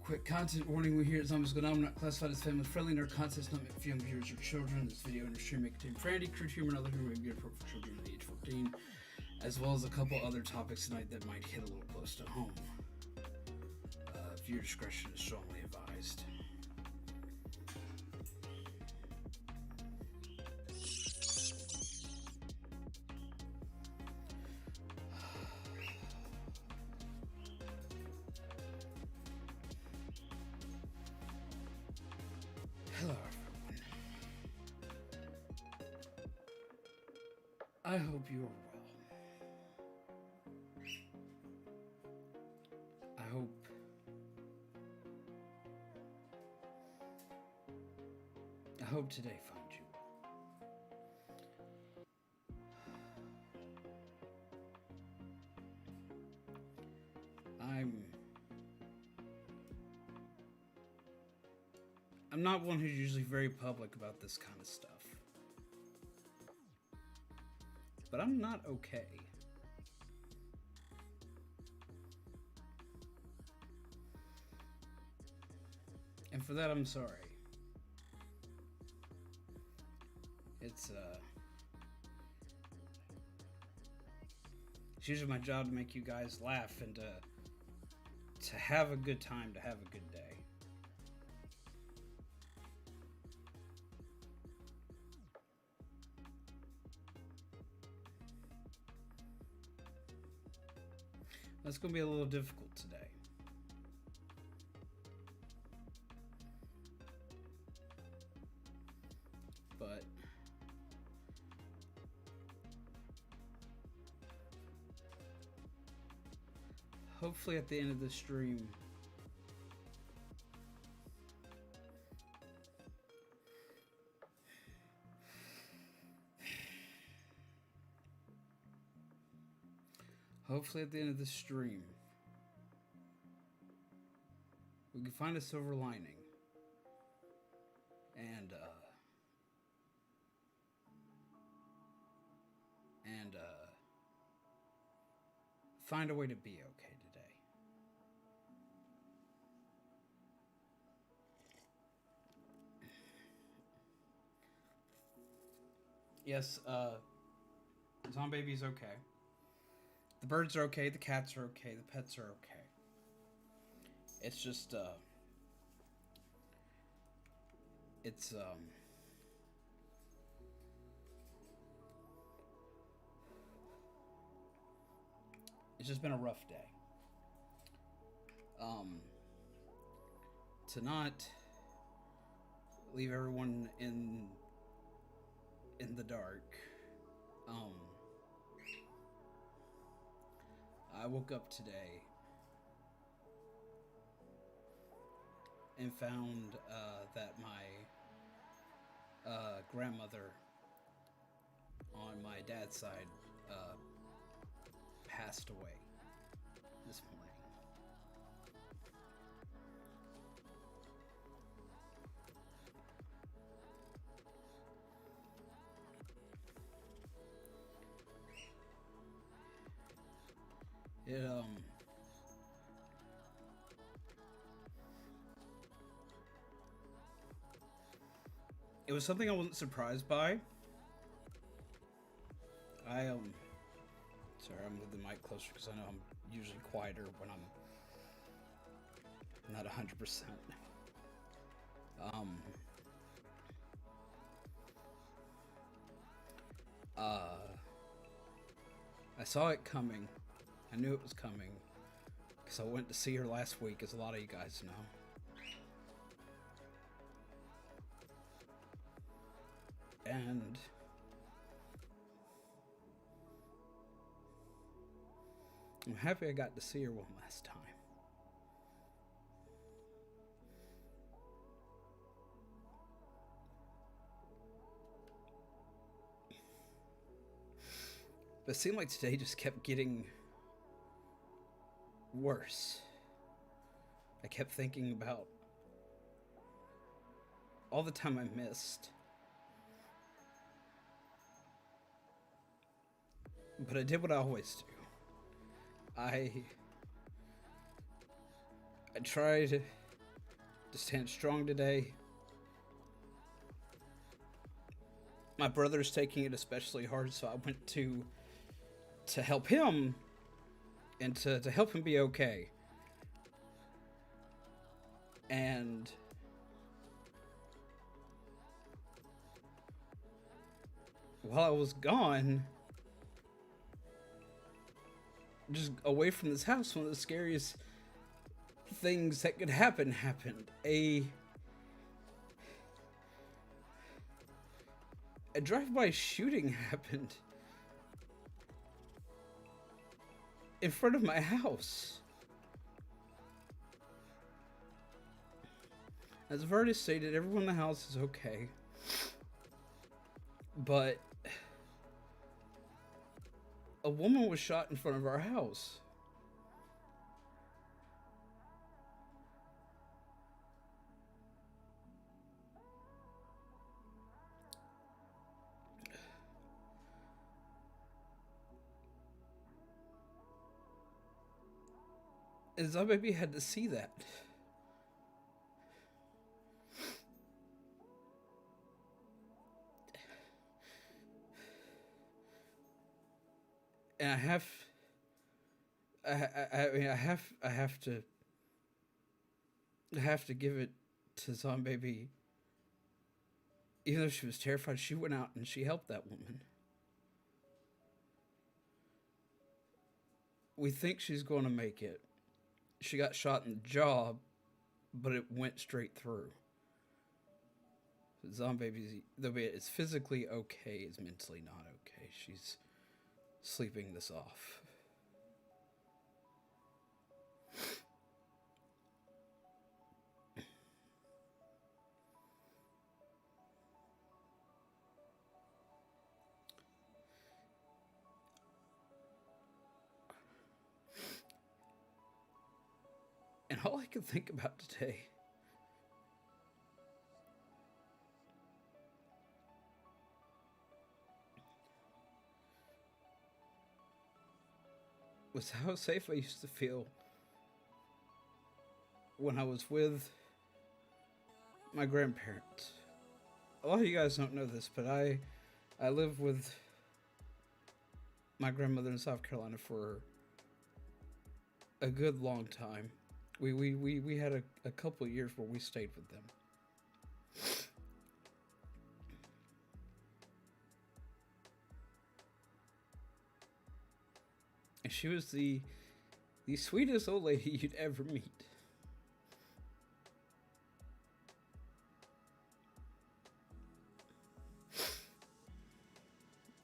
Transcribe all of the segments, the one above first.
Quick content warning: we here at Zombies Go Down, not classified as family friendly, nor content is not meant for young viewers or children. This video and stream may contain profanity, crude humor, and other humor may be appropriate for children under the age of 14, as well as a couple other topics tonight that might hit a little close to home. Viewer discretion is strongly advised. Hello, everyone. I hope you are well. I hope today finds you well. I'm not one who's usually very public about this kind of stuff. But I'm not okay. And for that, I'm sorry. It's usually my job to make you guys laugh and to have a good time, to have a good day. That's going to be a little difficult today. But hopefully at the end of the stream, we can find a silver lining and find a way to be okay today. Yes, Zombie Baby's okay. The birds are okay, the cats are okay, the pets are okay. It's just, it's just been a rough day. To not leave everyone in the dark. I woke up today and found that my grandmother on my dad's side passed away this morning. It was something I wasn't surprised by. Sorry, I'm with the mic closer because I know I'm usually quieter when I'm not 100%. I saw it coming. I knew it was coming because I went to see her last week, as a lot of you guys know. And I'm happy I got to see her one last time. But it seemed like today just kept getting worse. I kept thinking about all the time I missed. But I did what I always do. I tried to stand strong today. My brother's taking it especially hard, so I went to help him and to help him be okay. And while I was gone, just away from this house, one of the scariest things that could happen happened. A drive-by shooting happened in front of my house. As I've already stated, everyone in the house is okay. But a woman was shot in front of our house. And I maybe had to see that. And I have to give it to Zombie Baby. Even though she was terrified, she went out and she helped that woman. We think she's going to make it. She got shot in the jaw, but it went straight through. Zombie, though it's physically okay, is mentally not okay. She's sleeping this off. And all I could think about today was how safe I used to feel when I was with my grandparents. A lot of you guys don't know this, but I lived with my grandmother in South Carolina for a good long time. We had a couple of years where we stayed with them. And she was the sweetest old lady you'd ever meet.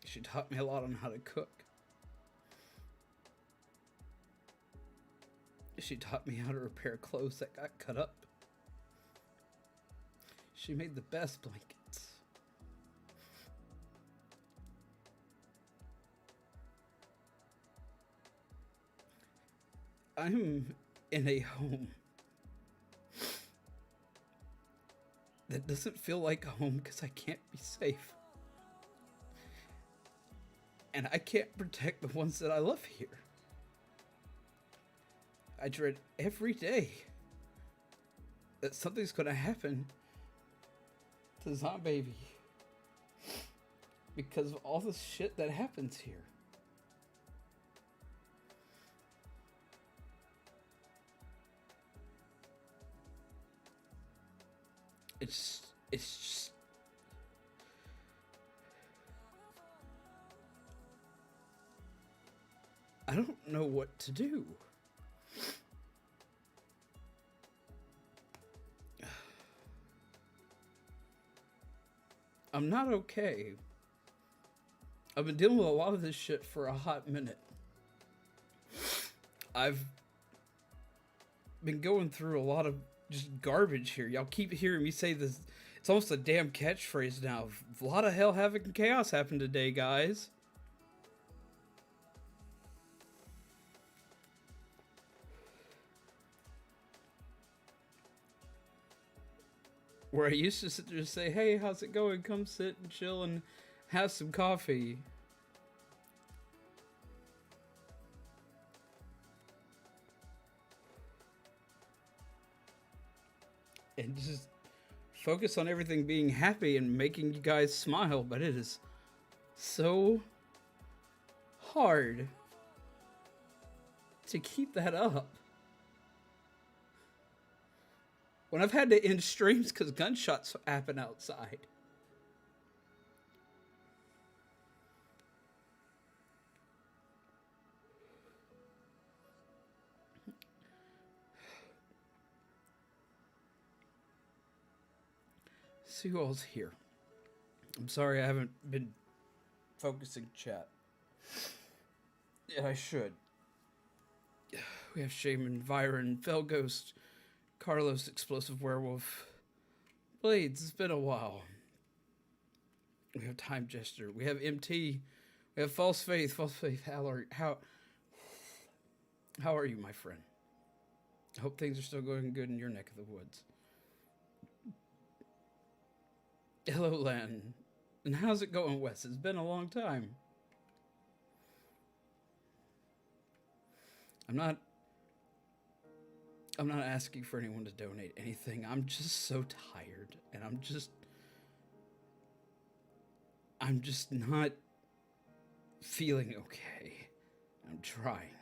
She taught me a lot on how to cook. She taught me how to repair clothes that got cut up. She made the best blankets. I'm in a home that doesn't feel like a home because I can't be safe. And I can't protect the ones that I love here. I dread every day that something's gonna happen to Zombie because of all the shit that happens here. It's just I don't know what to do. I'm not okay. I've been dealing with a lot of this shit for a hot minute. I've been going through a lot of just garbage here. Y'all keep hearing me say this. It's almost a damn catchphrase now. A lot of hell, havoc, and chaos happened today, guys. Where I used to sit there and say, hey, how's it going? Come sit and chill and have some coffee. And just focus on everything being happy and making you guys smile. But it is so hard to keep that up. When I've had to end streams because gunshots happen outside. See who all's here. I'm sorry I haven't been focusing chat. Yeah, I should. We have Shaman, Viren, Felghost, Carlos, Explosive Werewolf, Blades. It's been a while. We have Time Jester. We have MT. We have False Faith. False Faith. How are you, my friend? I hope things are still going good in your neck of the woods. Hello, Lan. And how's it going, Wes? It's been a long time. I'm not asking for anyone to donate anything. I'm just so tired, and I'm just not feeling okay. I'm trying.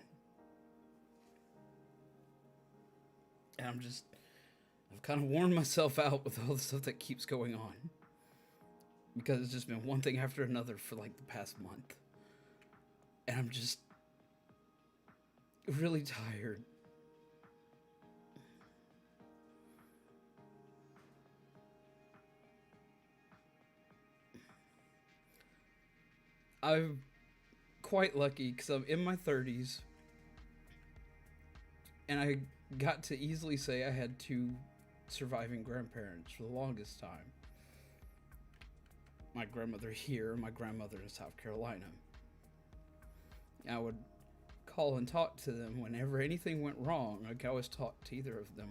And I've kind of worn myself out with all the stuff that keeps going on. Because it's just been one thing after another for like the past month. And really tired. I'm quite lucky because I'm in my 30s and I got to easily say I had two surviving grandparents for the longest time. My grandmother here, my grandmother in South Carolina. I would call and talk to them whenever anything went wrong. I could always talk to either of them.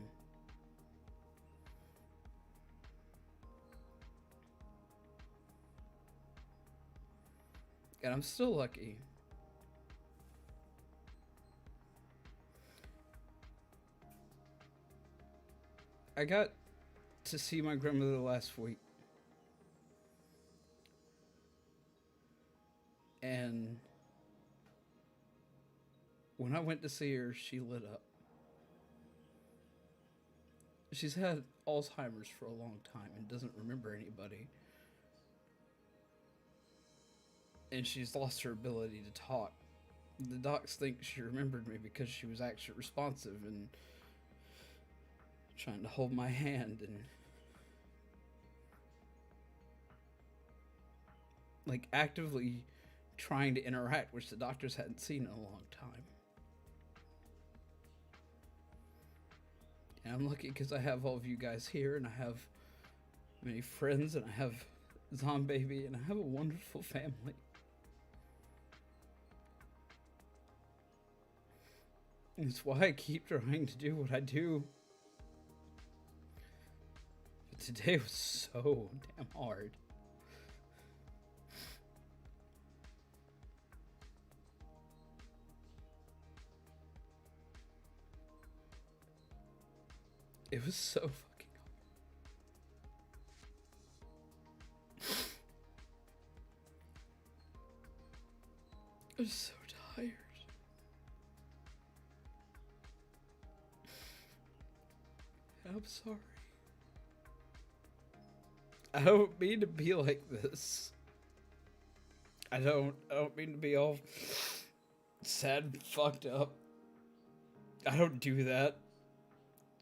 And I'm still lucky. I got to see my grandmother last week. And when I went to see her, she lit up. She's had Alzheimer's for a long time and doesn't remember anybody. And she's lost her ability to talk. The docs think she remembered me because she was actually responsive and trying to hold my hand and like actively trying to interact, which the doctors hadn't seen in a long time. And I'm lucky because I have all of you guys here, and I have many friends, and I have Zombaby, and I have a wonderful family. And it's why I keep trying to do what I do. But today was so damn hard. It was so fucking hard. I'm so tired. I'm sorry. I don't mean to be like this. I don't mean to be all sad and fucked up. I don't do that.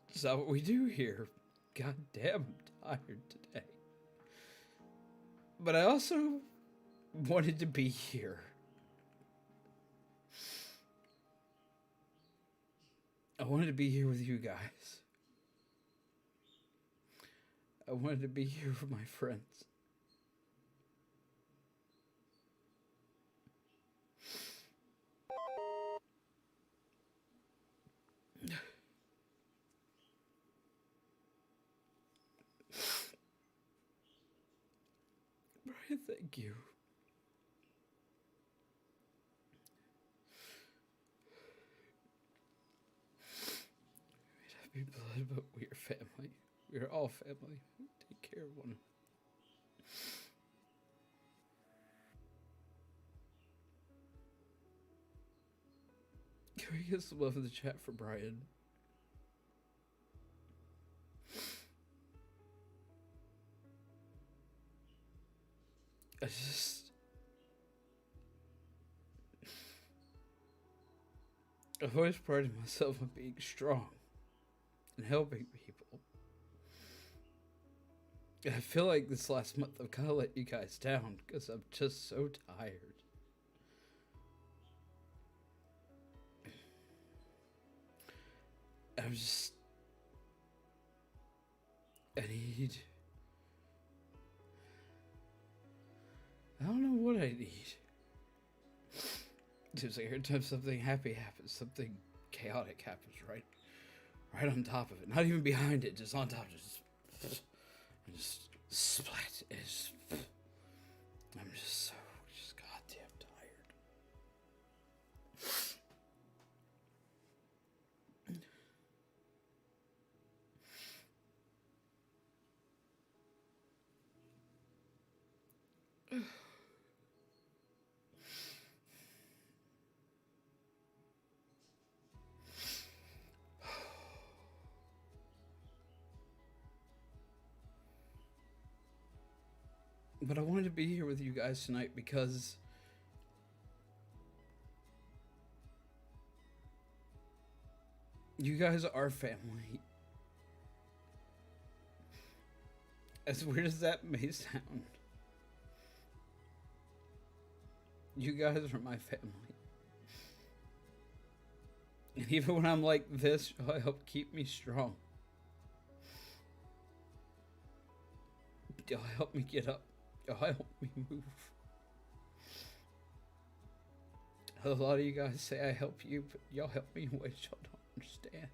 It's not what we do here. God damn, I'm tired today. But I also wanted to be here. I wanted to be here with you guys. I wanted to be here for my friends. Brian, thank you. We may not be blood, but we are family. We are all family. Take care of one another. Can we get some love in the chat for Brian? I've always prided myself on being strong and helping people. And I feel like this last month I've kind of let you guys down because I'm just so tired. I'm just... I don't know what I need. Seems like every time something happy happens, something chaotic happens right on top of it. Not even behind it, just on top. Just splat. I'm just so goddamn tired. But I wanted to be here with you guys tonight because You guys are family. As weird as that may sound, you guys are my family. And even when I'm like this, y'all help keep me strong. Y'all help me get up. Y'all help me move. A lot of you guys say I help you, but y'all help me in ways y'all don't understand.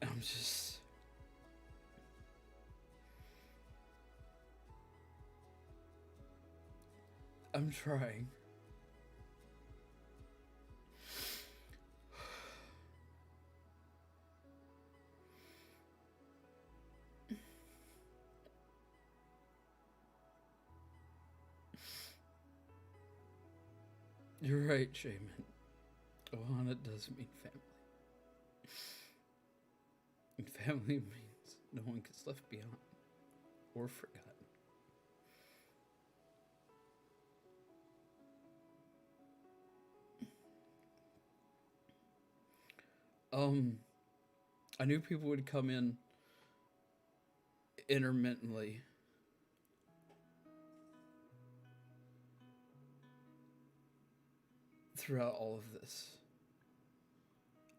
I'm just... I'm trying. You're right, Shaman. Ohana does mean family. And family means no one gets left behind or forgotten. I knew people would come in intermittently. Throughout all of this.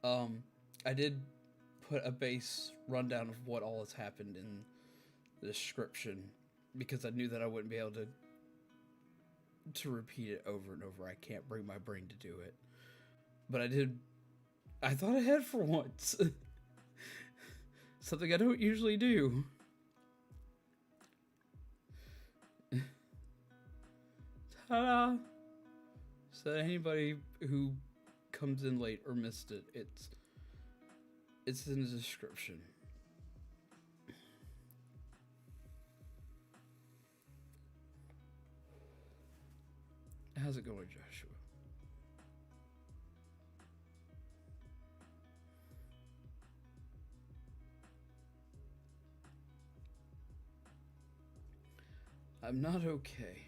I did put a base rundown of what all has happened in the description because I knew that I wouldn't be able to repeat it over and over. I can't bring my brain to do it. But I thought ahead for once. Something I don't usually do. Ta-da! So anybody who comes in late or missed it, it's in the description. How's it going, Joshua? I'm not okay.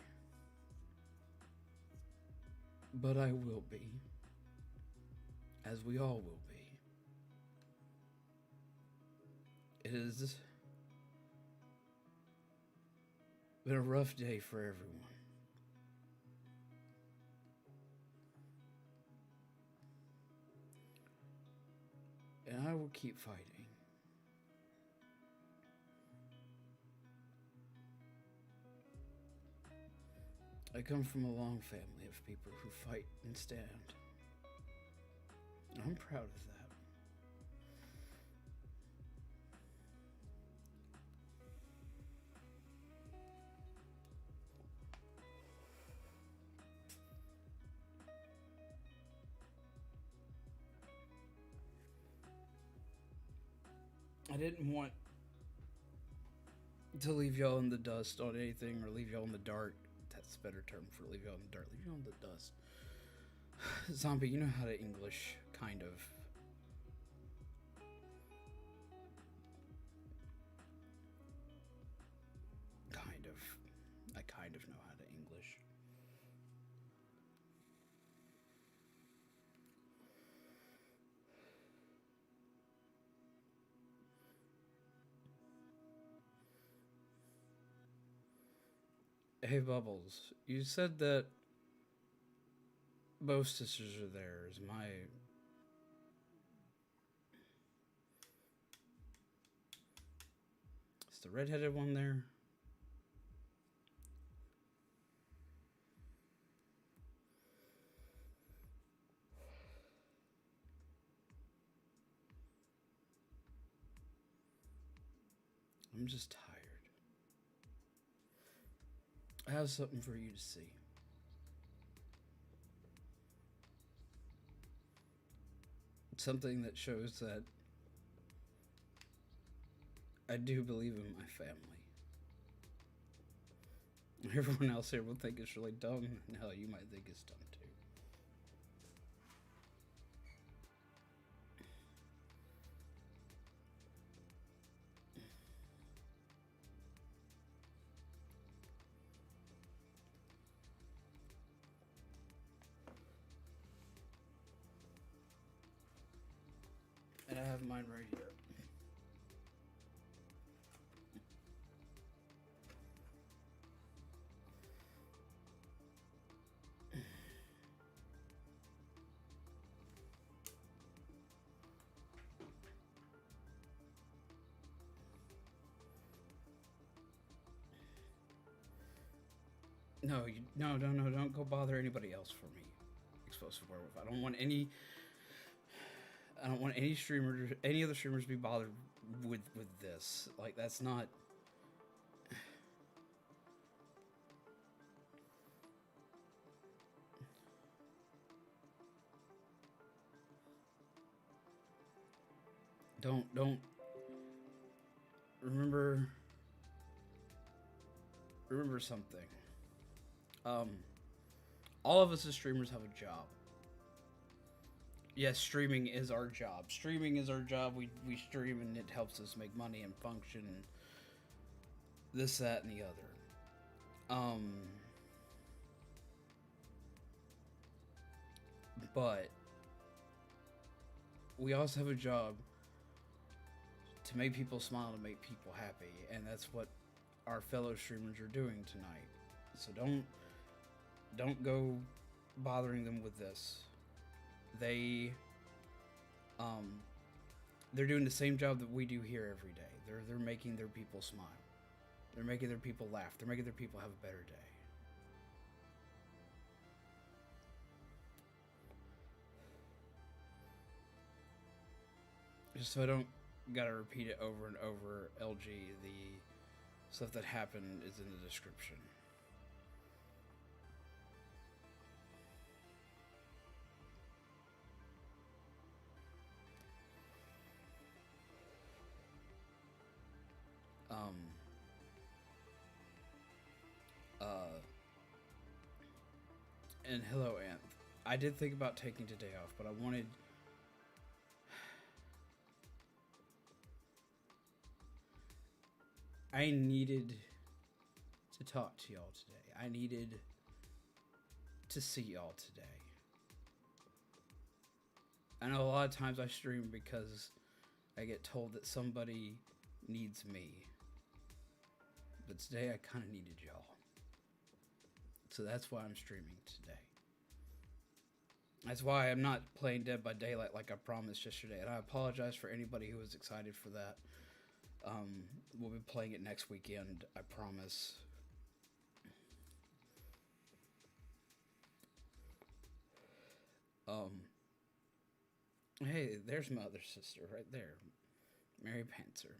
But I will be. As we all will be. It has been a rough day for everyone. And I will keep fighting. I come from a long family of people who fight and stand. I'm proud of that. I didn't want to leave y'all in the dust on anything or leave y'all in the dark. That's a better term for leave y'all in the dark. Leave y'all in the dust. Zombie, you know how to English, kind of. I kind of know how to English. Hey, Bubbles, you said that both sisters are there. Is the redheaded one there? I'm just tired. I have something for you to see. Something that shows that I do believe in my family. Everyone else here will think it's really dumb, and hell, you might think it's dumb too. No, no, don't go bother anybody else for me. Explosive werewolf. I don't want any streamers, any other streamers, to be bothered with this. Like that's not. Don't remember remember something. Um, all of us as streamers have a job. Yes, streaming is our job. Streaming is our job. We stream and it helps us make money and function. And this, that, and the other. Um, but we also have a job to make people smile, to make people happy, and that's what our fellow streamers are doing tonight. So don't go bothering them with this. They um they're doing the same job that we do here every day. They're making their people smile. They're making their people laugh. They're making their people have a better day. Just so I don't gotta repeat it over and over, LG, the stuff that happened is in the description. Um, uh, and hello, Anth. I did think about taking today off, but I needed to talk to y'all today. I needed to see y'all today. I know a lot of times I stream because I get told that somebody needs me. But today I kind of needed y'all. So that's why I'm streaming today. That's why I'm not playing Dead by Daylight like I promised yesterday. And I apologize for anybody who was excited for that. We'll be playing it next weekend, I promise. Hey, there's my other sister right there, Mary Panther.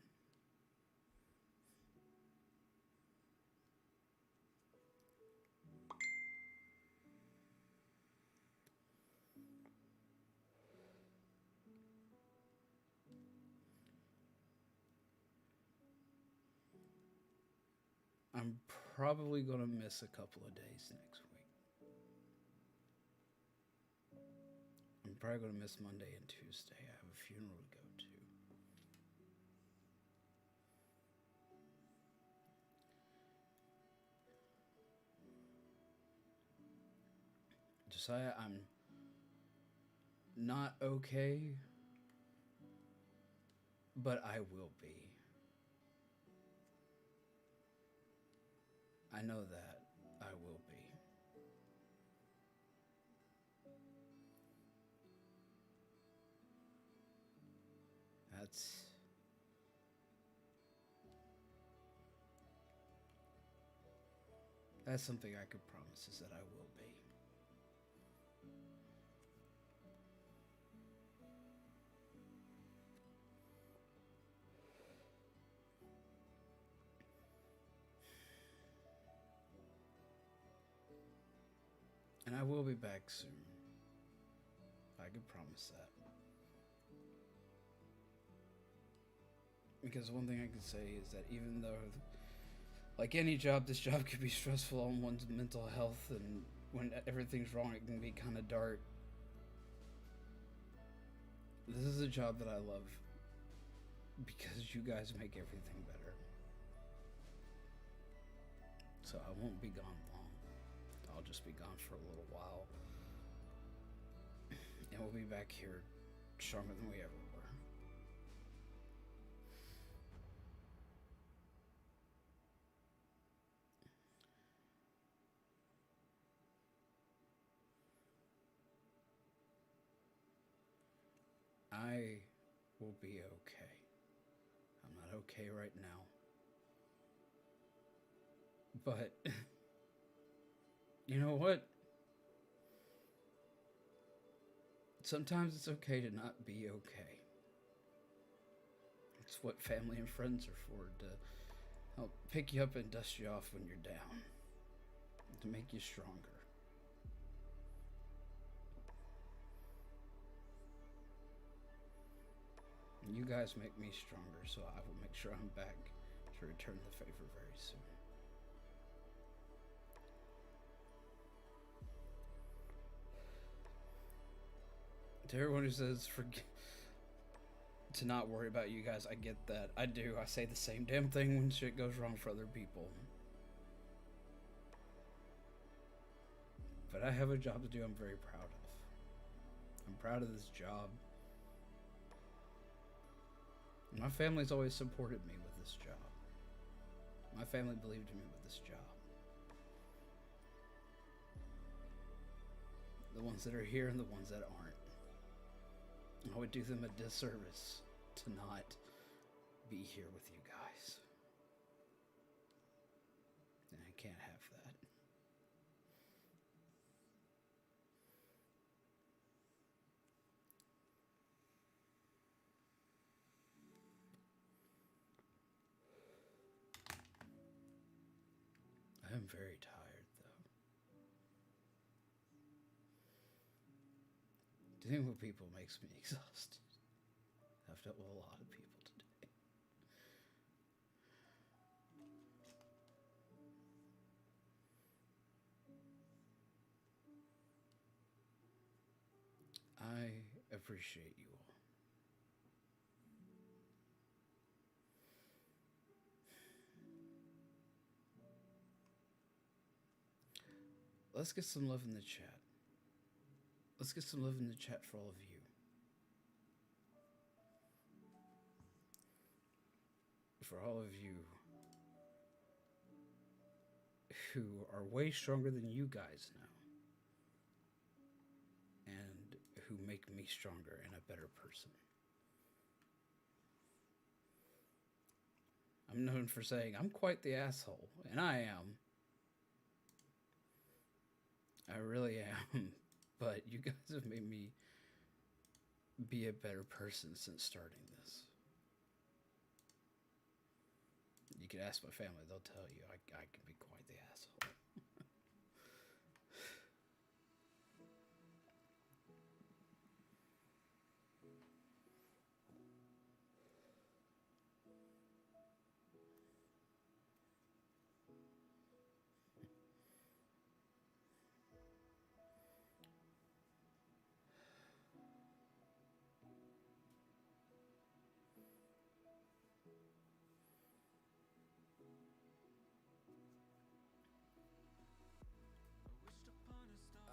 I'm probably gonna miss a couple of days next week. I'm probably gonna miss Monday and Tuesday. I have a funeral to go to. Josiah, I'm not okay, but I will be. I know that I will be. That's something I could promise, is that I will be. And I will be back soon. I can promise that. Because one thing I can say is that even though, like any job, this job could be stressful on one's mental health, and when everything's wrong, it can be kind of dark. This is a job that I love because you guys make everything better. So I won't be gone long. I'll just be gone for a little while. And we'll be back here stronger than we ever were. I will be okay. I'm not okay right now. But you know what? Sometimes it's okay to not be okay. It's what family and friends are for, to help pick you up and dust you off when you're down, to make you stronger. You guys make me stronger, so I will make sure I'm back to return the favor very soon. To everyone who says to not worry about you guys, I get that. I do. I say the same damn thing when shit goes wrong for other people. But I have a job to do I'm very proud of. I'm proud of this job. My family's always supported me with this job. My family believed in me with this job. The ones that are here and the ones that aren't. I would do them a disservice to not be here with you guys. And I can't have that. I am very tired, though. Dealing with people makes me exhausted. I've dealt with a lot of people today. I appreciate you all. Let's get some love in the chat. Let's get some love in the chat for all of you. For all of you who are way stronger than you guys now. And who make me stronger and a better person. I'm known for saying I'm quite the asshole, and I am. I really am. But you guys have made me be a better person since starting this. You can ask my family, they'll tell you I can be quite the asshole.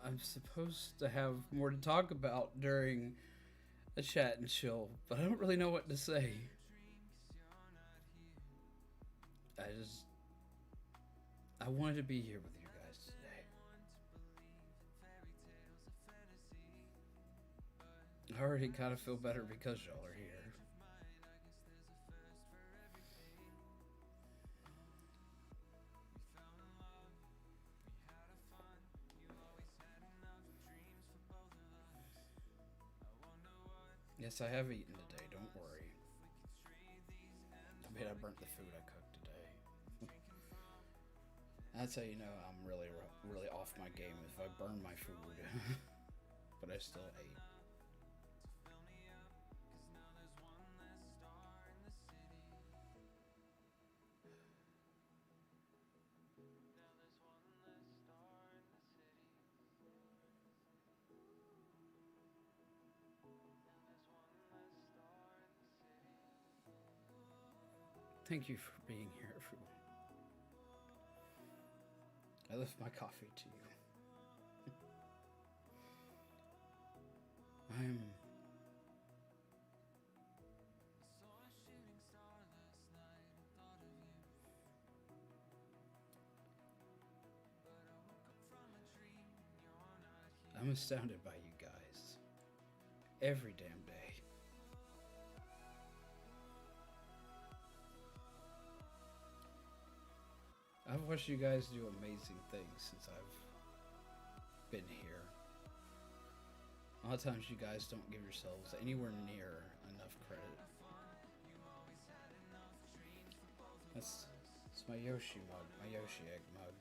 I'm supposed to have more to talk about during a chat and chill, but I don't really know what to say. I wanted to be here with you guys today. I already kind of feel better because y'all are here. Yes, I have eaten today, don't worry. I mean, I burnt the food I cooked today. That's how you know I'm really off my game, if I burn my food. But I still ate. Thank you for being here, everyone. I lift my coffee to you. I'm astounded by you guys. Every damn day. I've watched you guys do amazing things since I've been here. A lot of times you guys don't give yourselves anywhere near enough credit. That's my Yoshi mug, my Yoshi egg mug.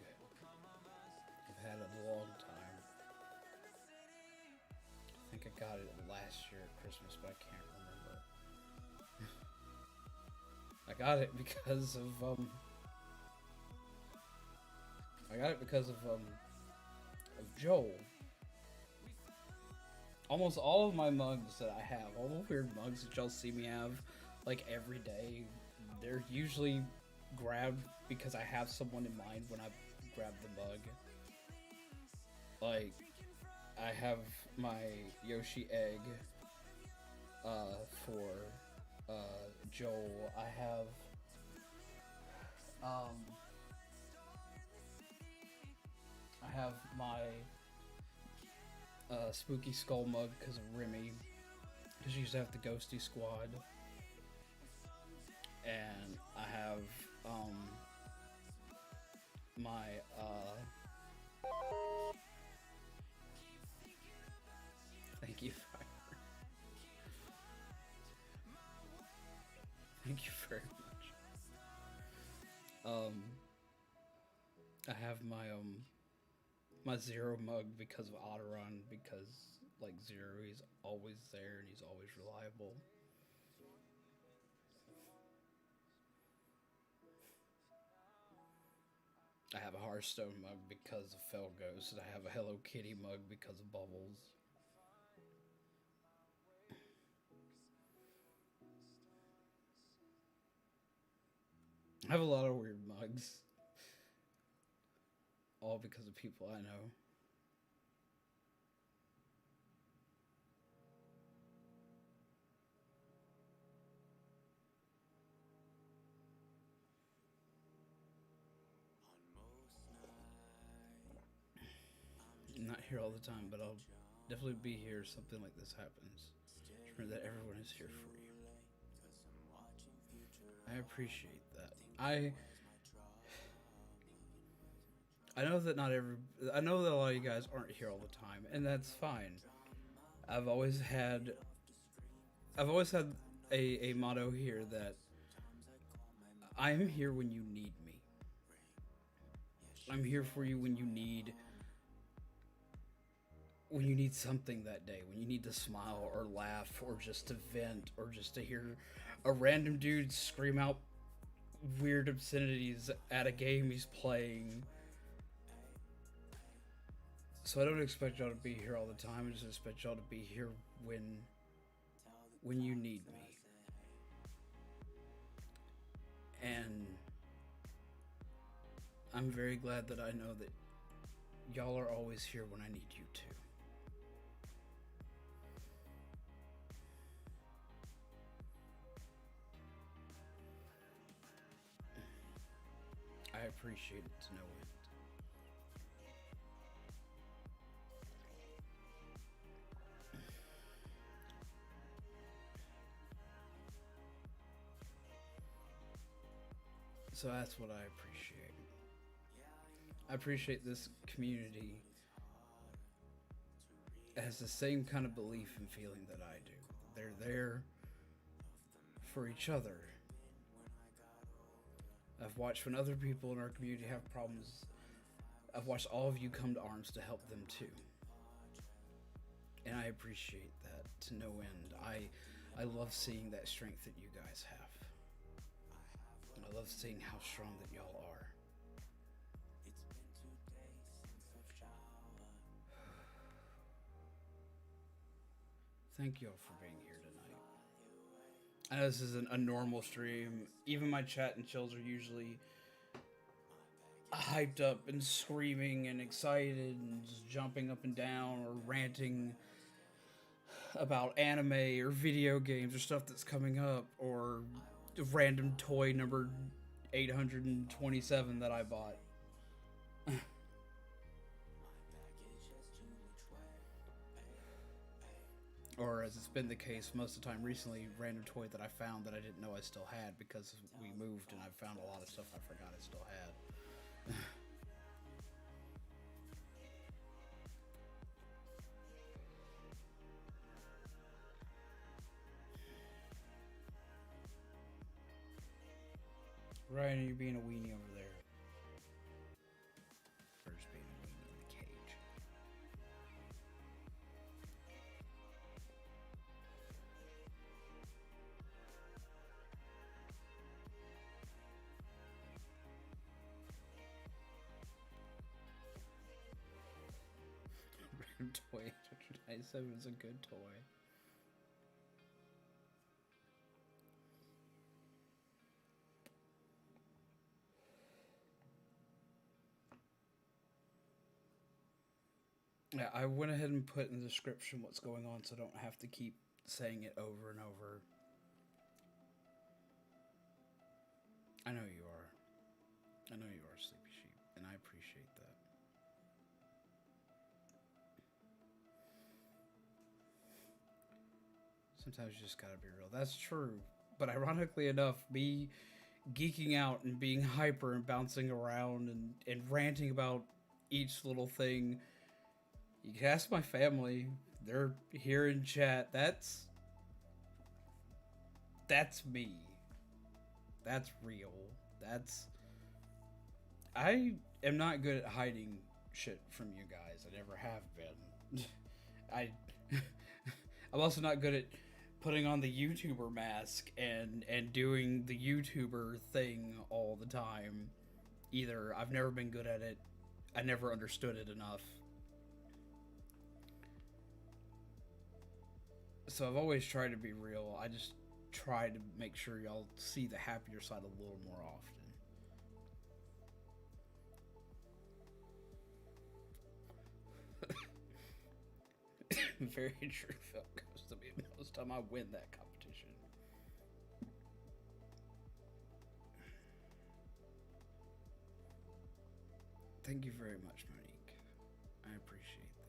I've had it a long time. I think I got it last year at Christmas, but I can't remember. I got it because of Joel. Almost all of my mugs that I have, all the weird mugs that y'all see me have, like every day, they're usually grabbed because I have someone in mind when I grab the mug. Like, I have my Yoshi egg for Joel. I have my Spooky Skull mug because of Remy, because she used to have the Ghosty Squad. And I have my thank you, Fire. Thank you very much. I have my Zero mug because of Otteron, because like Zero, he's always there and he's always reliable. I have a Hearthstone mug because of Fell Ghost, and I have a Hello Kitty mug because of Bubbles. I have a lot of weird mugs. All because of people I know. I'm not here all the time, but I'll definitely be here if something like this happens. Remember that everyone is here for you. I appreciate that. I know that I know that a lot of you guys aren't here all the time, and that's fine. I've always had a motto here that I am here when you need me. I'm here for you when you need something that day, when you need to smile or laugh or just to vent or just to hear a random dude scream out weird obscenities at a game he's playing. So I don't expect y'all to be here all the time. I just expect y'all to be here when you need me. And I'm very glad that I know that y'all are always here when I need you to. I appreciate it to no end. So that's what I appreciate. I appreciate this community has the same kind of belief and feeling that I do. They're there for each other. I've watched when other people in our community have problems, I've watched all of you come to arms to help them too. And I appreciate that to no end. I love seeing that strength that you guys have. And I love seeing how strong that y'all are. Thank y'all for being here tonight. I know this isn't a normal stream. Even my chat and chills are usually hyped up and screaming and excited and just jumping up and down or ranting about anime or video games or stuff that's coming up or random toy number 827 that I bought. Or as it's been the case most of the time recently, random toy that I found that I didn't know I still had because we moved and I found a lot of stuff I forgot I still had. Ryan, are you being a weenie over there? Or just being a weenie in the cage? Random toy 897 is a good toy. Yeah, I went ahead and put in the description what's going on so I don't have to keep saying it over and over. I know you are. I know you are, Sleepy Sheep, and I appreciate that. Sometimes you just gotta be real. That's true. But ironically enough, me geeking out and being hyper and bouncing around and ranting about each little thing. You can ask my family. They're here in chat. That's me. That's real. That's I am not good at hiding shit from you guys. I never have been. I I'm also not good at putting on the YouTuber mask and doing the YouTuber thing all the time either. I've never been good at it. I never understood it enough. So I've always tried to be real. I just try to make sure y'all see the happier side a little more often. Very true, Phil goes to me most time I win that competition. Thank you very much, Monique. I appreciate that.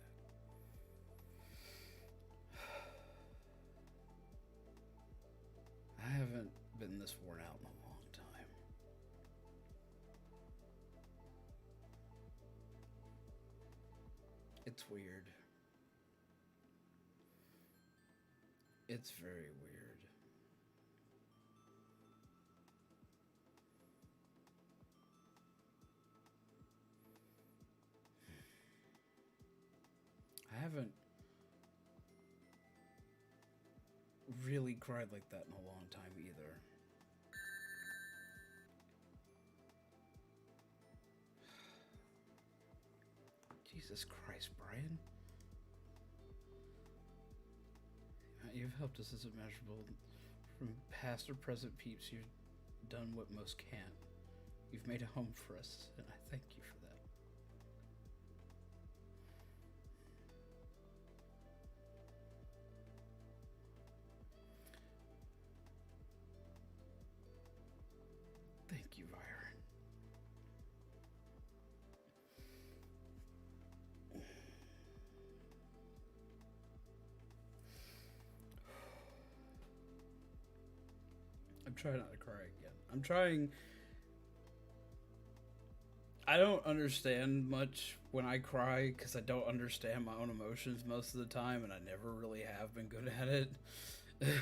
I haven't been this worn out in a long time. It's weird. It's very weird. I haven't really cried like that in a long time either. Jesus Christ, Brian. You've helped us as immeasurable. From past or present peeps, you've done what most can't. You've made a home for us, and I thank you for that. Thank you, Byron. I'm trying not to cry again. I'm trying. I don't understand much when I cry because I don't understand my own emotions most of the time, and I never really have been good at it. Nose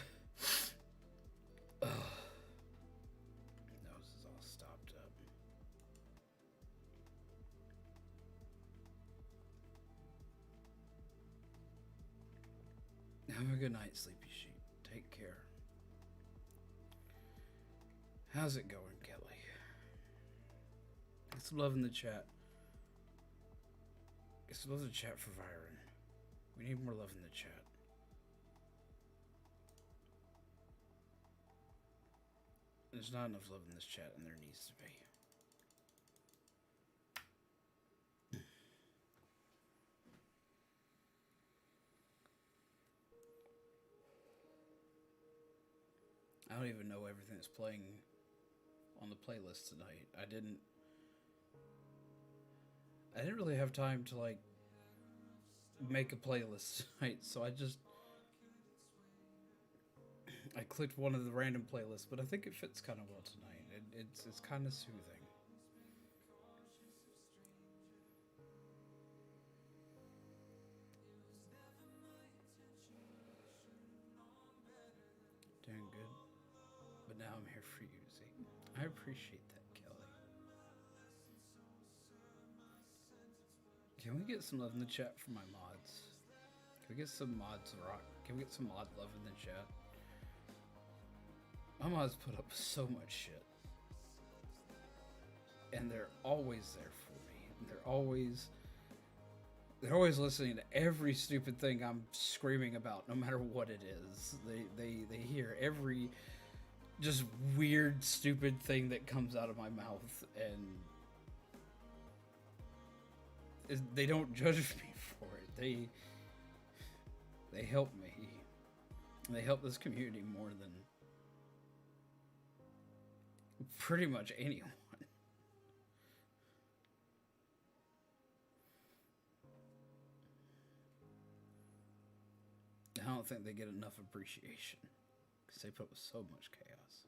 is all stopped up. Have a good night, Sleepy Sheep. Take care. How's it going, Kelly? Get some love in the chat. Get some love in the chat for Byron. We need more love in the chat. There's not enough love in this chat, and there needs to be. I don't even know everything that's playing on the playlist tonight. I didn't really have time to like make a playlist tonight, so I clicked one of the random playlists, but I think it fits kind of well tonight. It's kind of soothing. Doing good, but now I'm here for you, Z. I appreciate that. Can we get some love in the chat for my mods? Can we get some mods rock? Can we get some mod love in the chat? My mods put up so much shit. And they're always there for me. And they're always listening to every stupid thing I'm screaming about, no matter what it is. They hear every just weird, stupid thing that comes out of my mouth, and they don't judge me for it. They help me. They help this community more than pretty much anyone. I don't think they get enough appreciation because they put up with so much chaos.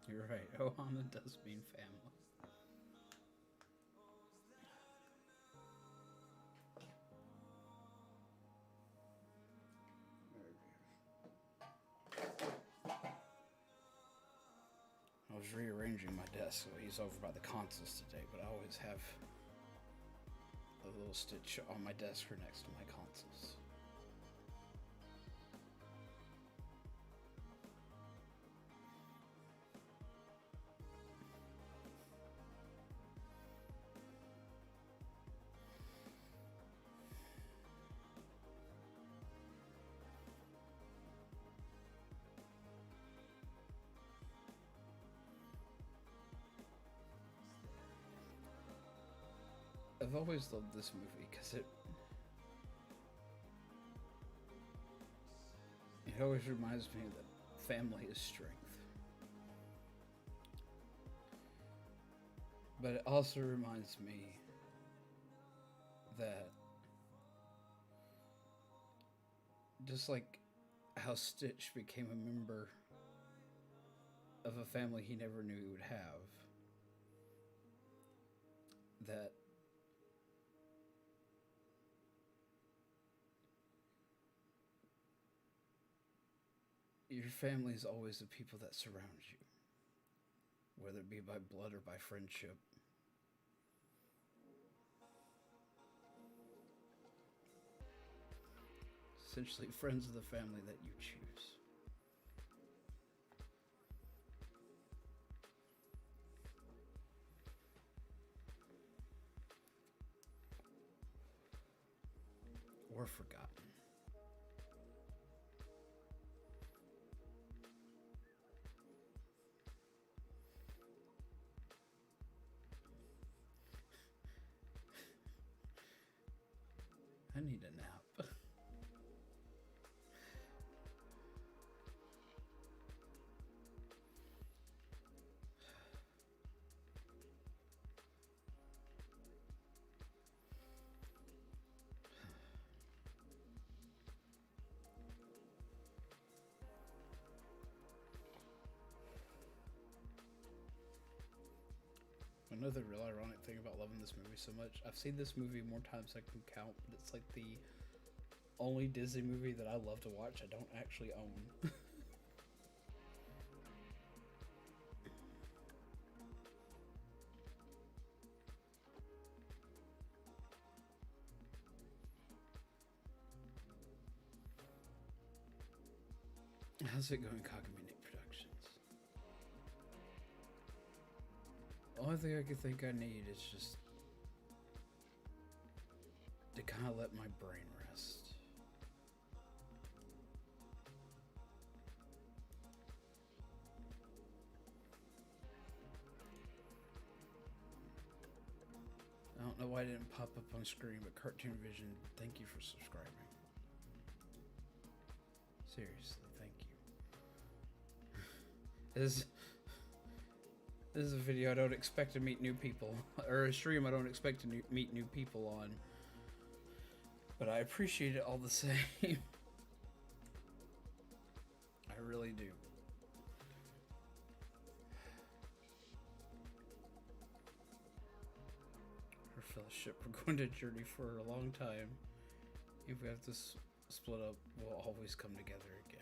You're right. Ohana does mean family. I was rearranging my desk, so he's over by the consoles today, but I always have a little stitch on my desk or next to my consoles. I've always loved this movie because it always reminds me that family is strength. But it also reminds me that just like how Stitch became a member of a family he never knew he would have, that your family is always the people that surround you, whether it be by blood or by friendship. Essentially, friends of the family that you choose. Or forgotten. I need a nap. Another real ironic thing about loving this movie so much, I've seen this movie more times than I can count, but it's like the only Disney movie that I love to watch I don't actually own. How's it going, Kakamine Productions? The only thing I could think I need is just to kind of let my brain rest. I don't know why it didn't pop up on screen, but Cartoon Vision, thank you for subscribing. Seriously, thank you. This is a video I don't expect to meet new people, or a stream I don't expect to meet new people on. But I appreciate it all the same. I really do. Our fellowship, we're going to journey for a long time. If we have to split up, we'll always come together again.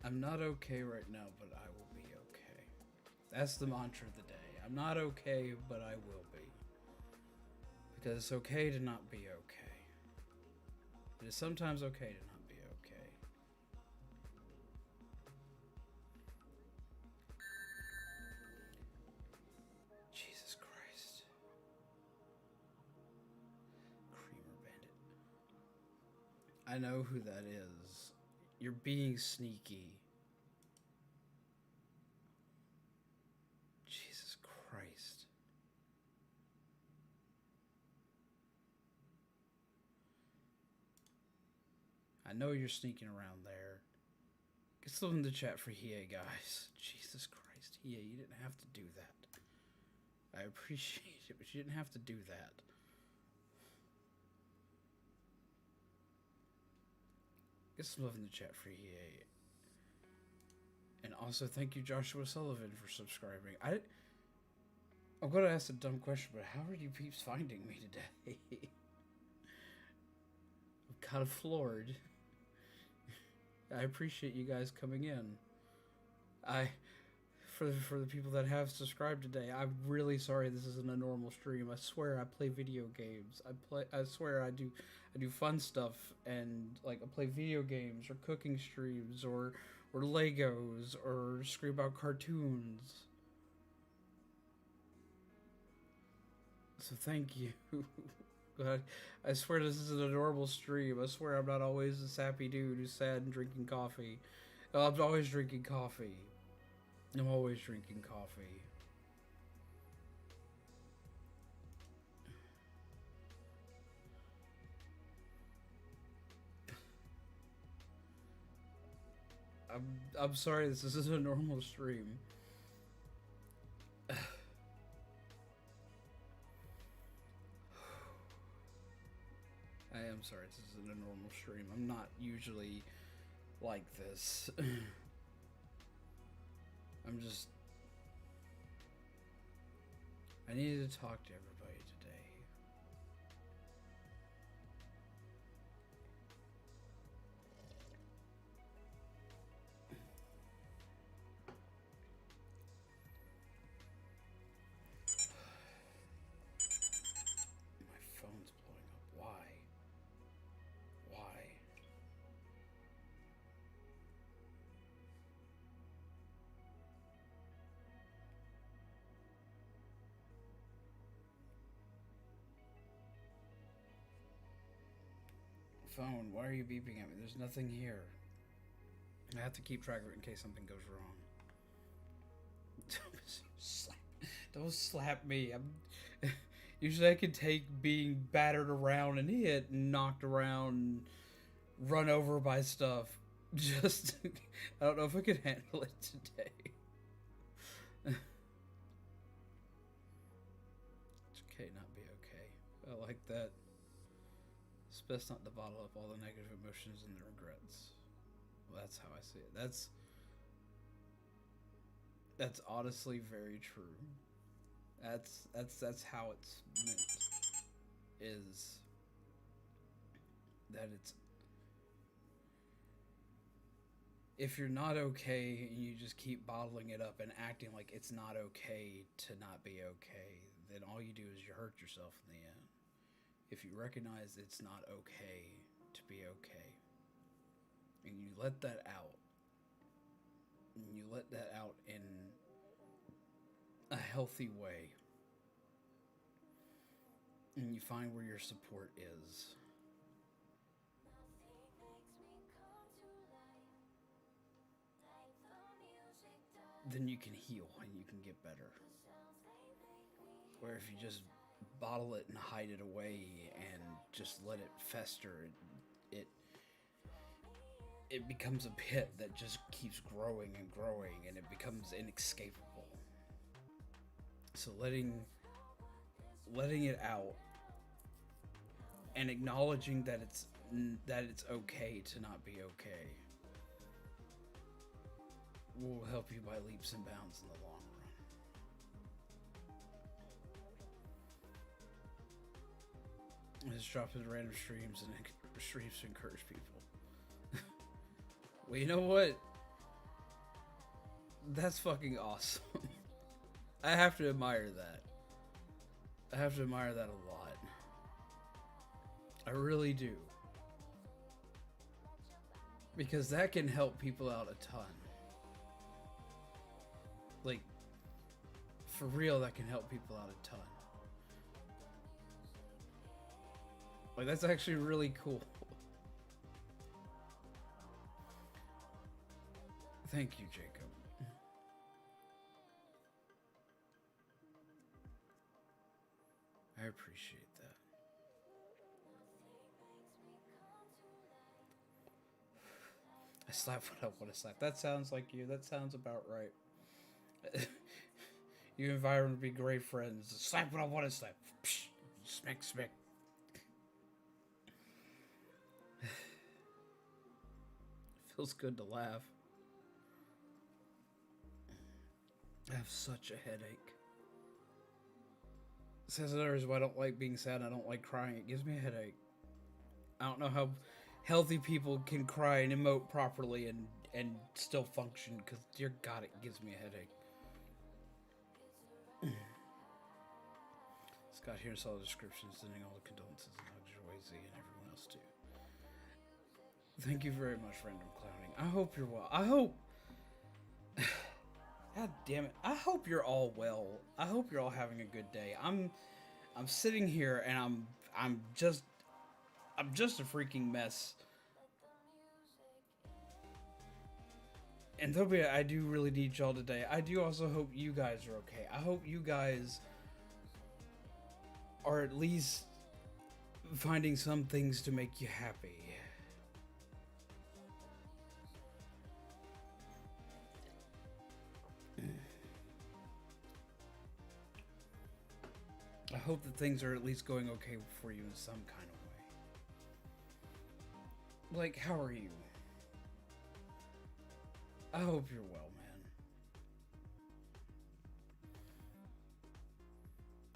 I'm not okay right now, but I will be okay. That's the mantra of the day. I'm not okay, but I will be. Because it's okay to not be okay. It is sometimes okay to not be okay. Jesus Christ. Creamer Bandit. I know who that is. You're being sneaky. Jesus Christ. I know you're sneaking around there. Get still in the chat for Hiei, guys. Jesus Christ, Hiei, you didn't have to do that. I appreciate it, but you didn't have to do that. Get some love in the chat for Hiei. And also, thank you, Joshua Sullivan, for subscribing. I'm going to ask a dumb question, but how are you peeps finding me today? I'm kind of floored. I appreciate you guys coming in. For the people that have subscribed today, I'm really sorry this isn't a normal stream. I swear I play video games. I swear I do fun stuff, and like I play video games or cooking streams or Legos or scream about cartoons. So thank you. I swear this isn't a normal stream. I swear I'm not always a sappy dude who's sad and drinking coffee. I'm always drinking coffee. I'm always drinking coffee. I'm sorry, this isn't a normal stream. I am sorry, this isn't a normal stream. I'm not usually like this. I needed to talk to everybody today. My phone's blowing up. Why? Why? Phone, why are you beeping at me? There's nothing here. I have to keep track of it in case something goes wrong. Don't slap me. Usually I can take being battered around and hit and knocked around, run over by stuff. Just, I don't know if I can handle it today. It's okay not be okay. I like that. It's best not to bottle up all the negative emotions and the regrets. Well, that's how I see it. That's honestly very true. That's how it's meant. Is that it's, if you're not okay and you just keep bottling it up and acting like it's not okay to not be okay, then all you do is you hurt yourself in the end. If you recognize it's not okay to be okay, and you let that out, in a healthy way, and you find where your support is, then you can heal and you can get better. Where if you just bottle it and hide it away and just let it fester, it becomes a pit that just keeps growing and growing, and it becomes inescapable. So letting it out and acknowledging that it's okay to not be okay will help you by leaps and bounds in the long run. I just drop into random streams to encourage people. Well, you know what? That's fucking awesome. I have to admire that. I have to admire that a lot. I really do. Because that can help people out a ton. Like, for real, that can help people out a ton. Like, that's actually really cool. Thank you, Jacob. I appreciate that. I slap what I want to slap. That sounds like you. That sounds about right. You and Byron would be great friends. Slap what I want to slap. Psh, smack, smack. Feels good to laugh. I have such a headache. Says others, why I don't like being sad. I don't like crying. It gives me a headache. I don't know how healthy people can cry and emote properly and still function, because dear God, it gives me a headache. Scott here saw the description, sending all the condolences and Joyzy and everyone else too. Thank you very much, Random Clowning. I hope you're well. I hope... God damn it. I hope you're all well. I hope you're all having a good day. I'm sitting here and I'm just a freaking mess. And though I do really need y'all today, I do also hope you guys are okay. I hope you guys are at least finding some things to make you happy. I hope that things are at least going okay for you in some kind of way. Like, how are you? I hope you're well, man.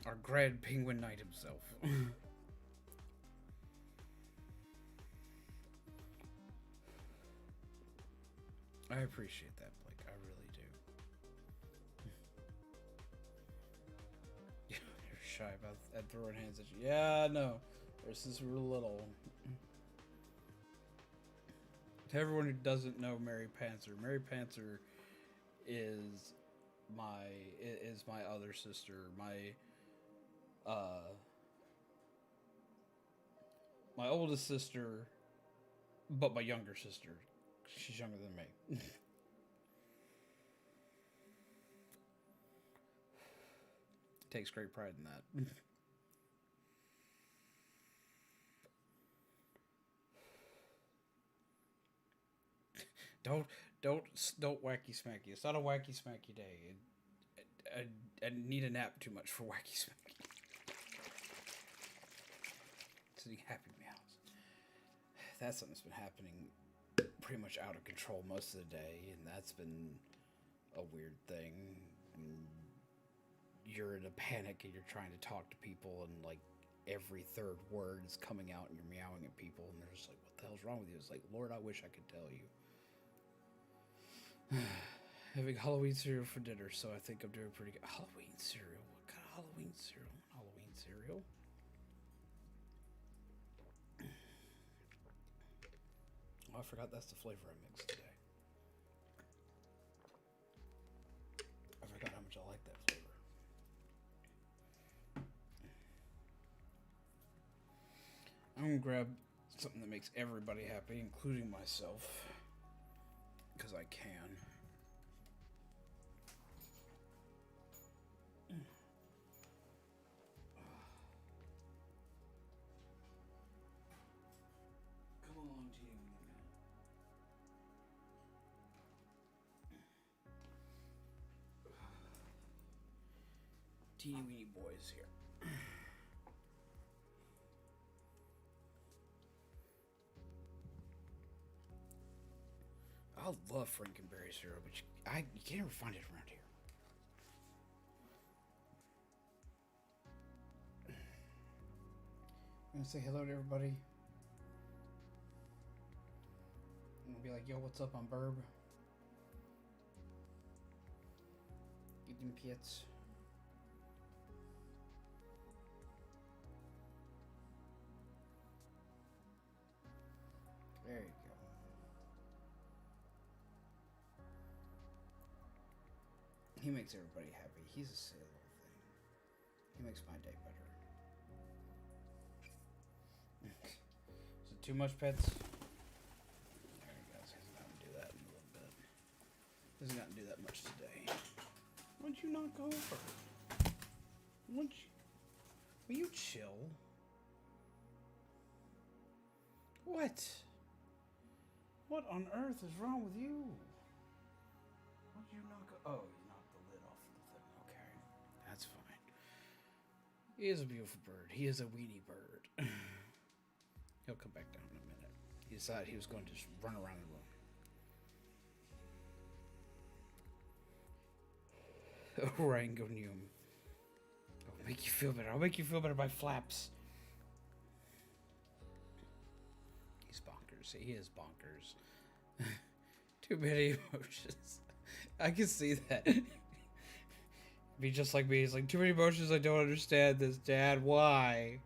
Our Grand Penguin Knight himself. I appreciate that, Blake. I really do. You're shy about throwing hands at you. Yeah, no. There's since we were little. To everyone who doesn't know Mary Panther is my other sister, my oldest sister, but my younger sister. She's younger than me. Takes great pride in that. Don't wacky smacky. It's not a wacky smacky day. I need a nap too much for wacky smacky. Sitting happy meows. That's something that's been happening pretty much out of control most of the day, and that's been a weird thing. You're in a panic and you're trying to talk to people, and like every third word is coming out and you're meowing at people, and they're just like, what the hell's wrong with you? It's like, Lord, I wish I could tell you. Having Halloween cereal for dinner, so I think I'm doing pretty good. Halloween cereal? What kind of Halloween cereal? Halloween cereal? Oh, I forgot that's the flavor I mixed today. I forgot how much I like that flavor. I'm gonna grab something that makes everybody happy, including myself, because I can. Come along, team. teeny weeny boys here. I love Frankenberry syrup, but you can't ever find it around here. I'm gonna say hello to everybody. I'm gonna be like, yo, what's up? I'm Burb. Eating pits. There you go. He makes everybody happy. He's a silly little thing. He makes my day better. Is it too much, pets? There he goes. He's not gonna do that in a little bit. He's not gonna do that much today. Why don't you knock over? Why don't you? Will you chill? What? What on earth is wrong with you? Why don't you knock? Oh, you knocked the lid off the thing. Okay, that's fine. He is a beautiful bird. He is a weenie bird. He'll come back down in a minute. He decided he was going to just run around the room. Orangonium. I'll make you feel better. I'll make you feel better by flaps. He's bonkers. He is bonkers. Too many emotions. I can see that. Be just like me. He's like, too many emotions. I don't understand this, Dad. Why?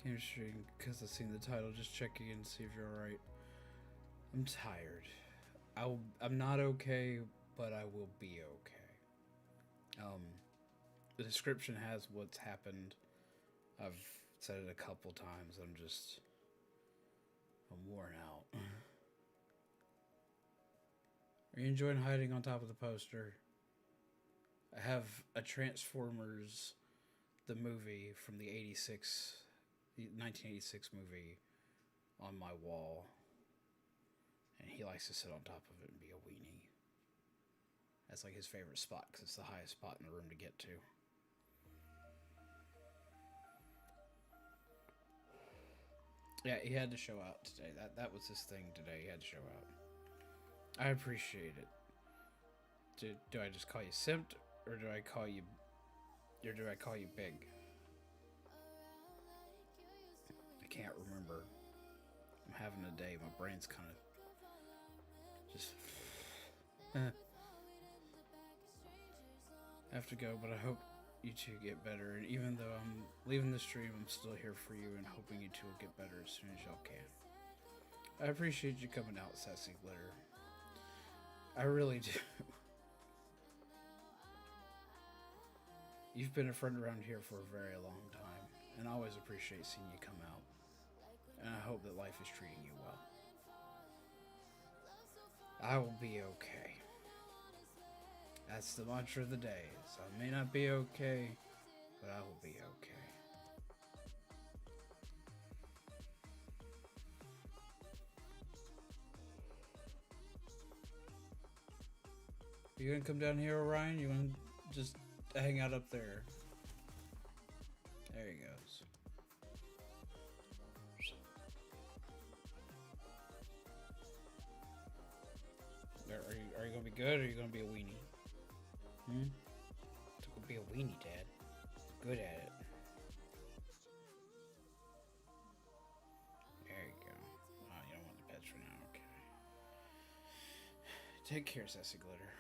Came stream because I've seen the title. Just checking in to see if you're alright. I'm tired. I'm not okay, but I will be okay. The description has what's happened. I've said it a couple times. I'm worn out. Are you enjoying hiding on top of the poster? I have a Transformers, the movie from the 1986 movie on my wall. And he likes to sit on top of it and be a weenie. That's like his favorite spot because it's the highest spot in the room to get to. Yeah, he had to show out today. That was his thing today. He had to show out. I appreciate it. Do I just call you simped, or do I call you big? I can't remember. I'm having a day. My brain's kind of just. I have to go, but I hope you two get better. And even though I'm leaving the stream, I'm still here for you and hoping you two will get better as soon as y'all can. I appreciate you coming out, Sassy Glitter. I really do. You've been a friend around here for a very long time, and I always appreciate seeing you come out. And I hope that life is treating you well. I will be okay. That's the mantra of the day. So I may not be okay, but I will be okay. You gonna come down here, Orion? You wanna just hang out up there? There he goes. Are you gonna be good, or are you gonna be a weenie? It's gonna be a weenie, Dad. Good at it. There you go. Oh, you don't want the pets for now. Okay. Take care, Sassy Glitter.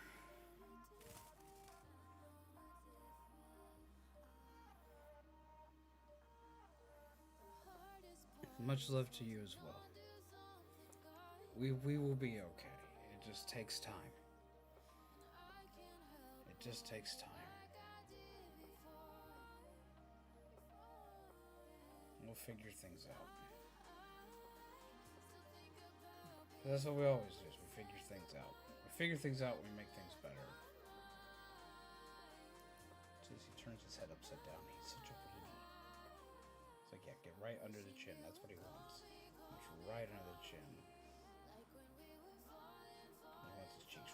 Much love to you as well. We will be okay. It just takes time. It just takes time. We'll figure things out. That's what we always do, is we figure things out. We figure things out when we make things better. Since he turns his head upside down, he's such a weenie. It's like, yeah, get right under the chin. That's what he wants. He wants right under the chin. He wants his cheeks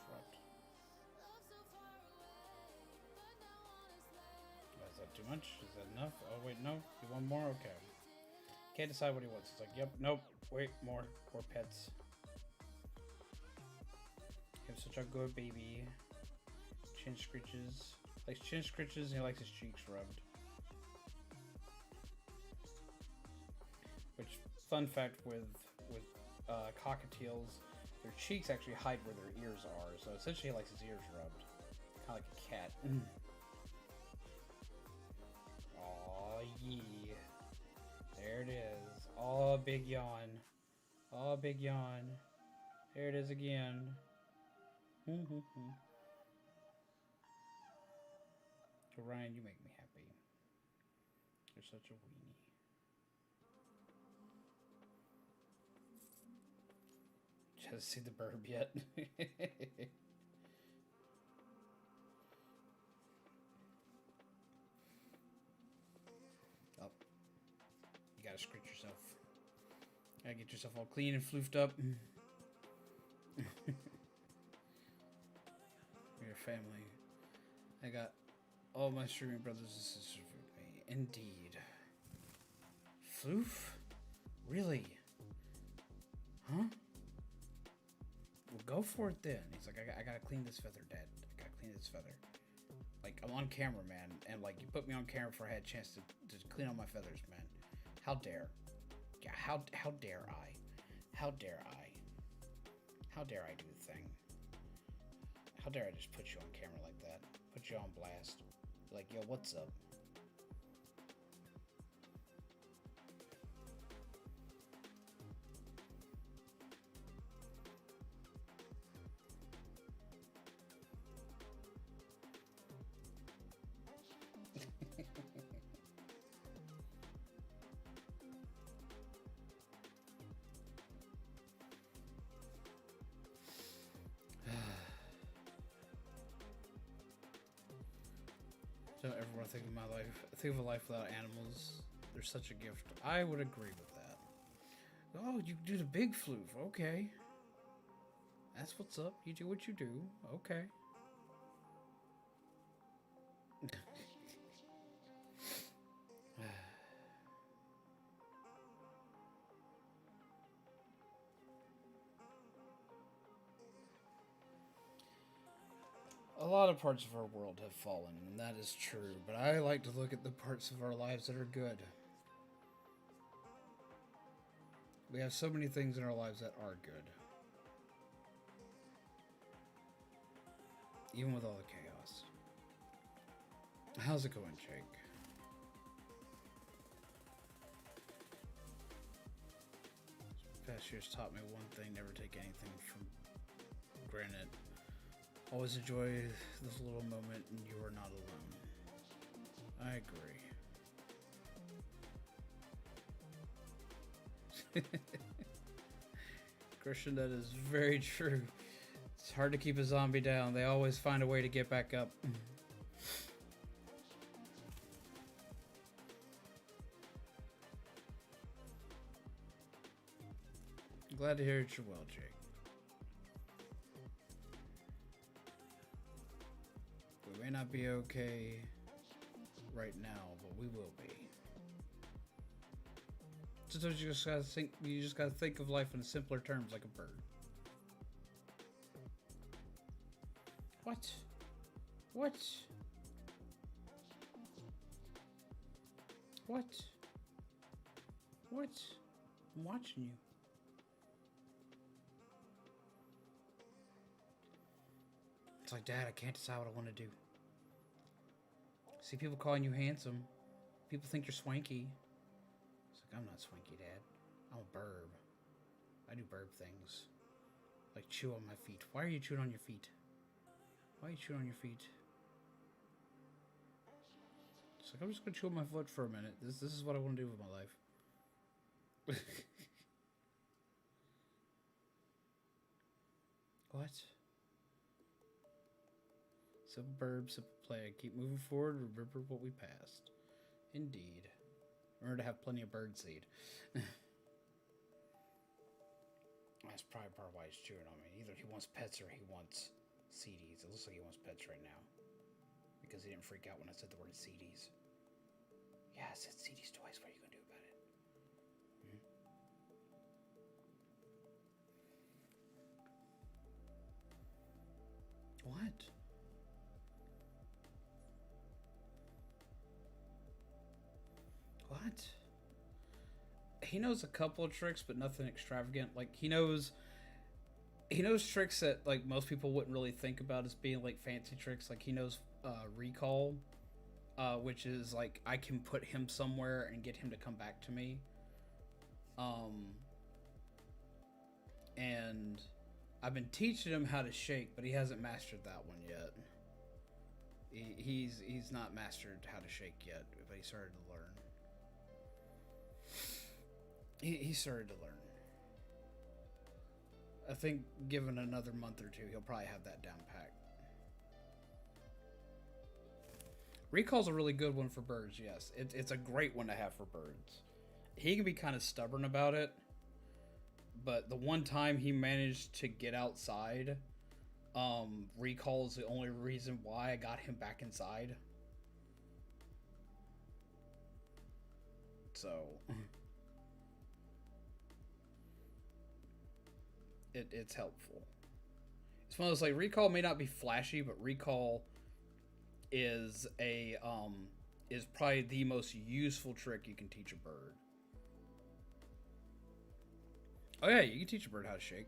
too much? Is that enough? Oh, wait, no. You want more? Okay. Can't decide what he wants. It's like, yep, nope. Wait, more. More pets. He's such a good baby. Chin scritches. Likes chin scritches and he likes his cheeks rubbed. Which, fun fact with cockatiels, their cheeks actually hide where their ears are. So essentially he likes his ears rubbed. Kind of like a cat. Aw, yeah. There it is. Oh, big yawn. Oh, big yawn. There it is again. Ryan, you make me happy. You're such a weenie. Just see the burb yet? Oh. You gotta scritch yourself. Gotta get yourself all clean and floofed up. Your family. I got all my streaming brothers and sisters with me. Indeed. Floof? Really? Huh? Well, go for it then. He's like, I gotta clean this feather, Dad. I gotta clean this feather. Like, I'm on camera, man. And, like, you put me on camera before I had a chance to clean all my feathers, man. How dare? Yeah, how dare I? How dare I? How dare I do the thing? How dare I just put you on camera like that? Put you on blast. Like, yo, what's up? Don't ever want to think of my life. Think of a life without animals. They're such a gift. I would agree with that. Oh, you do the big floof. Okay. That's what's up. You do what you do. Okay. A lot of parts of our world have fallen, and that is true, but I like to look at the parts of our lives that are good. We have so many things in our lives that are good. Even with all the chaos. How's it going, Jake? This past year's taught me one thing: never take anything from granted. Always enjoy this little moment, and you are not alone. I agree. Christian, that is very true. It's hard to keep a zombie down. They always find a way to get back up. Glad to hear that you're well, Jake. We may not be okay right now, but we will be. Sometimes you just gotta think of life in simpler terms, like a bird. What? What? What? What? I'm watching you. It's like, Dad, I can't decide what I want to do. See people calling you handsome. People think you're swanky. It's like, I'm not swanky, Dad. I'm a burb. I do burb things. Like chew on my feet. Why are you chewing on your feet? Why are you chewing on your feet? It's like, I'm just gonna chew on my foot for a minute. This is what I want to do with my life. What? Simple burb, simple play. Keep moving forward. Remember what we passed. Indeed. Remember to have plenty of bird seed. That's probably part of why he's chewing on me. Either he wants pets or he wants CDs. It looks like he wants pets right now. Because he didn't freak out when I said the word CDs. Yes, it's CD's twice. What are you gonna do about it? What? What? He knows a couple of tricks, but nothing extravagant. Like he knows tricks that like most people wouldn't really think about as being like fancy tricks. Like he knows recall, which is like I can put him somewhere and get him to come back to me. And I've been teaching him how to shake, but he hasn't mastered that one yet. He's not mastered how to shake yet, but he started to learn. He started to learn. I think given another month or two, he'll probably have that down packed. Recall's a really good one for birds, yes. It's a great one to have for birds. He can be kind of stubborn about it, but the one time he managed to get outside, recall is the only reason why I got him back inside. So it's helpful. It's one of those, like, recall may not be flashy, but recall is is probably the most useful trick you can teach a bird. Oh yeah, you can teach a bird how to shake.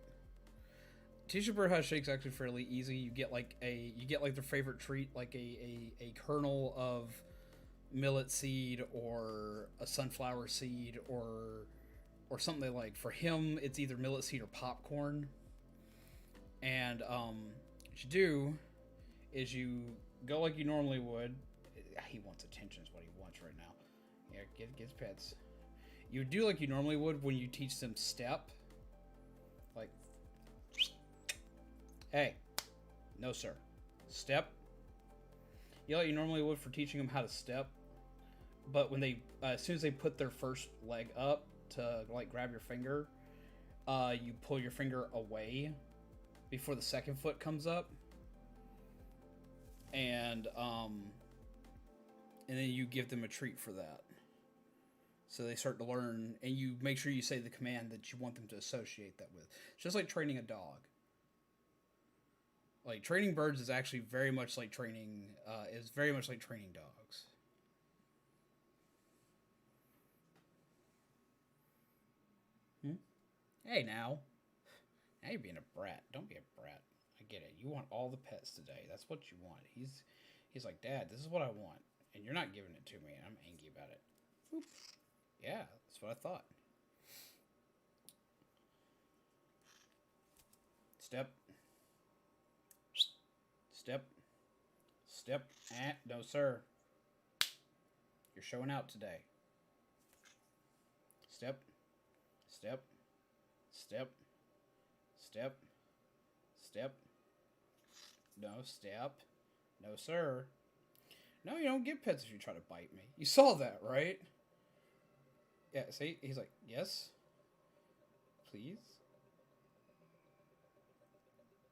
Teach a bird how to shake is actually fairly easy. You get like their favorite treat, like a kernel of millet seed or a sunflower seed or something they like. For him, it's either millet seed or popcorn. And what you do is you go like you normally would. He wants attention is what he wants right now. Yeah, get his pets. You do like you normally would when you teach them step. Like, hey, no sir, step. You know, like you normally would for teaching them how to step. But when they, as soon as they put their first leg up to like grab your finger, you pull your finger away before the second foot comes up, and then you give them a treat for that. So they start to learn, and you make sure you say the command that you want them to associate that with. It's just like training a dog. Like training birds is actually very much like training dogs. Hey now you're being a brat. Don't be a brat. I get it. You want all the pets today. That's what you want. He's like, Dad, this is what I want, and you're not giving it to me, and I'm angry about it. Oop. Yeah, that's what I thought. Step. Step. Step. No, sir. You're showing out today. Step. Step. Step. Step. Step. No, step. No, sir. No, you don't get pets if you try to bite me. You saw that, right? Yeah, see? He's like, yes? Please?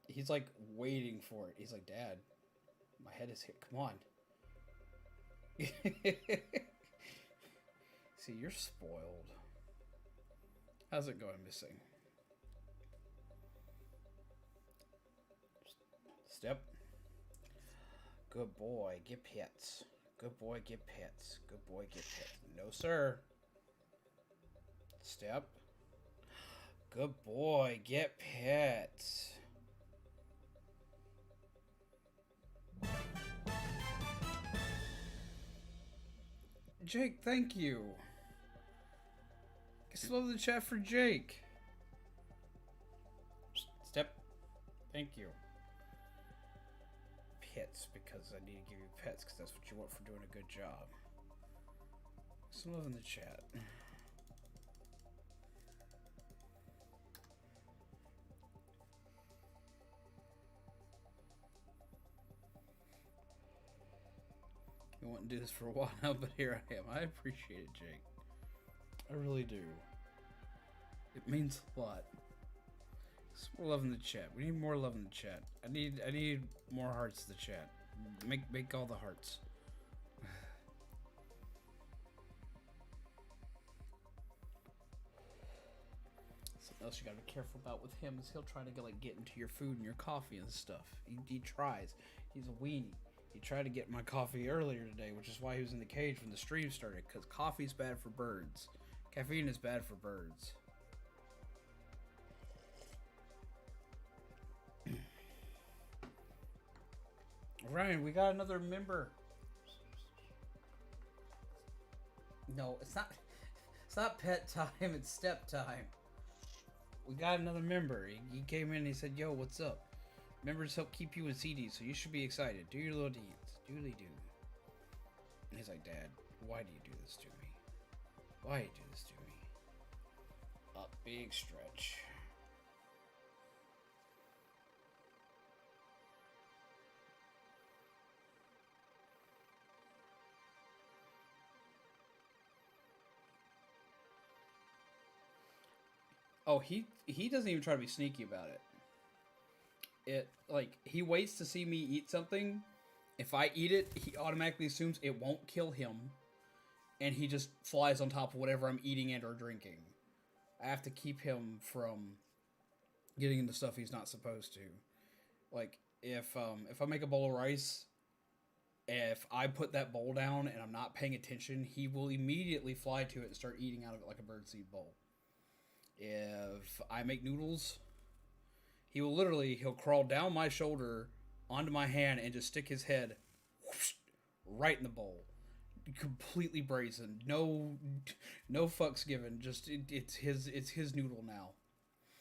He's like waiting for it. He's like, Dad, my head is here. Come on. See, you're spoiled. How's it going, missing? Step. Good boy, get pets. Good boy, get pets. Good boy, get pets. No, sir. Step. Good boy, get pets. Jake, thank you. Slow the chat for Jake. Step. Thank you. Pets, because I need to give you pets, because that's what you want for doing a good job. Some love in the chat. I wouldn't do this for a while now, but here I am. I appreciate it, Jake. I really do. It means a lot. Some more love in the chat. We need more love in the chat. I need more hearts in the chat. Make all the hearts. else you gotta be careful about with him is he'll try to get into your food and your coffee and stuff. He tries. He's a weenie. He tried to get my coffee earlier today, which is why he was in the cage when the stream started, because coffee's bad for birds. Caffeine is bad for birds. Ryan, we got another member. No, it's not. It's not pet time. It's step time. We got another member. He came in and he said, "Yo, what's up? Members help keep you in CD, so you should be excited. Do your little dance. Doodly do." And he's like, "Dad, why do you do this to me? Why do you do this to me?" A big stretch. Oh, he doesn't even try to be sneaky about it. He waits to see me eat something. If I eat it, he automatically assumes it won't kill him, and he just flies on top of whatever I'm eating and or drinking. I have to keep him from getting into stuff he's not supposed to. Like if I make a bowl of rice, if I put that bowl down and I'm not paying attention, he will immediately fly to it and start eating out of it like a birdseed bowl. If I make noodles, he'll crawl down my shoulder onto my hand and just stick his head whoosh, right in the bowl. Completely brazen. No fucks given. Just it's his noodle now.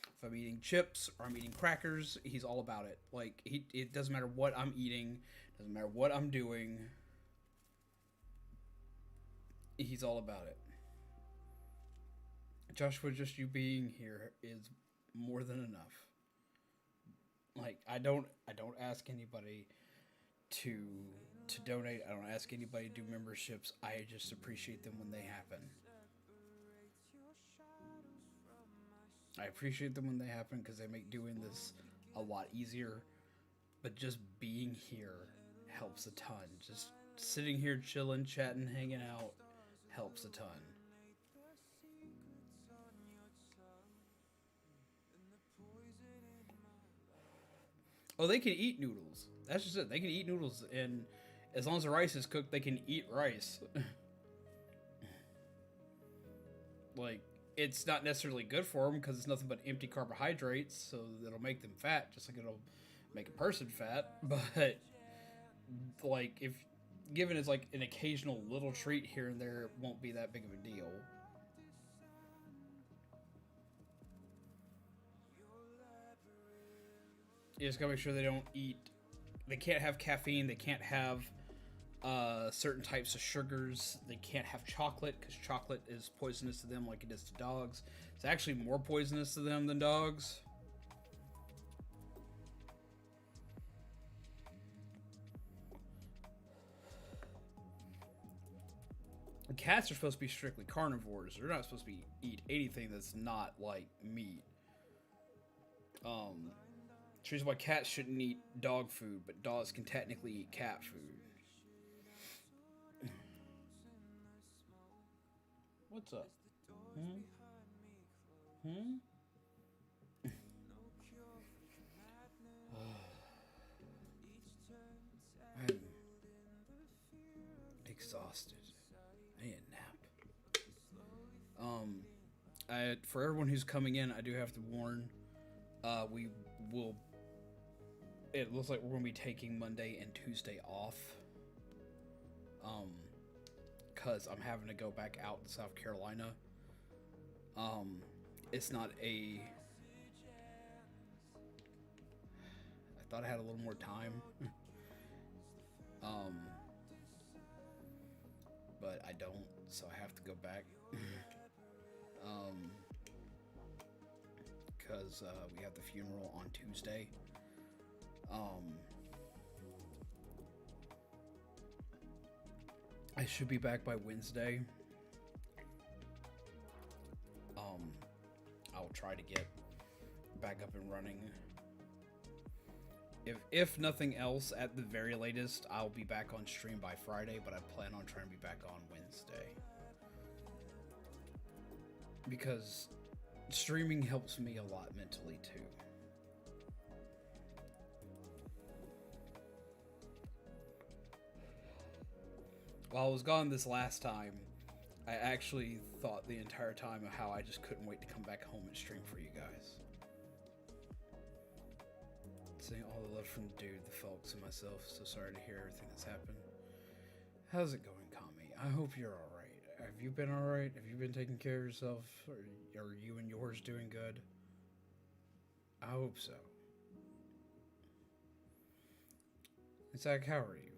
If I'm eating chips or I'm eating crackers, he's all about it. Like it doesn't matter what I'm eating, doesn't matter what I'm doing. He's all about it. Joshua, just you being here is more than enough. Like I don't ask anybody to donate. I don't ask anybody to do memberships. I just appreciate them when they happen. I appreciate them when they happen because they make doing this a lot easier. But just being here helps a ton. Just sitting here chilling, chatting, hanging out helps a ton. Oh, they can eat noodles. That's just it. They can eat noodles, and as long as the rice is cooked, they can eat rice. Like, it's not necessarily good for them because it's nothing but empty carbohydrates, so it'll make them fat, just like it'll make a person fat. But, like, if given as, like, an occasional little treat here and there, it won't be that big of a deal. You just gotta make sure they don't eat. They can't have caffeine. They can't have certain types of sugars. They can't have chocolate because chocolate is poisonous to them, like it is to dogs. It's actually more poisonous to them than dogs. Cats are supposed to be strictly carnivores. They're not supposed to eat anything that's not like meat. Which is why cats shouldn't eat dog food, but dogs can technically eat cat food. What's up? I'm exhausted. I need a nap. For everyone who's coming in, I do have to warn. We will. It looks like we're going to be taking Monday and Tuesday off. Because I'm having to go back out to South Carolina. It's not a. I thought I had a little more time. But I don't, so I have to go back. Because we have the funeral on Tuesday. I should be back by Wednesday. I'll try to get back up and running. If nothing else, at the very latest, I'll be back on stream by Friday, but I plan on trying to be back on Wednesday. Because streaming helps me a lot mentally too. While I was gone this last time, I actually thought the entire time of how I just couldn't wait to come back home and stream for you guys. Seeing all the love from the dude, the folks, and myself. So sorry to hear everything that's happened. How's it going, Kami? I hope you're alright. Have you been alright? Have you been taking care of yourself? Are you and yours doing good? I hope so. Zach, how are you?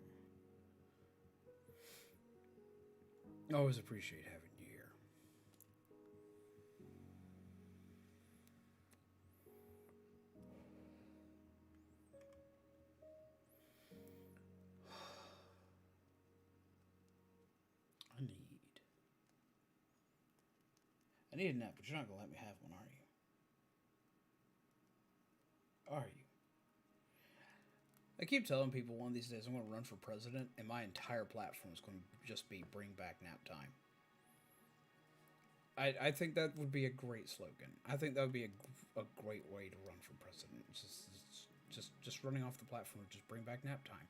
I always appreciate having you here. I need a nap, but you're not gonna let me have one, are you? Are you? I keep telling people one of these days I'm going to run for president, and my entire platform is going to just be "Bring back nap time." I think that would be a great slogan. I think that would be a great way to run for president. Just running off the platform, just bring back nap time.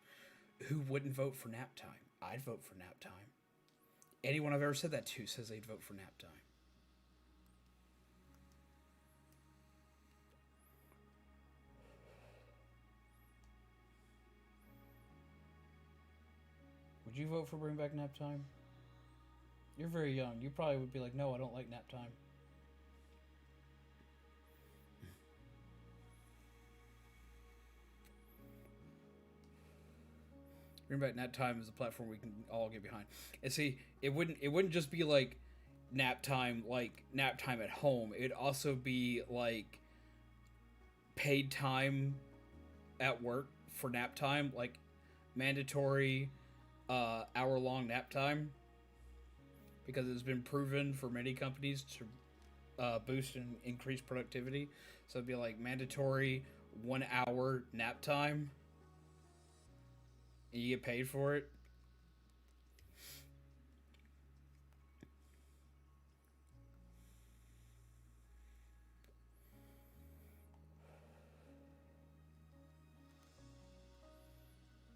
Who wouldn't vote for nap time? I'd vote for nap time. Anyone I've ever said that to says they'd vote for nap time. Would you vote for bring back nap time? You're very young. You probably would be like, no, I don't like nap time. Bring back nap time is a platform we can all get behind. And see, it wouldn't just be like nap time at home. It'd also be like paid time at work for nap time, like mandatory hour-long nap time, because it's been proven for many companies to boost and increase productivity. So it'd be like mandatory 1 hour nap time, and you get paid for it.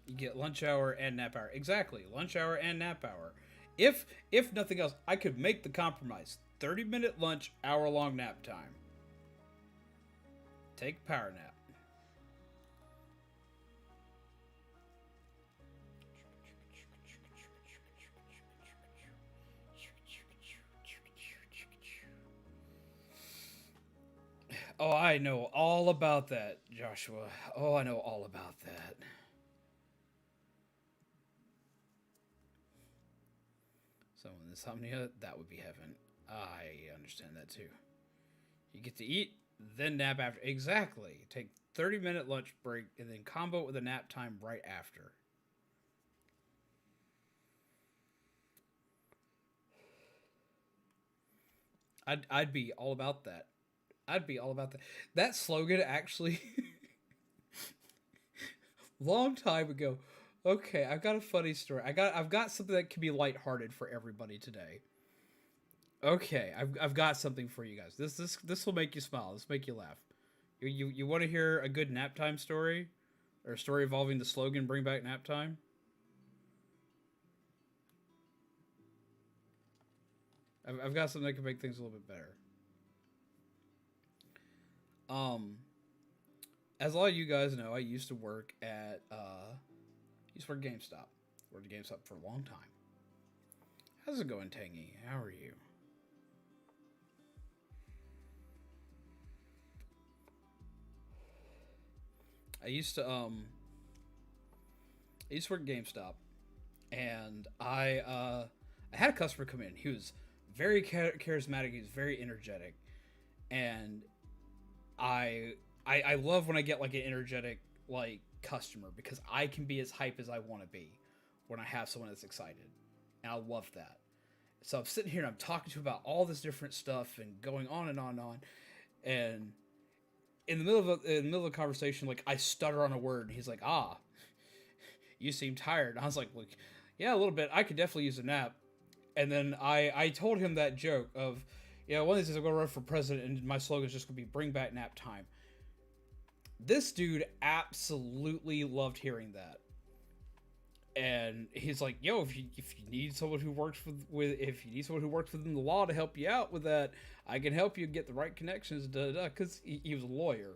You get lunch hour and nap hour. Exactly, lunch hour and nap hour. If nothing else, I could make the compromise. 30-minute lunch, hour-long nap time. Take a power nap. Oh, I know all about that, Joshua. Oh, I know all about that. So, insomnia, that would be heaven. I understand that too. You get to eat, then nap after. Exactly. Take 30-minute lunch break and then combo it with a nap time right after. I'd be all about that. I'd be all about that. That slogan actually long time ago. Okay, I've got a funny story. I've got something that can be lighthearted for everybody today. Okay, I've got something for you guys. This will make you smile. This will make you laugh. You want to hear a good nap time story, or a story involving the slogan "Bring back nap time"? I've got something that can make things a little bit better. Um, as a lot of you guys know, I used to work at used to work at GameStop. Worked at GameStop for a long time. How's it going, Tangy? How are you? I used to I used to work at GameStop, and I had a customer come in. He was very charismatic. He was very energetic, and I love when I get like an energetic like customer, because I can be as hype as I want to be when I have someone that's excited, and I love that. So I'm sitting here and I'm talking to him about all this different stuff and going on and on and on, and in the middle of a conversation, like I stutter on a word, and he's like, "Ah, you seem tired." And I was like, "Look, yeah, a little bit. I could definitely use a nap." And then I told him that joke of, yeah, one of these days I'm gonna run for president, and my slogan is just gonna be "Bring back nap time." This dude absolutely loved hearing that, and he's like, "Yo, if you need someone who works with if you need someone who works within the law to help you out with that, I can help you get the right connections." Da da. Because he was a lawyer,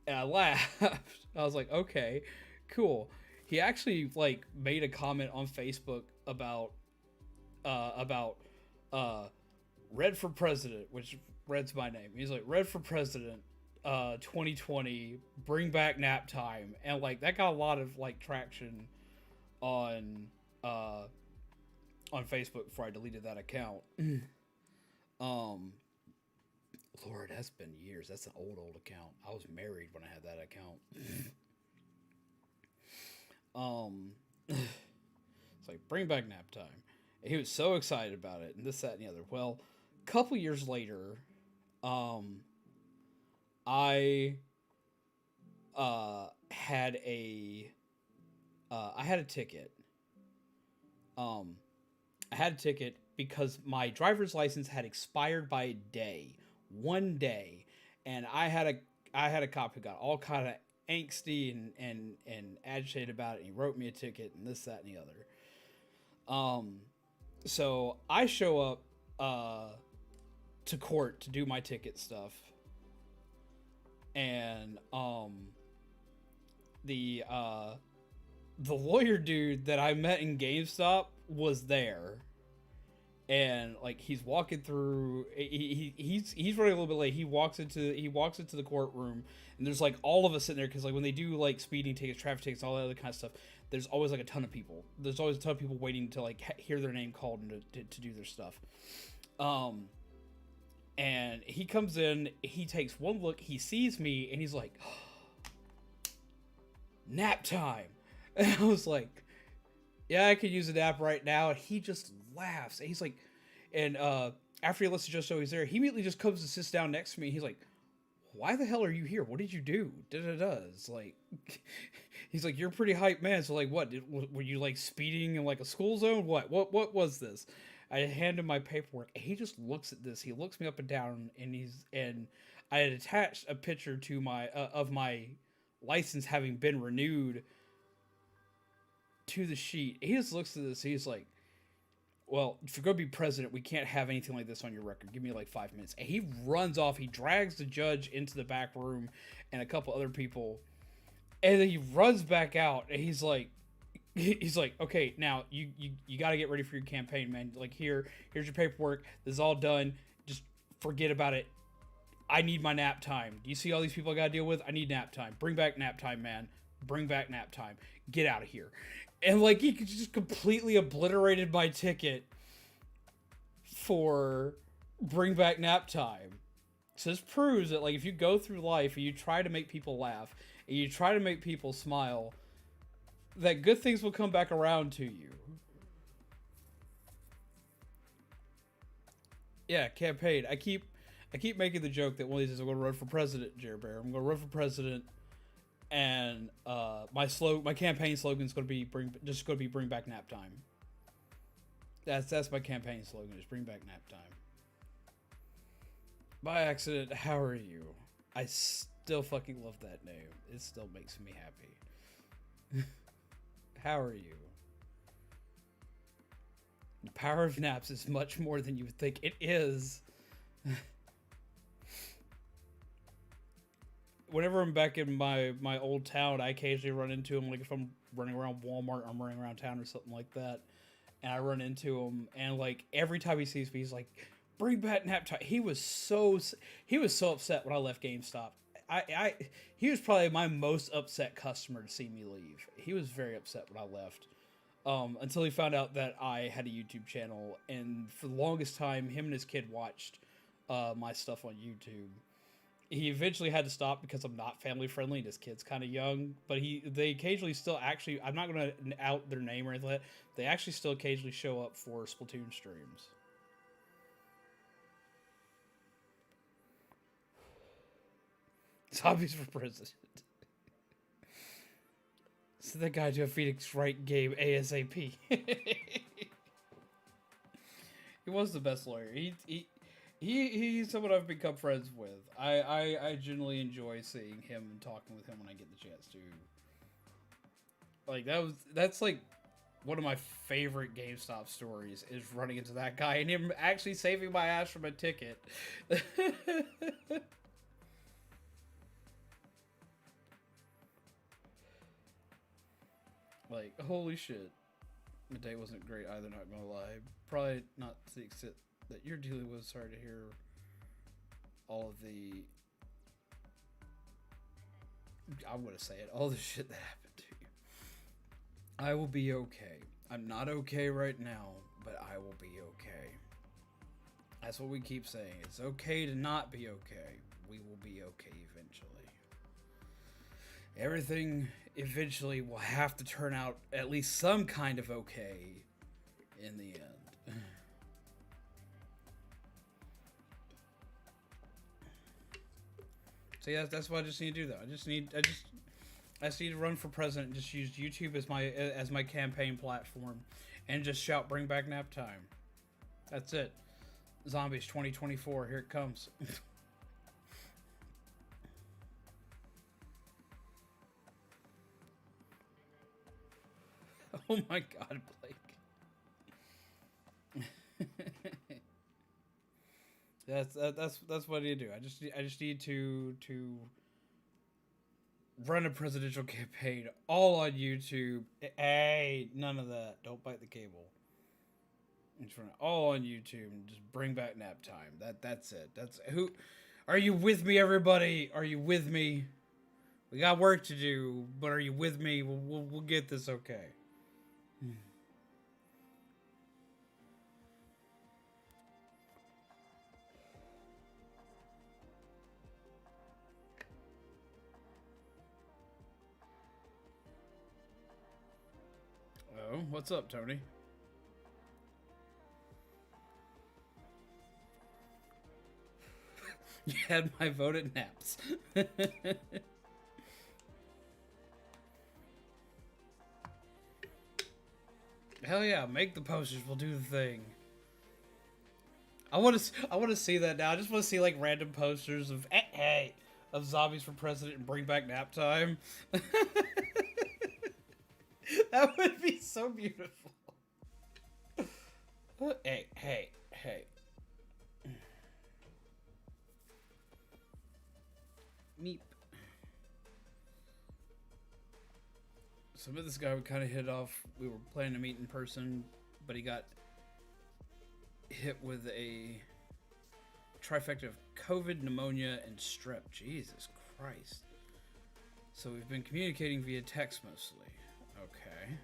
and I laughed. I was like, "Okay, cool." He actually like made a comment on Facebook about uh, Red for President, which Red's my name. He's like, Red for President, 2020, bring back nap time, and like that got a lot of like traction on uh on Facebook before I deleted that account. um, Lord, that's been years. That's an old account. I was married when I had that account. It's like bring back nap time. And he was so excited about it, and this, that, and the other. Well, a couple years later, um, I had a ticket. Um, I had a ticket because my driver's license had expired by a day, one day, and I had a cop who got all kind of angsty and agitated about it. And he wrote me a ticket and this, that, and the other. So I show up to court to do my ticket stuff, and the the lawyer dude that I met in GameStop was there, and like he's walking through. He's running a little bit late. He walks into the courtroom, and there's like all of us sitting there because like when they do like speeding tickets, traffic tickets, all that other kind of stuff. There's always like a ton of people. There's always a ton of people waiting to like hear their name called and to do their stuff. And he comes in, he takes one look, he sees me, and he's like, nap time. And I was like, yeah, I could use a nap right now. And he just laughs. And he's like, and after he lets it just so he's there, he immediately just comes and sits down next to me. He's like, why the hell are you here? What did you do? It's like, he's like, you're a pretty hype man. So like, what? Were you like speeding in like a school zone? What was this? I hand him my paperwork, and he just looks at this. He looks me up and down, and I had attached a picture to my of my license having been renewed to the sheet. He just looks at this. He's like, well, if you're going to be president, we can't have anything like this on your record. Give me like 5 minutes. And he runs off. He drags the judge into the back room and a couple other people. And then he runs back out. And he's like, okay, now you got to get ready for your campaign, man. Like, here's your paperwork. This is all done. Just forget about it. I need my nap time. Do you see all these people I got to deal with? I need nap time. Bring back nap time, man. Bring back nap time. Get out of here. And like he just completely obliterated my ticket for bring back nap time. So this proves that like if you go through life and you try to make people laugh and you try to make people smile, that good things will come back around to you. Yeah, campaign. I keep making the joke that one of these days I'm going to run for president, Jerry Bear. I'm going to run for president. And my campaign slogan is going to be bring back nap time. That's my campaign slogan, is bring back nap time. By accident, how are you? I still fucking love that name. It still makes me happy. How are you? The power of naps is much more than you would think it is. Whenever I'm back in my old town, I occasionally run into him. Like if I'm running around Walmart, I'm running around town or something like that, and I run into him, and like every time he sees me, he's like, "Bring back nap time." He was so upset when I left GameStop. He was probably my most upset customer to see me leave. He was very upset when I left, until he found out that I had a YouTube channel, and for the longest time, him and his kid watched my stuff on YouTube. He eventually had to stop because I'm not family friendly and his kid's kind of young, but they occasionally still actually, I'm not going to out their name or anything like that, they actually still occasionally show up for Splatoon streams. Zombies for president. So that guy to a Phoenix Wright game ASAP. He was the best lawyer. He's someone I've become friends with. I genuinely enjoy seeing him and talking with him when I get the chance to. Like that's like one of my favorite GameStop stories is running into that guy and him actually saving my ass from a ticket. Like, holy shit. The day wasn't great either, not gonna lie. Probably not to the extent that you're dealing with. Sorry to hear all of the. I'm gonna say it. All the shit that happened to you. I will be okay. I'm not okay right now, but I will be okay. That's what we keep saying. It's okay to not be okay. We will be okay eventually. Everything eventually will have to turn out at least some kind of okay in the end. So yeah, that's what I just need to do though. I just need to run for president and just use YouTube as my campaign platform and just shout bring back nap time. That's it. Zombies 2024, here it comes. Oh my god, Blake. That's what I need to do. I just need to run a presidential campaign all on YouTube. Hey, none of that. Don't bite the cable. Just run it all on YouTube and just bring back nap time. That's it. That's who. Are you with me, everybody? Are you with me? We got work to do, but are you with me? We'll get this okay. Oh, what's up, Tony? You had my vote at naps. Hell yeah, make the posters. We'll do the thing. I want to see that now. I just want to see like random posters of hey of zombies for president and bring back nap time. That would be so beautiful. Hey. Meep. So with this guy, we kind of hit off. We were planning to meet in person, but he got hit with a trifecta of COVID, pneumonia, and strep. Jesus Christ. So we've been communicating via text mostly. Okay.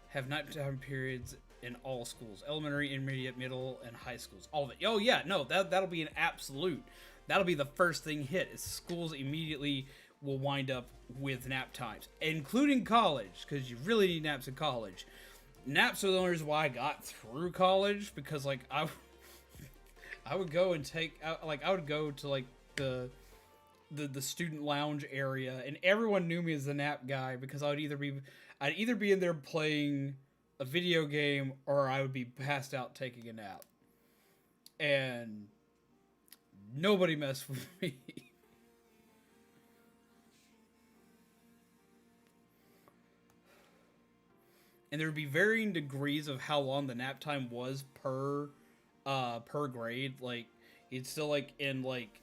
Have nighttime periods in all schools. Elementary, intermediate, middle, and high schools. All of it. Oh yeah, no, that'll be an absolute. That'll be the first thing hit. Is schools immediately will wind up with nap times. Including college, because you really need naps in college. Naps are the only reason why I got through college, because like I would go and take I would go to like the student lounge area, and everyone knew me as the nap guy because I'd either be in there playing a video game or I would be passed out taking a nap, and nobody messed with me. And there would be varying degrees of how long the nap time was per grade. Like you'd still like in like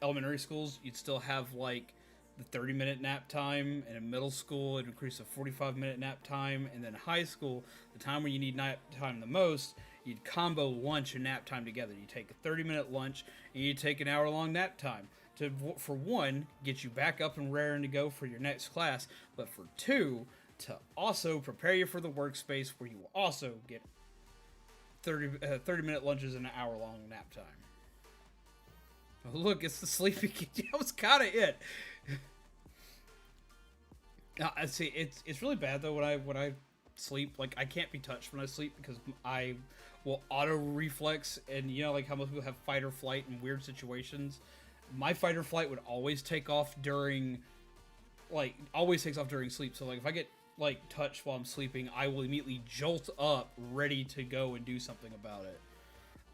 elementary schools, you'd still have like the 30-minute nap time, and in middle school, it increased to 45-minute nap time, and then high school, the time when you need nap time the most, you'd combo lunch and nap time together. You take a 30-minute lunch, and you take an hour-long nap time to, for one, get you back up and raring to go for your next class, but for two, to also prepare you for the workspace where you will also get 30-minute lunches and an hour-long nap time. Oh, look, it's the sleeping kid. That was kind of it. Now, I see. It's really bad though when I sleep. Like I can't be touched when I sleep because I will auto reflex, and you know like how most people have fight or flight in weird situations. My fight or flight would always take off during, like always takes off during sleep. So like if I get like touched while I'm sleeping, I will immediately jolt up, ready to go and do something about it.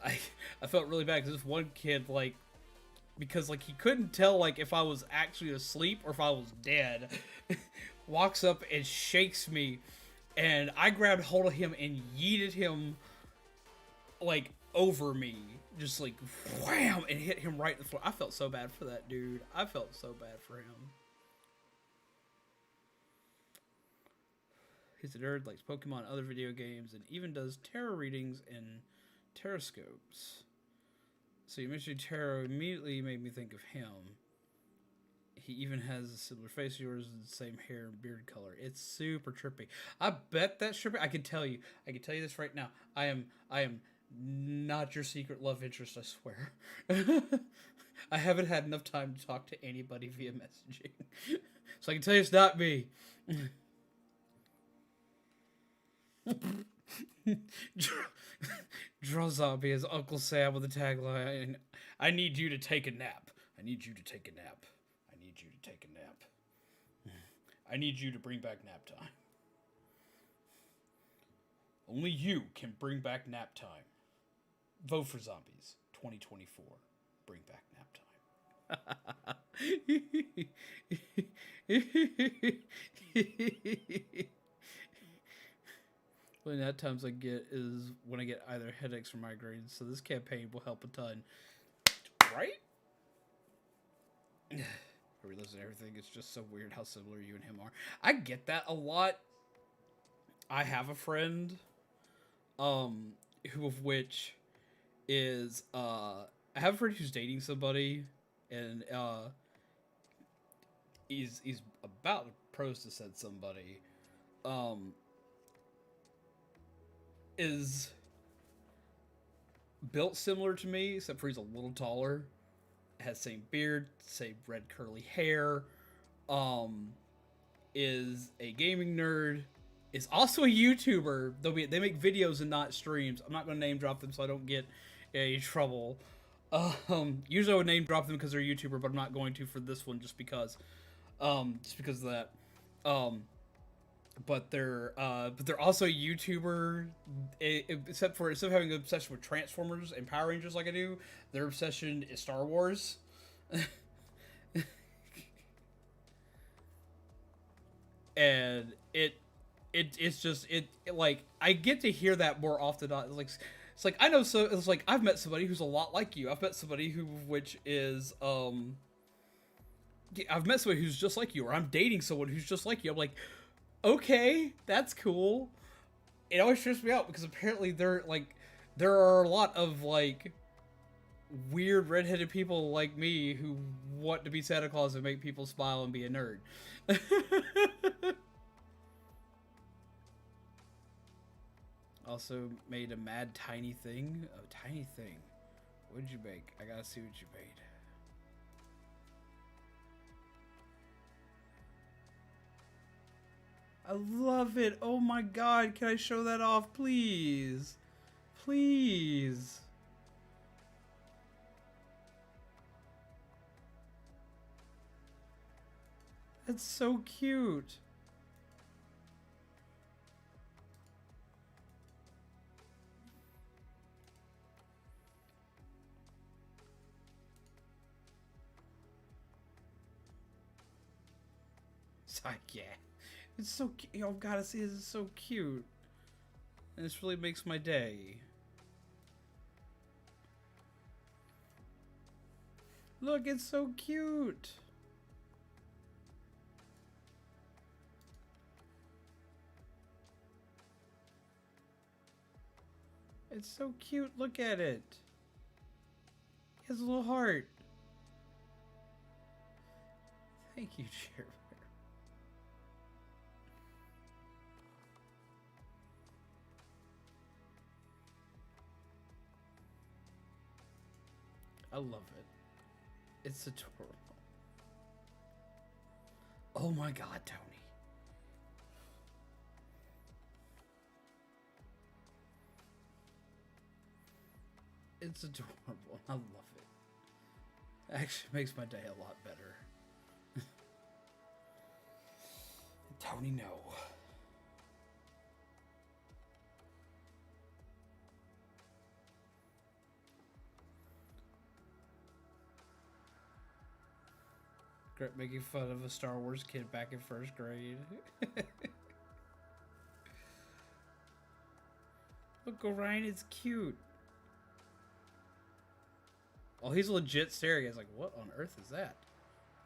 I I felt really bad because this one kid, like, because like he couldn't tell like if I was actually asleep or if I was dead, walks up and shakes me, and I grabbed hold of him and yeeted him like over me, just like wham, and hit him right in the floor. I felt so bad for that dude. I felt so bad for him. He's a nerd, likes Pokemon, other video games, and even does tarot readings and taroscopes. So you mentioned tarot, immediately made me think of him. He even has a similar face to yours and the same hair and beard color. It's super trippy. I bet that's trippy. I can tell you this right now. I am not your secret love interest, I swear. I haven't had enough time to talk to anybody via messaging. So I can tell you it's not me. Draw zombie as Uncle Sam with a tagline. I need you to take a nap. I need you to take a nap. I need you to take a nap. I need you to bring back nap time. Only you can bring back nap time. Vote for zombies 2024. Bring back nap time. The only nap times I get is when I get either headaches or migraines, so this campaign will help a ton. Right? I realize everything. It's just so weird how similar you and him are. I get that a lot. I have a friend, who of which is, I have a friend who's dating somebody, and, he's about to propose to said somebody, is built similar to me, except for he's a little taller. Has same beard, same red curly hair. Is a gaming nerd. Is also a YouTuber. They make videos and not streams. I'm not going to name drop them so I don't get any trouble. Usually I would name drop them because they're a YouTuber, but I'm not going to for this one just because of that. But they're also a YouTuber. Except for instead of having an obsession with Transformers and Power Rangers like I do, their obsession is Star Wars. And it's just like I get to hear that more often. It's like I know, so it's like I've met somebody who's a lot like you. I've met somebody which is I've met somebody who's just like you, or I'm dating someone who's just like you. I'm like, okay, that's cool. It always trips me out because apparently there are a lot of like weird redheaded people like me who want to be Santa Claus and make people smile and be a nerd. Also made a mad tiny thing. A tiny thing. What did you make? I gotta see what you made. I love it. Oh my god. Can I show that off, please? Please. That's so cute. So, yeah. It's so cute. Y'all gotta see this. It's so cute. And this really makes my day. Look, it's so cute. It's so cute. Look at it. He has a little heart. Thank you, Chair. I love it. It's adorable. Oh my god, Tony. It's adorable. I love it. Actually makes my day a lot better. Tony, no. script making fun of a Star Wars kid back in first grade. Look, Orion is cute. Oh, he's legit staring. He's like, what on earth is that?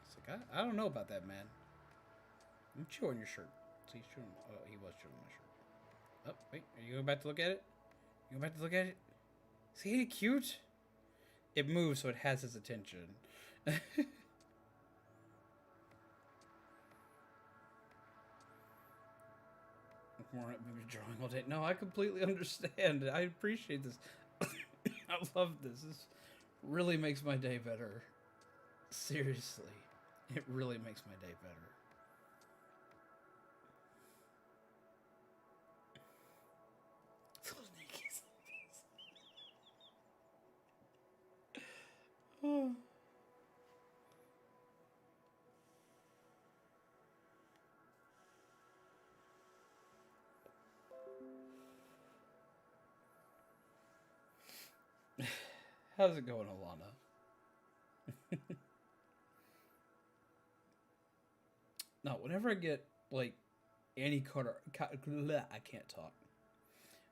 It's like, I don't know about that, man. I'm chewing your shirt. So he's chewing. Oh, he was chewing my shirt. Oh, wait. Are you going back to look at it? You going back to look at it? See it cute? It moves, so it has his attention. Maybe drawing all day. No, I completely understand. I appreciate this. I love this. This really makes my day better. Seriously. It really makes my day better. Those naked zombies. Oh. How's it going, Alana? No, whenever I get like any kind of I can't talk.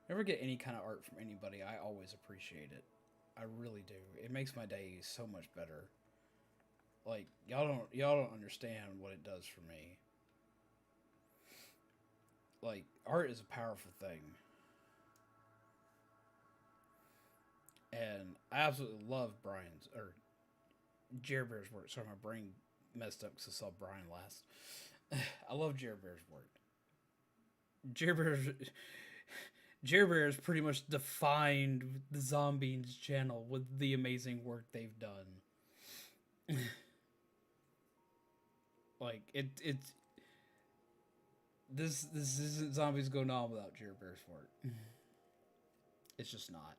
Whenever I get any kind of art from anybody, I always appreciate it. I really do. It makes my day so much better. Like y'all don't understand what it does for me. Like art is a powerful thing. And I absolutely love Brian's or Jer Bear's work. Sorry, my brain messed up because I saw Brian last. I love Jer Bear's work. Jer Bear's Jer Bear has pretty much defined the Zombies channel with the amazing work they've done. Like it's this isn't Zombies Going On without Jer Bear's work. It's just not.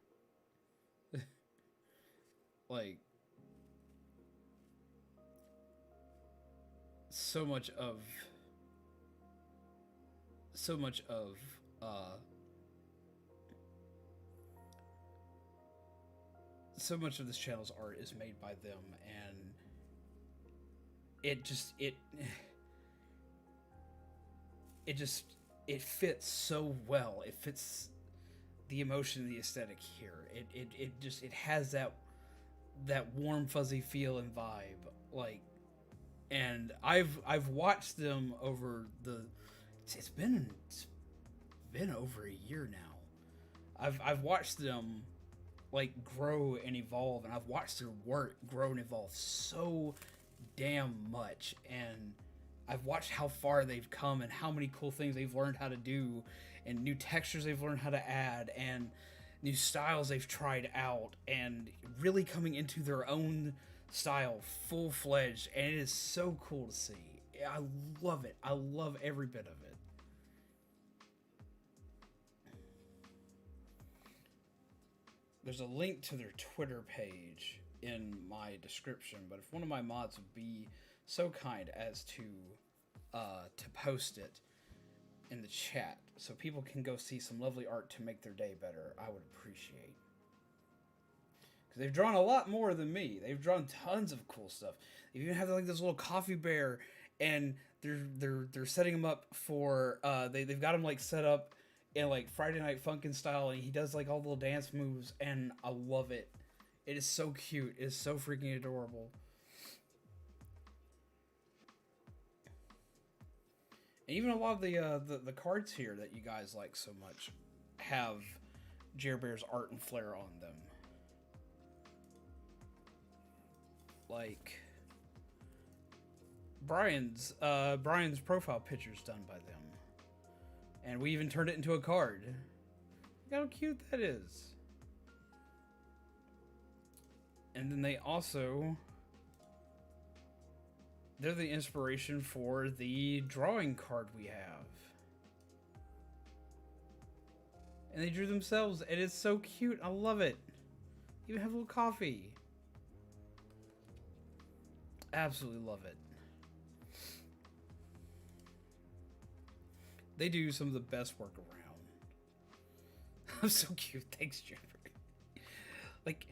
Like so much of so much of uh so much of this channel's art is made by them, and it just it just it fits so well. It fits the emotion and the aesthetic here. It just it has that warm fuzzy feel and vibe, like, and I've watched them over the it's been over a year now. I've watched them like grow and evolve, and I've watched their work grow and evolve so damn much, and I've watched how far they've come and how many cool things they've learned how to do, and new textures they've learned how to add, and new styles they've tried out, and really coming into their own style full-fledged, and it is so cool to see. I love it. I love every bit of it. There's a link to their Twitter page in my description, but if one of my mods would be so kind as to post it in the chat so people can go see some lovely art to make their day better, I would appreciate. Because they've drawn a lot more than me. They've drawn tons of cool stuff. They even have like this little coffee bear, and they're setting him up for they've got him like set up in like Friday Night Funkin' style, and he does like all the little dance moves, and I love it. It is so cute. It is so freaking adorable. And even a lot of the cards here that you guys like so much have Jer Bear's art and flair on them. Like Brian's profile picture's done by them. And we even turned it into a card. Look how cute that is. And then they also... they're the inspiration for the drawing card we have. And they drew themselves, and it's so cute. I love it. Even have a little coffee. Absolutely love it. They do some of the best work around. I'm so cute. Thanks, Jeffrey. Like,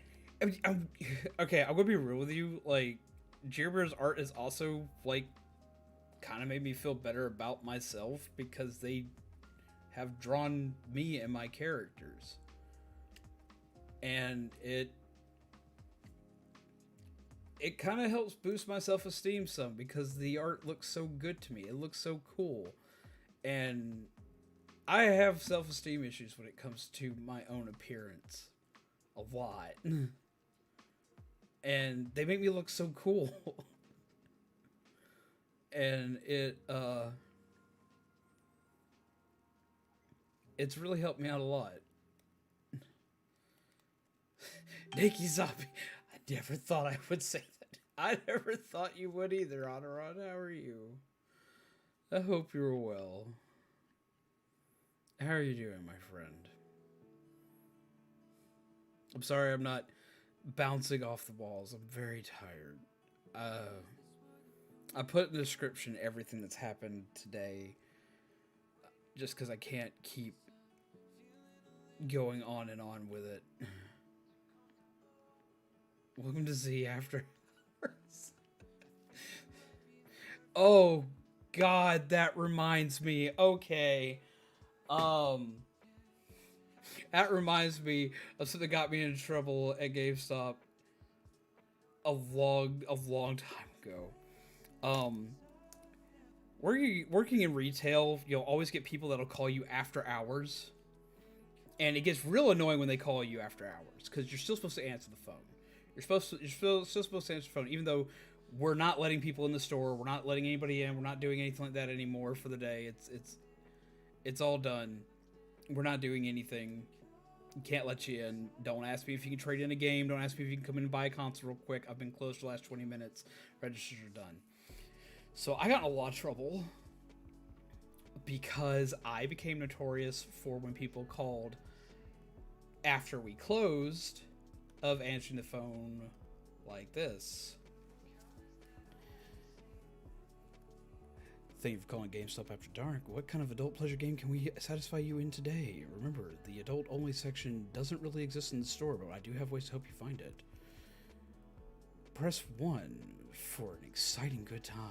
I'm okay, I'm gonna be real with you. Like, Jerber's art is also like kind of made me feel better about myself because they have drawn me and my characters. And it kind of helps boost my self-esteem some because the art looks so good to me. It looks so cool. And I have self-esteem issues when it comes to my own appearance. A lot. And they make me look so cool. And it's really helped me out a lot. Nikki Zombie. I never thought I would say that. I never thought you would either, Honoron. How are you? I hope you're well. How are you doing, my friend? I'm sorry I'm not bouncing off the walls. I'm very tired. I put in the description everything that's happened today just because I can't keep going on and on with it. Welcome to Z After Hours. Oh, God, that reminds me. Okay. That reminds me of something that got me in trouble at GameStop a long time ago. Working in retail, you'll always get people that'll call you after hours. And it gets real annoying when they call you after hours because you're still supposed to answer the phone. You're still supposed to answer the phone, even though we're not letting people in the store, we're not letting anybody in, we're not doing anything like that anymore for the day. It's all done. We're not doing anything. Can't let you in. Don't ask me if you can trade in a game. Don't ask me if you can come in and buy a console real quick. I've been closed for the last 20 minutes. Registers are done. So I got in a lot of trouble because I became notorious for when people called after we closed of answering the phone like this. Thank you for calling GameStop After Dark. What kind of adult pleasure game can we satisfy you in today? Remember, the adult only section doesn't really exist in the store, but I do have ways to help you find it. Press 1 for an exciting good time.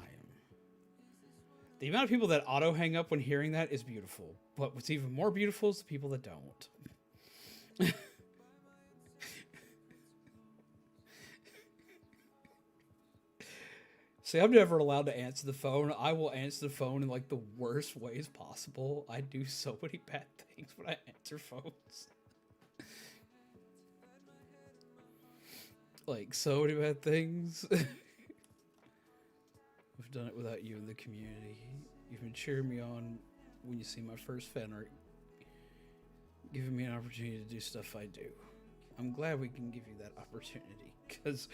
The amount of people that auto hang up when hearing that is beautiful, but what's even more beautiful is the people that don't. See, I'm never allowed to answer the phone. I will answer the phone in like the worst ways possible. I do so many bad things when I answer phones. Like, so many bad things. I've done it without you in the community. You've been cheering me on when you see my first fan art, giving me an opportunity to do stuff I do. I'm glad we can give you that opportunity, because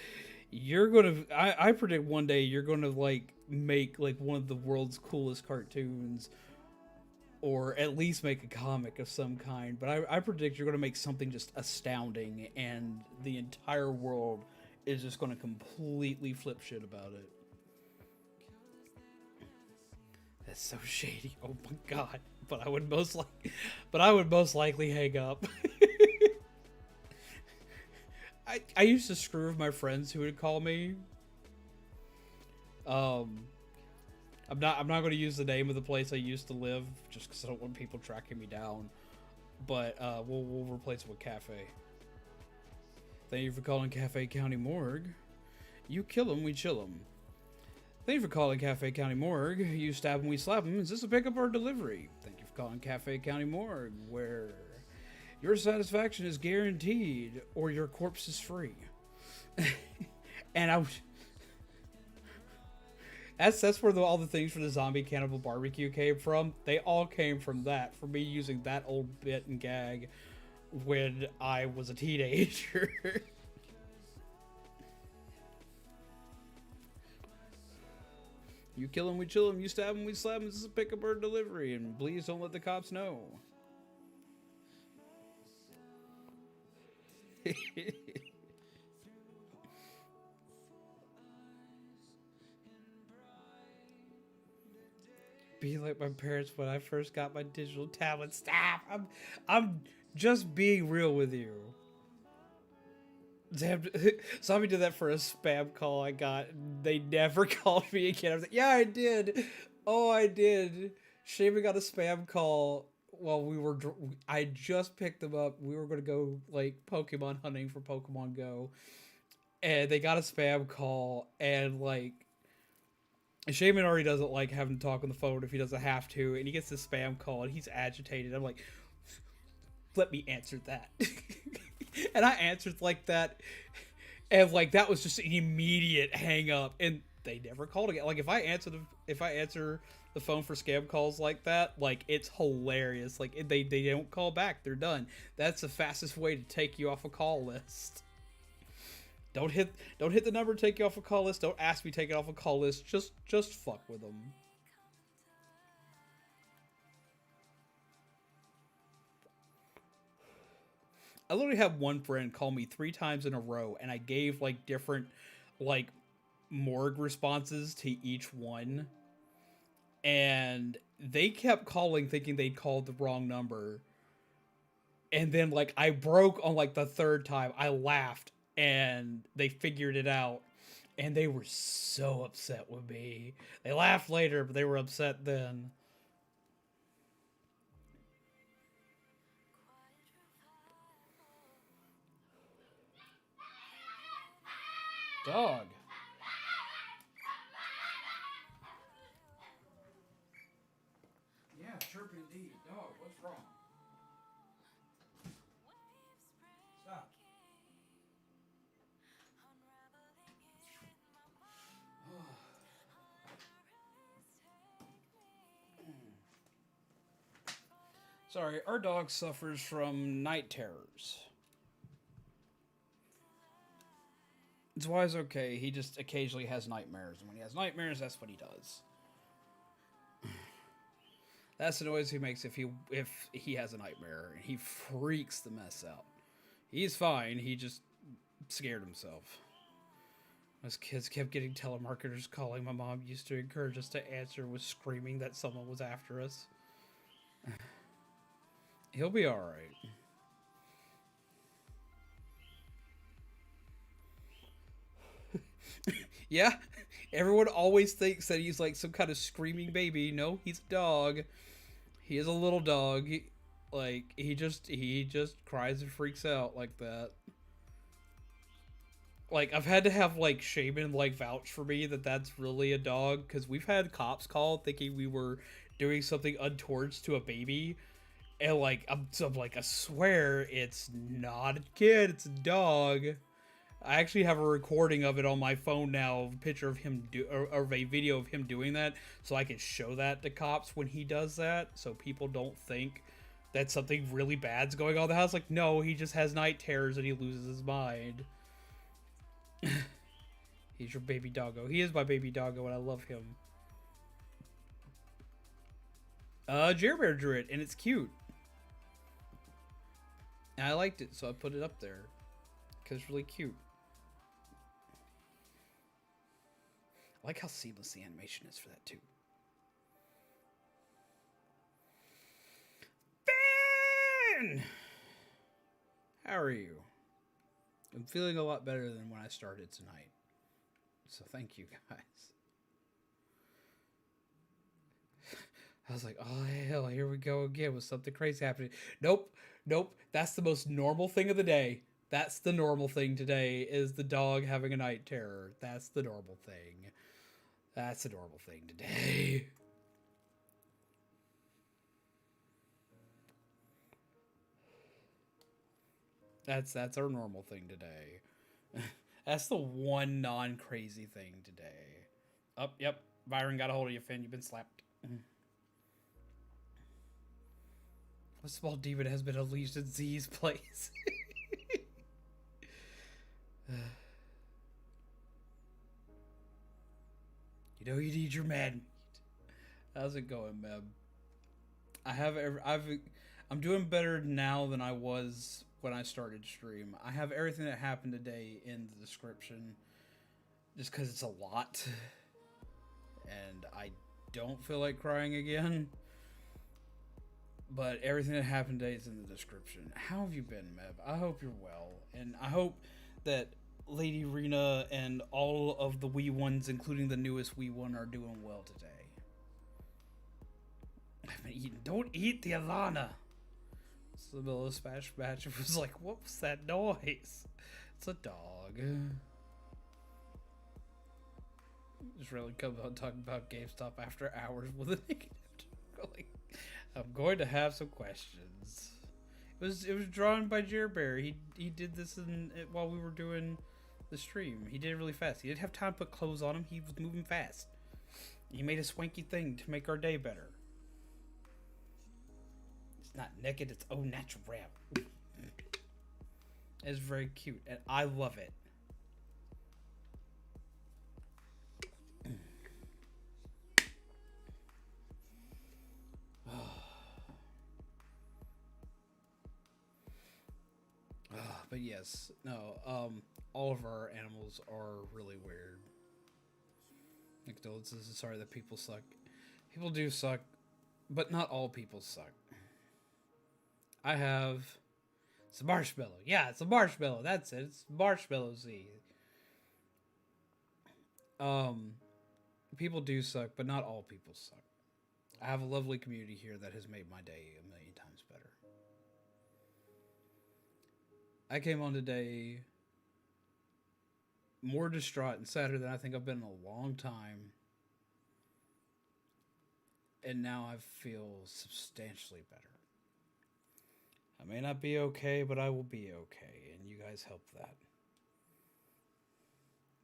you're gonna. I predict one day you're gonna like make like one of the world's coolest cartoons, or at least make a comic of some kind. But I predict you're gonna make something just astounding, and the entire world is just gonna completely flip shit about it. That's so shady. Oh my god! But I would most likely hang up. I used to screw with my friends who would call me. I'm not going to use the name of the place I used to live just because I don't want people tracking me down. But we'll replace it with Cafe. Thank you for calling Cafe County Morgue. You kill 'em, we chill 'em. Thank you for calling Cafe County Morgue. You stab 'em, we slap 'em. Is this a pickup or delivery? Thank you for calling Cafe County Morgue, where your satisfaction is guaranteed, or your corpse is free. And that's where all the things for the zombie cannibal barbecue came from. They all came from that, from me using that old bit and gag when I was a teenager. You kill him, we chill him. You stab him, we slap him. This is a pickup or delivery, and please don't let the cops know. Be like my parents when I first got my digital tablet. Stop! I'm just being real with you. Damn, somebody did that for a spam call I got. They never called me again. I was like, yeah, I did. Oh, I did. Shaman got a spam call while we were. I just picked them up. We were gonna go like Pokemon hunting for Pokemon Go, and they got a spam call, and like Shaman already doesn't like having to talk on the phone if he doesn't have to, and he gets this spam call and he's agitated. I'm like, let me answer that. And I answered like that, and like that was just an immediate hang up, and they never called again. Like if I answer the phone for scam calls like that, like it's hilarious. Like they don't call back, they're done. That's the fastest way to take you off a call list. Don't hit the number to take you off a call list. Don't ask me to take it off a call list. Just fuck with them. I literally had one friend call me 3 times in a row, and I gave like different, like morgue responses to each one, and they kept calling thinking they'd called the wrong number, and then like I broke on like the third time. I laughed, and they figured it out, and they were so upset with me. They laughed later, but they were upset then. Dog. Yeah, chirp indeed. Dog, what's wrong? Stop. Sorry, our dog suffers from night terrors. It's why it's okay. He just occasionally has nightmares, and when he has nightmares, that's what he does. That's the noise he makes if he has a nightmare, and he freaks the mess out. He's fine. He just scared himself. His kids kept getting telemarketers calling. My mom used to encourage us to answer with screaming that someone was after us. He'll be all right. Yeah, everyone always thinks that he's like some kind of screaming baby. No, he's a dog. He is a little dog. Like he just cries and freaks out like that. Like I've had to have like Shaman like vouch for me that that's really a dog, because we've had cops call thinking we were doing something untowards to a baby, and like I'm like, I swear it's not a kid, it's a dog. I actually have a recording of it on my phone now, a picture of him or a video of him doing that, so I can show that to cops when he does that, so people don't think that something really bad's going on in the house. Like, no, he just has night terrors and he loses his mind. He's your baby doggo. He is my baby doggo, and I love him. Jerbear drew it, and it's cute. And I liked it, so I put it up there because it's really cute. I like how seamless the animation is for that too. Ben! How are you? I'm feeling a lot better than when I started tonight. So thank you guys. I was like, oh hell, here we go again with something crazy happening. Nope, nope. That's the most normal thing of the day. That's the normal thing today, is the dog having a night terror. That's the normal thing. That's the normal thing today. That's our normal thing today. That's the one non-crazy thing today. Oh, yep. Byron got a hold of you, Finn. You've been slapped. A small demon has been unleashed in Z's place. You know you need your man meat. How's it going, Meb? I'm doing better now than I was when I started stream. I have everything that happened today in the description, just because it's a lot, and I don't feel like crying again. But everything that happened today is in the description. How have you been, Meb? I hope you're well, and I hope that Lady Rena and all of the Wii ones, including the newest Wii one, are doing well today. I've been eating. Don't eat the Alana. It's the middle of Smash match. It was like, what was that noise? It's a dog. Just really come on talking about GameStop after hours with a negative. Like, I'm going to have some questions. It was drawn by Jerbear. He did this while we were doing the stream. He did it really fast. He didn't have time to put clothes on him. He was moving fast. He made a swanky thing to make our day better. It's not naked. It's au natural. It's very cute, and I love it. But yes, no, all of our animals are really weird. Condolences, sorry that people suck. People do suck, but not all people suck. I have... It's a marshmallow. Yeah, it's a marshmallow. That's it. It's marshmallow seed. People do suck, but not all people suck. I have a lovely community here that has made my day a million times better. I came on today more distraught and sadder than I think I've been in a long time. And now I feel substantially better. I may not be okay, but I will be okay. And you guys help that.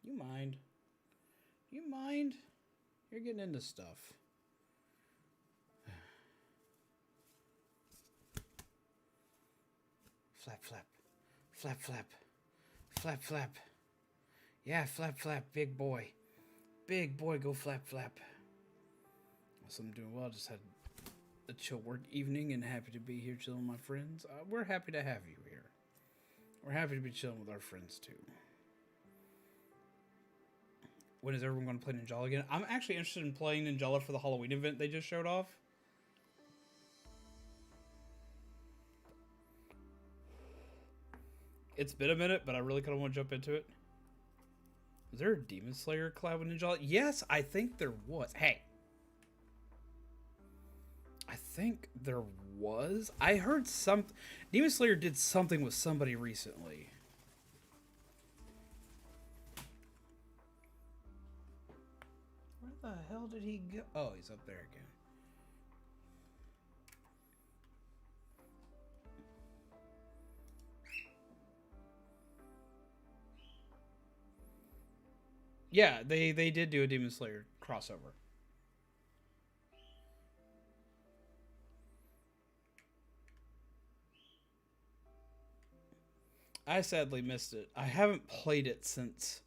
You mind? You mind? You're getting into stuff. Flap, flap. Flap, flap. Flap, flap. Yeah, flap, flap. Big boy. Big boy, go flap, flap. So I'm doing well. Just had a chill work evening and happy to be here chilling with my friends. We're happy to have you here. We're happy to be chilling with our friends too. When is everyone going to play Ninjala again? I'm actually interested in playing Ninjala for the Halloween event they just showed off. It's been a minute, but I really kind of want to jump into it. Was there a Demon Slayer collab with Ninjala? Yes, I think there was. Hey. I think there was. I heard Demon Slayer did something with somebody recently. Where the hell did he go? Oh, he's up there again. Yeah, they did do a Demon Slayer crossover. I sadly missed it. I haven't played it since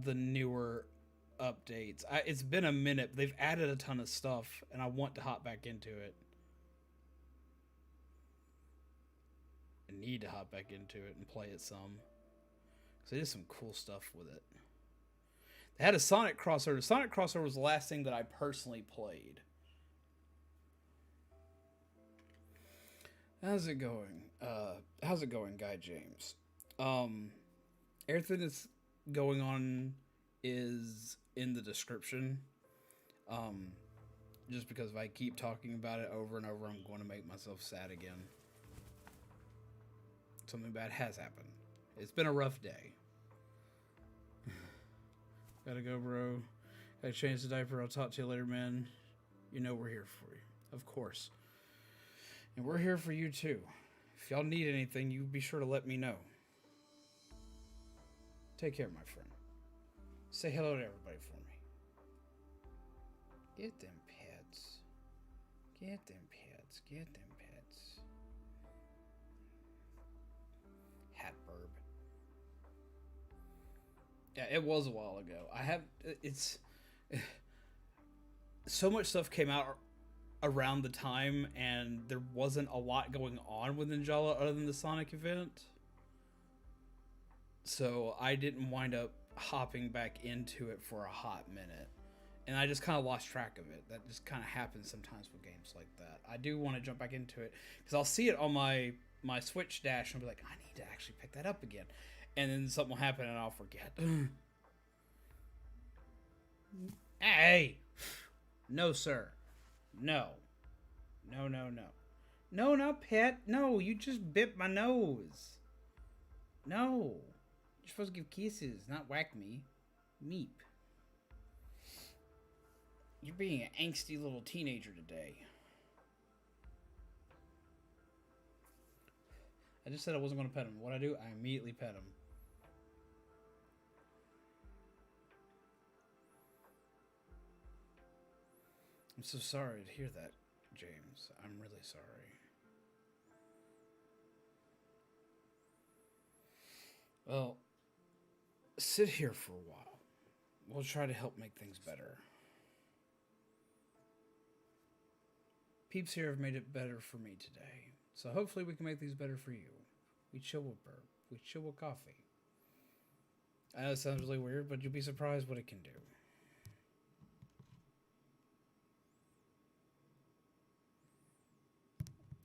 the newer updates. It's been a minute. They've added a ton of stuff, and I want to hop back into it. I need to hop back into it and play it some. Because they did some cool stuff with it. They had a Sonic crossover. Sonic crossover was the last thing that I personally played. How's it going? How's it going, Guy James? Everything that's going on is in the description. Just because if I keep talking about it over and over, I'm going to make myself sad again. Something bad has happened. It's been a rough day. Gotta go, bro. Gotta change the diaper. I'll talk to you later, man. You know we're here for you. Of course. And we're here for you, too. If y'all need anything, you be sure to let me know. Take care, my friend. Say hello to everybody for me. Get them pets. Get them pets. Get them pets. Hat burb. Yeah, it was a while ago. It's so much stuff came out around the time, and there wasn't a lot going on with Ninjala other than the Sonic event. So I didn't wind up hopping back into it for a hot minute. And I just kind of lost track of it. That just kind of happens sometimes with games like that. I do want to jump back into it, because I'll see it on my Switch dash and I'll be like, I need to actually pick that up again. and then something will happen and I'll forget. Hey! No, sir. No. No, no, no. No, not pet. No, you just bit my nose. No. You're supposed to give kisses, not whack me. Meep. You're being an angsty little teenager today. I just said I wasn't going to pet him. What I do, I immediately pet him. I'm so sorry to hear that, James. I'm really sorry. Well, sit here for a while. We'll try to help make things better. Peeps here have made it better for me today. So hopefully we can make these better for you. We chill with burp. We chill with coffee. I know it sounds really weird, but you'll be surprised what it can do.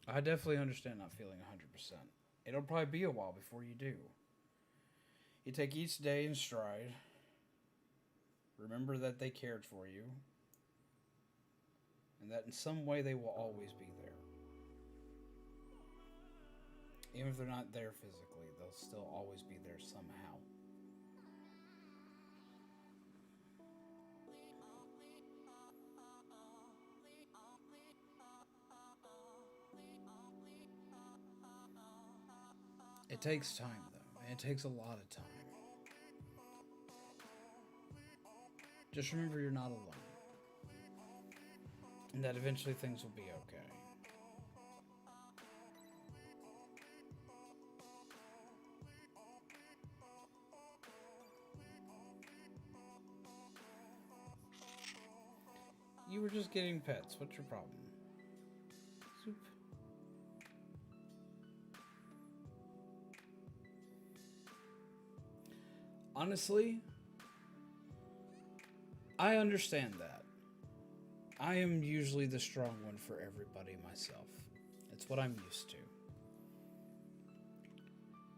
I definitely understand not feeling 100%. It'll probably be a while before you do. You take each day in stride. Remember that they cared for you. And that in some way they will always be there. Even if they're not there physically, they'll still always be there somehow. It takes time, though. And it takes a lot of time. Just remember you're not alone. And that eventually things will be okay. You were just getting pets. What's your problem? Soup. Honestly, I understand that. I am usually the strong one for everybody myself. It's what I'm used to.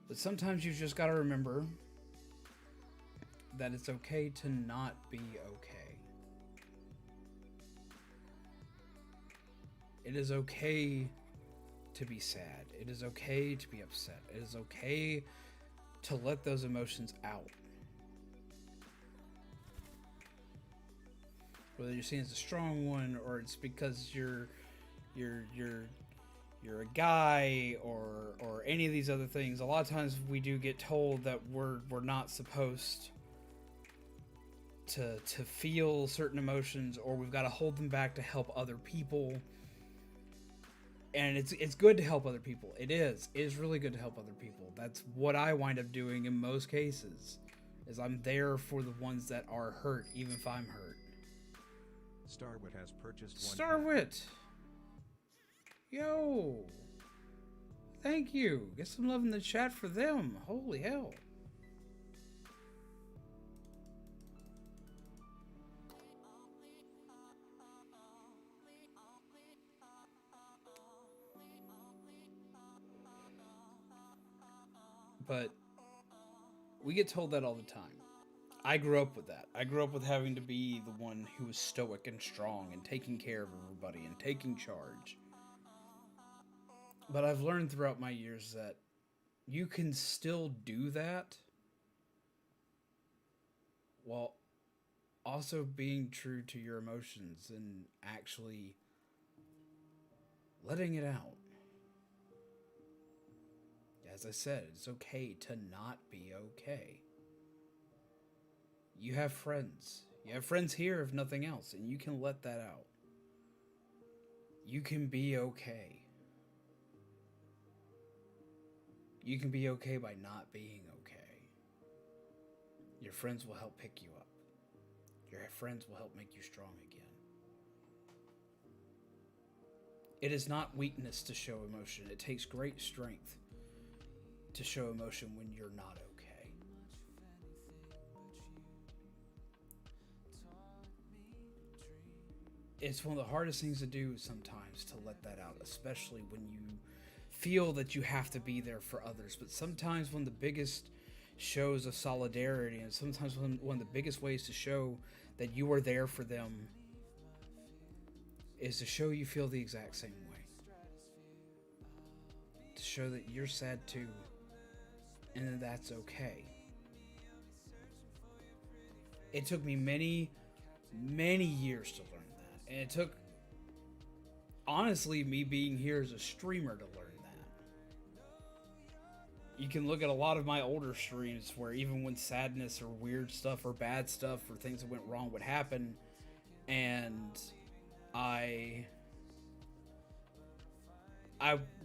But sometimes you've just got to remember that it's okay to not be okay. It is okay to be sad. It is okay to be upset. It is okay to let those emotions out. Whether you're seen as a strong one, or it's because you're a guy, or any of these other things. A lot of times we do get told that we're not supposed to feel certain emotions, or we've got to hold them back to help other people. And it's good to help other people. It is really good to help other people. That's what I wind up doing in most cases. Is I'm there for the ones that are hurt, even if I'm hurt. Starwit has purchased Starwit! Yo! Thank you! Get some love in the chat for them. Holy hell. But we get told that all the time. I grew up with that. I grew up with having to be the one who was stoic and strong and taking care of everybody and taking charge. But I've learned throughout my years that you can still do that while also being true to your emotions and actually letting it out. As I said, it's okay to not be okay. You have friends. You have friends here, if nothing else, and you can let that out. You can be okay. You can be okay by not being okay. Your friends will help pick you up. Your friends will help make you strong again. It is not weakness to show emotion. It takes great strength to show emotion when you're not okay. It's one of the hardest things to do sometimes, to let that out, especially when you feel that you have to be there for others. But sometimes one of the biggest shows of solidarity, and sometimes one of the biggest ways to show that you are there for them is to show you feel the exact same way. To show that you're sad too, and that that's okay. It took me many, many years to learn that. And it took, honestly, me being here as a streamer to learn that. You can look at a lot of my older streams where even when sadness or weird stuff or bad stuff or things that went wrong would happen, and I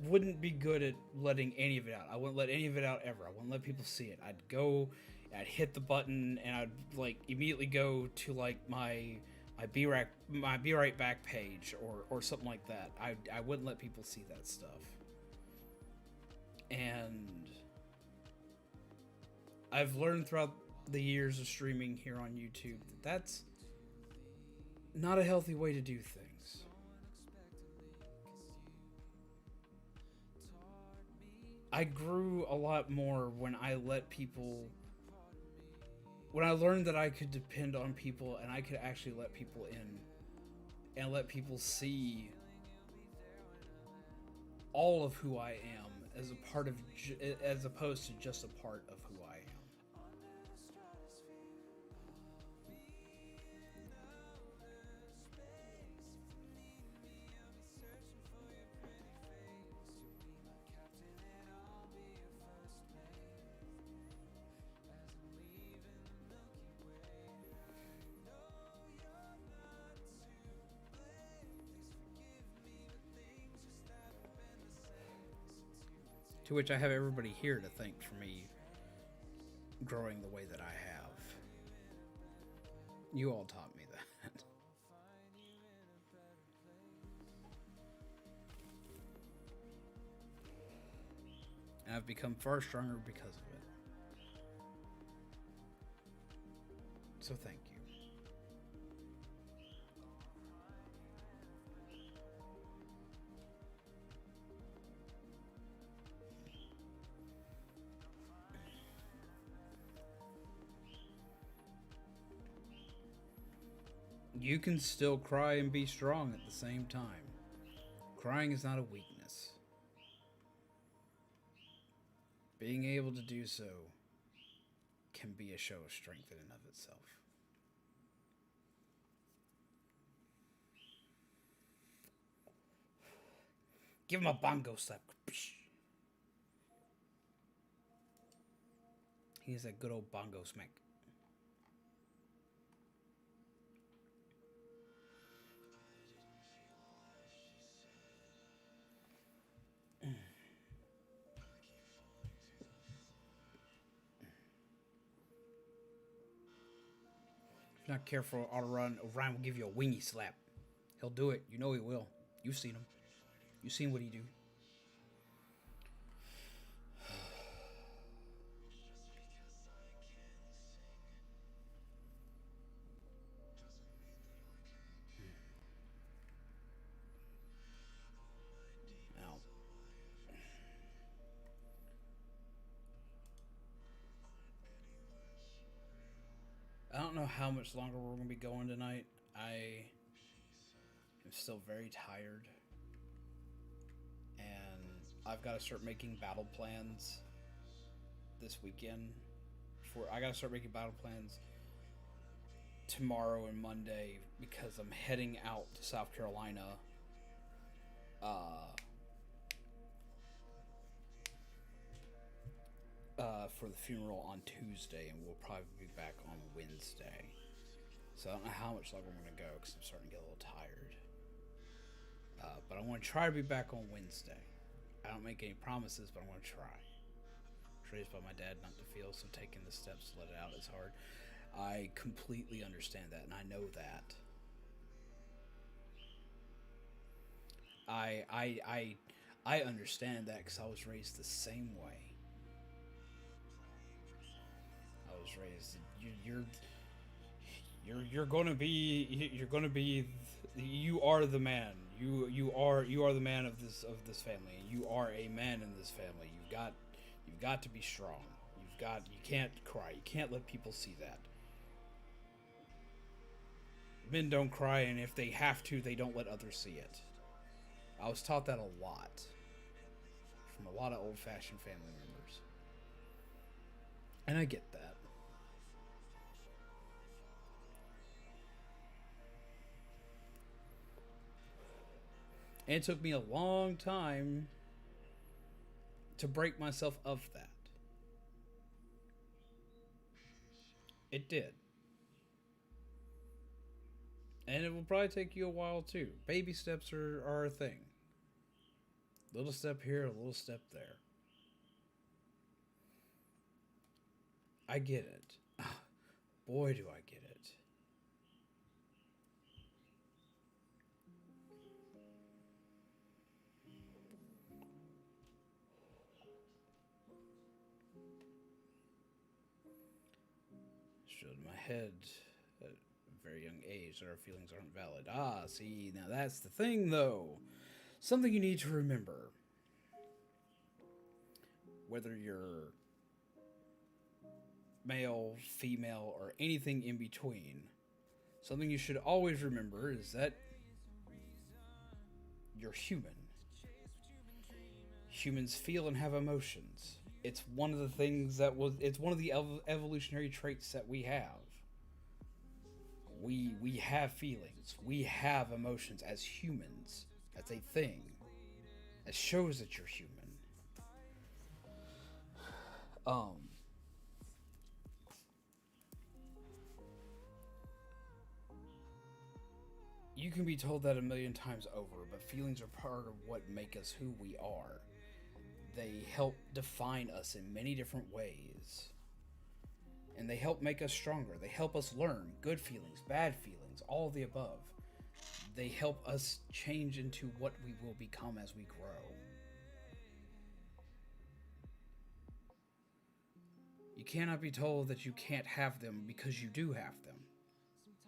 wouldn't be good at letting any of it out. I wouldn't let any of it out ever. I wouldn't let people see it. I'd hit the button and I'd like immediately go to like my Be Right Back page or something like that. I wouldn't let people see that stuff. And I've learned throughout the years of streaming here on YouTube that that's not a healthy way to do things. I grew a lot more when I learned that I could depend on people and I could actually let people in and let people see all of who I am as opposed to just a part of who I am. To which I have everybody here to thank for me growing the way that I have. You all taught me that. And I've become far stronger because of it. So thank you. You can still cry and be strong at the same time. Crying is not a weakness. Being able to do so can be a show of strength in and of itself. Give him a bongo slap. He has that good old bongo smack. If you're not careful, Ryan will give you a wingy slap. He'll do it. You know he will. You've seen him. You've seen what he do. Now, I don't know how much longer we're going to be going tonight. I am still very tired. And I've got to start making battle plans this weekend. I got to start making battle plans tomorrow and Monday because I'm heading out to South Carolina for the funeral on Tuesday, and we'll probably be back on Wednesday. So I don't know how much longer I'm going to go because I'm starting to get a little tired. But I want to try to be back on Wednesday. I don't make any promises, but I'm going to try. Raised by my dad not to feel, so taking the steps to let it out is hard. I completely understand that, and I know that. I understand that because I was raised the same way. I was raised. You're gonna be. You are the man. You are the man of this family. You are a man in this family. You've got to be strong. You can't cry. You can't let people see that. Men don't cry, and if they have to, they don't let others see it. I was taught that a lot from a lot of old-fashioned family members. And I get that. And it took me a long time to break myself of that. It did. And it will probably take you a while too. Baby steps are a thing. Little step here, a little step there. I get it. Boy, do I get it. Showed my head at a very young age that our feelings aren't valid. See, now that's the thing, though. Something you need to remember. Whether you're male, female, or anything in between, something you should always remember is that you're human. Humans feel and have emotions. It's one of the things it's one of the evolutionary traits that we have. We have feelings. We have emotions as humans. That's a thing. It shows that you're human. You can be told that a million times over, but feelings are part of what make us who we are. They help define us in many different ways. And they help make us stronger. They help us learn good feelings, bad feelings, all of the above. They help us change into what we will become as we grow. You cannot be told that you can't have them because you do have them.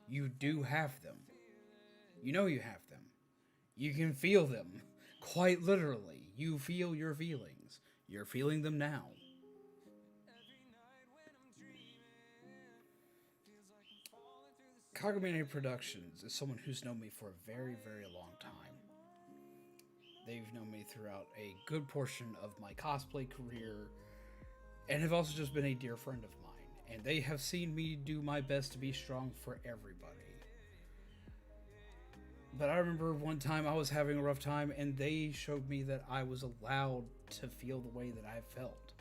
You do have them. You know you have them. You can feel them. Quite literally. You feel your feelings. You're feeling them now. Kagomine Productions is someone who's known me for a very, very long time. They've known me throughout a good portion of my cosplay career, and have also just been a dear friend of mine. And they have seen me do my best to be strong for everybody. But I remember one time I was having a rough time, and they showed me that I was allowed to feel the way that I felt.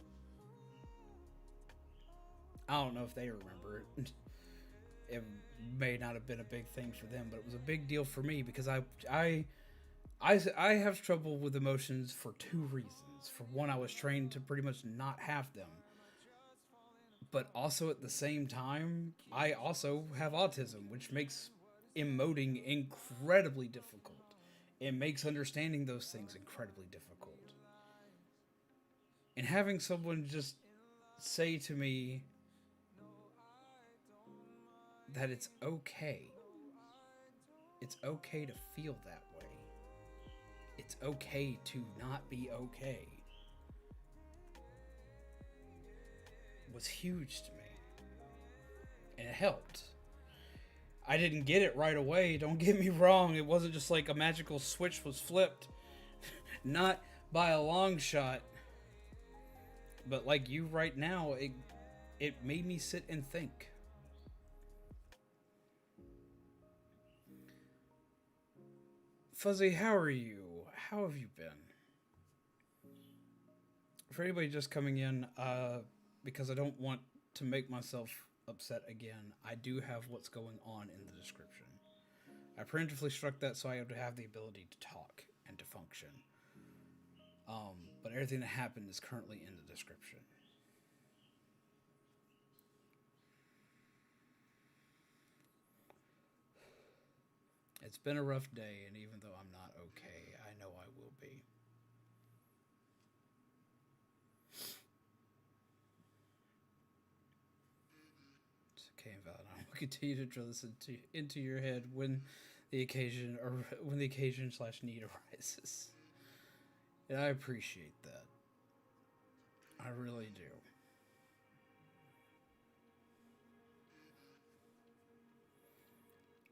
I don't know if they remember it. It may not have been a big thing for them, but it was a big deal for me because I have trouble with emotions for two reasons. For one, I was trained to pretty much not have them. But also at the same time, I also have autism, which makes emoting incredibly difficult. It makes understanding those things incredibly difficult. And having someone just say to me that it's okay. It's okay to feel that way. It's okay to not be okay. Was huge to me. And it helped. I didn't get it right away, don't get me wrong. It wasn't just like a magical switch was flipped. Not by a long shot. But like you right now, it made me sit and think. Fuzzy, how are you? How have you been? For anybody just coming in, because I don't want to make myself upset again, I do have what's going on in the description. I preemptively struck that so I would have the ability to talk and to function. But everything that happened is currently in the description. It's been a rough day, and even though I'm not okay, I know I will be. It's okay, Valentine. I will continue to drill this into your head when the occasion / need arises. And I appreciate that. I really do.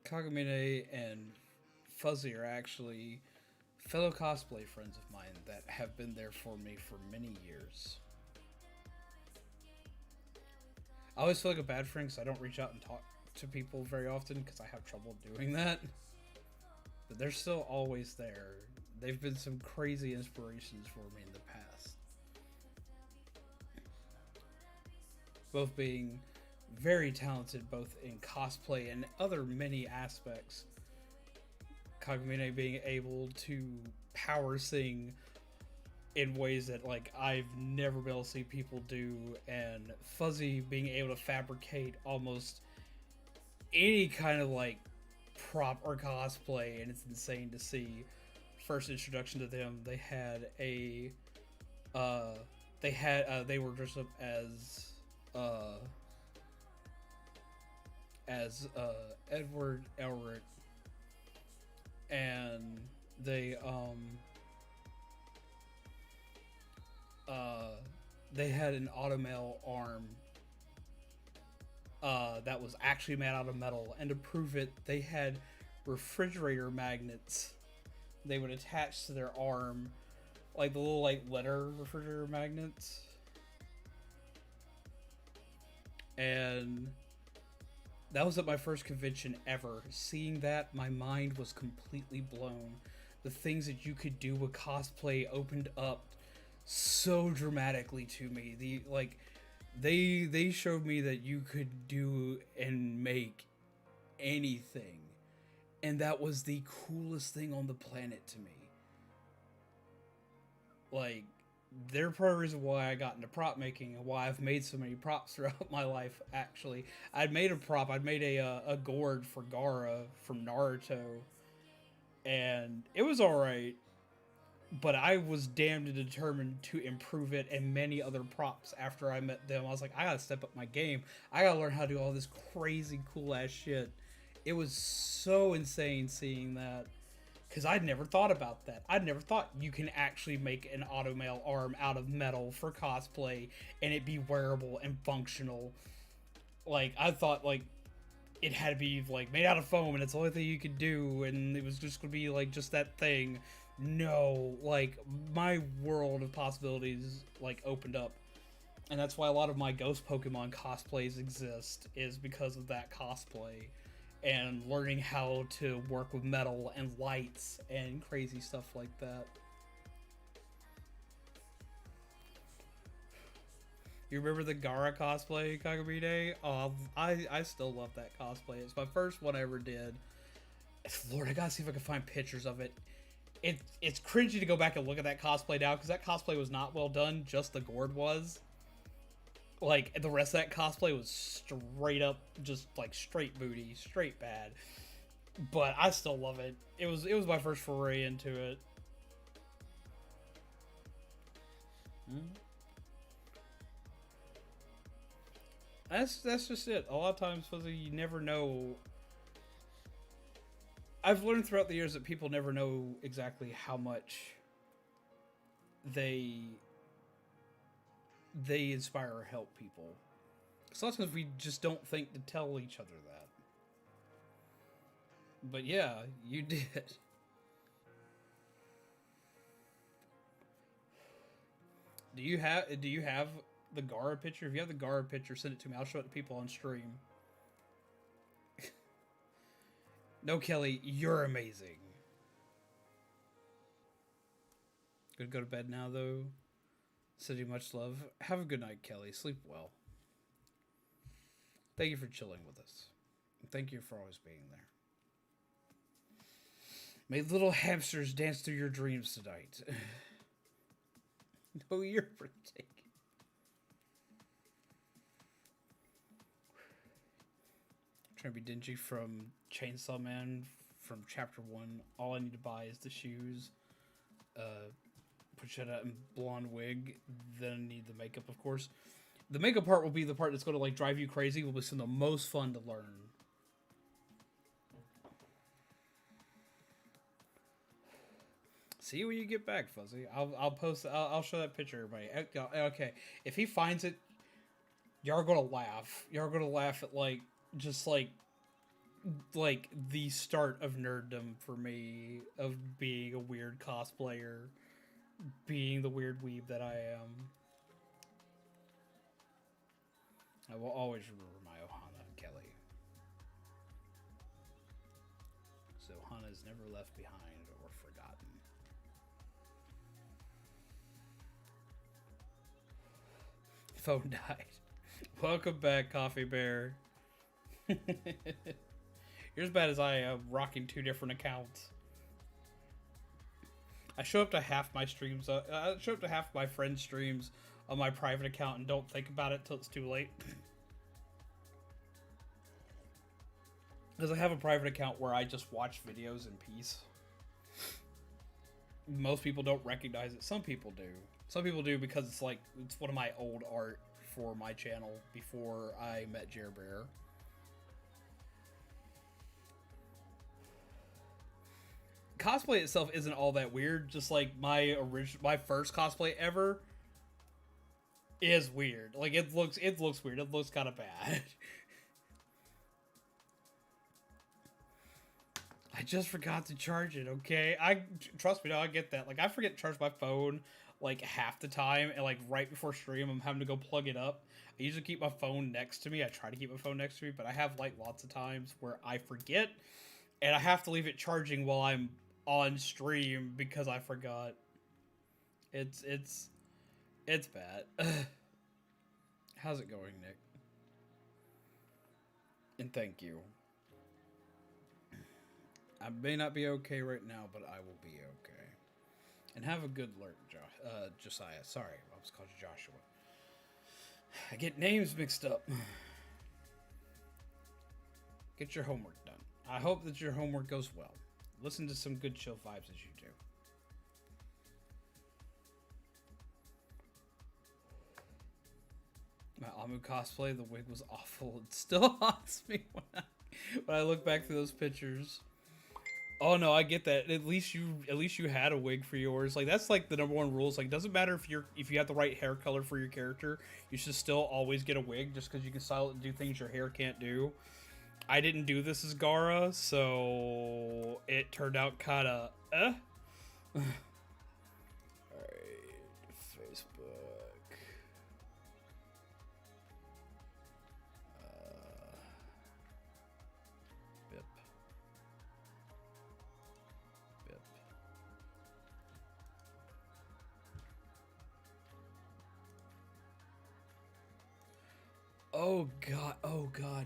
Kagamine and Fuzzy are actually fellow cosplay friends of mine that have been there for me for many years. I always feel like a bad friend because I don't reach out and talk to people very often because I have trouble doing that. But they're still always there. They've been some crazy inspirations for me in the past. Both being very talented both in cosplay and other many aspects. Kagamine being able to power sing in ways that like I've never been able to see people do, and Fuzzy being able to fabricate almost any kind of like prop or cosplay, and it's insane to see. First introduction to them, they were dressed up as Edward Elric, and they had an automail arm that was actually made out of metal, and to prove it, they had refrigerator magnets they would attach to their arm, like the little like letter refrigerator magnets. And that was at my first convention ever. Seeing that, my mind was completely blown. The things that you could do with cosplay opened up so dramatically to me. They showed me that you could do and make anything, and that was the coolest thing on the planet to me. Like, they're part of the reason why I got into prop making and why I've made so many props throughout my life. Actually, I'd made a gourd for Gaara from Naruto, and it was all right. But I was damned and determined to improve it and many other props after I met them. I was like, I gotta step up my game. I gotta learn how to do all this crazy cool ass shit. It was so insane seeing that. Because I'd never thought about that. I'd never thought you can actually make an automail arm out of metal for cosplay and it be wearable and functional. Like, I thought, like, it had to be, like, made out of foam and it's the only thing you could do and it was just going to be, like, just that thing. No, like, my world of possibilities, like, opened up. And that's why a lot of my Ghost Pokemon cosplays exist, is because of that cosplay. And learning how to work with metal and lights and crazy stuff like that. You remember the Gaara cosplay, Kagamine? Oh, I still love that cosplay. It's my first one I ever did. Lord, I gotta see if I can find pictures of it. It's cringy to go back and look at that cosplay now, because that cosplay was not well done, just the gourd was. Like, the rest of that cosplay was straight up, just, like, straight booty, straight bad. But I still love it. It was my first foray into it. That's just it. A lot of times, you never know. I've learned throughout the years that people never know exactly how much they inspire or help people. So sometimes we just don't think to tell each other that. But yeah, you did. Do you have the Gaara picture? If you have the Gaara picture, send it to me. I'll show it to people on stream. No, Kelly, you're amazing. Gonna go to bed now, though. Send you much love. Have a good night, Kelly. Sleep well. Thank you for chilling with us. And thank you for always being there. May little hamsters dance through your dreams tonight. No, you're breathtaking. Trying to be dingy from Chainsaw Man from Chapter 1. All I need to buy is the shoes. Put that in blonde wig. Then I need the makeup, of course. The makeup part will be the part that's going to like drive you crazy. Will be some of the most fun to learn. See you when you get back, Fuzzy. I'll post. I'll show that picture, everybody. Okay, if he finds it, y'all are gonna laugh. Y'all are gonna laugh at like just like like the start of nerddom for me, of being a weird cosplayer, being the weird weeb that I am. I will always remember my Ohana Kelly. So Ohana is never left behind or forgotten. Phone died. Welcome back, Coffee Bear. You're as bad as I am, rocking 2 different accounts. I show up to half my streams. I show up to half my friends' streams on my private account and don't think about it till it's too late. Because I have a private account where I just watch videos in peace. Most people don't recognize it. Some people do. Some people do because it's like, it's one of my old art for my channel before I met Jer Bear. Cosplay itself isn't all that weird. Just like my first cosplay ever is weird. Like it looks weird. It looks kind of bad. I just forgot to charge it. Okay, trust me. No, I get that. Like I forget to charge my phone like half the time, and like right before stream, I'm having to go plug it up. I usually keep my phone next to me. I try to keep my phone next to me, but I have like lots of times where I forget, and I have to leave it charging while I'm on stream because I forgot. It's bad. How's it going, Nick? And thank you. I may not be okay right now, but I will be okay. And have a good lurk, Josiah. Sorry, I was called Joshua. I get names mixed up. Get your homework done. I hope that your homework goes well. Listen to some good chill vibes as you do. My Amu cosplay, the wig was awful. It still haunts me when I look back through those pictures. Oh no, I get that. At least you had a wig for yours. Like that's like the #1 rules. Like doesn't matter if you have the right hair color for your character, you should still always get a wig just because you can style it and do things your hair can't do. I didn't do this as Gara, so it turned out kinda Alright, Facebook. Bip. Bip. Oh god, oh god.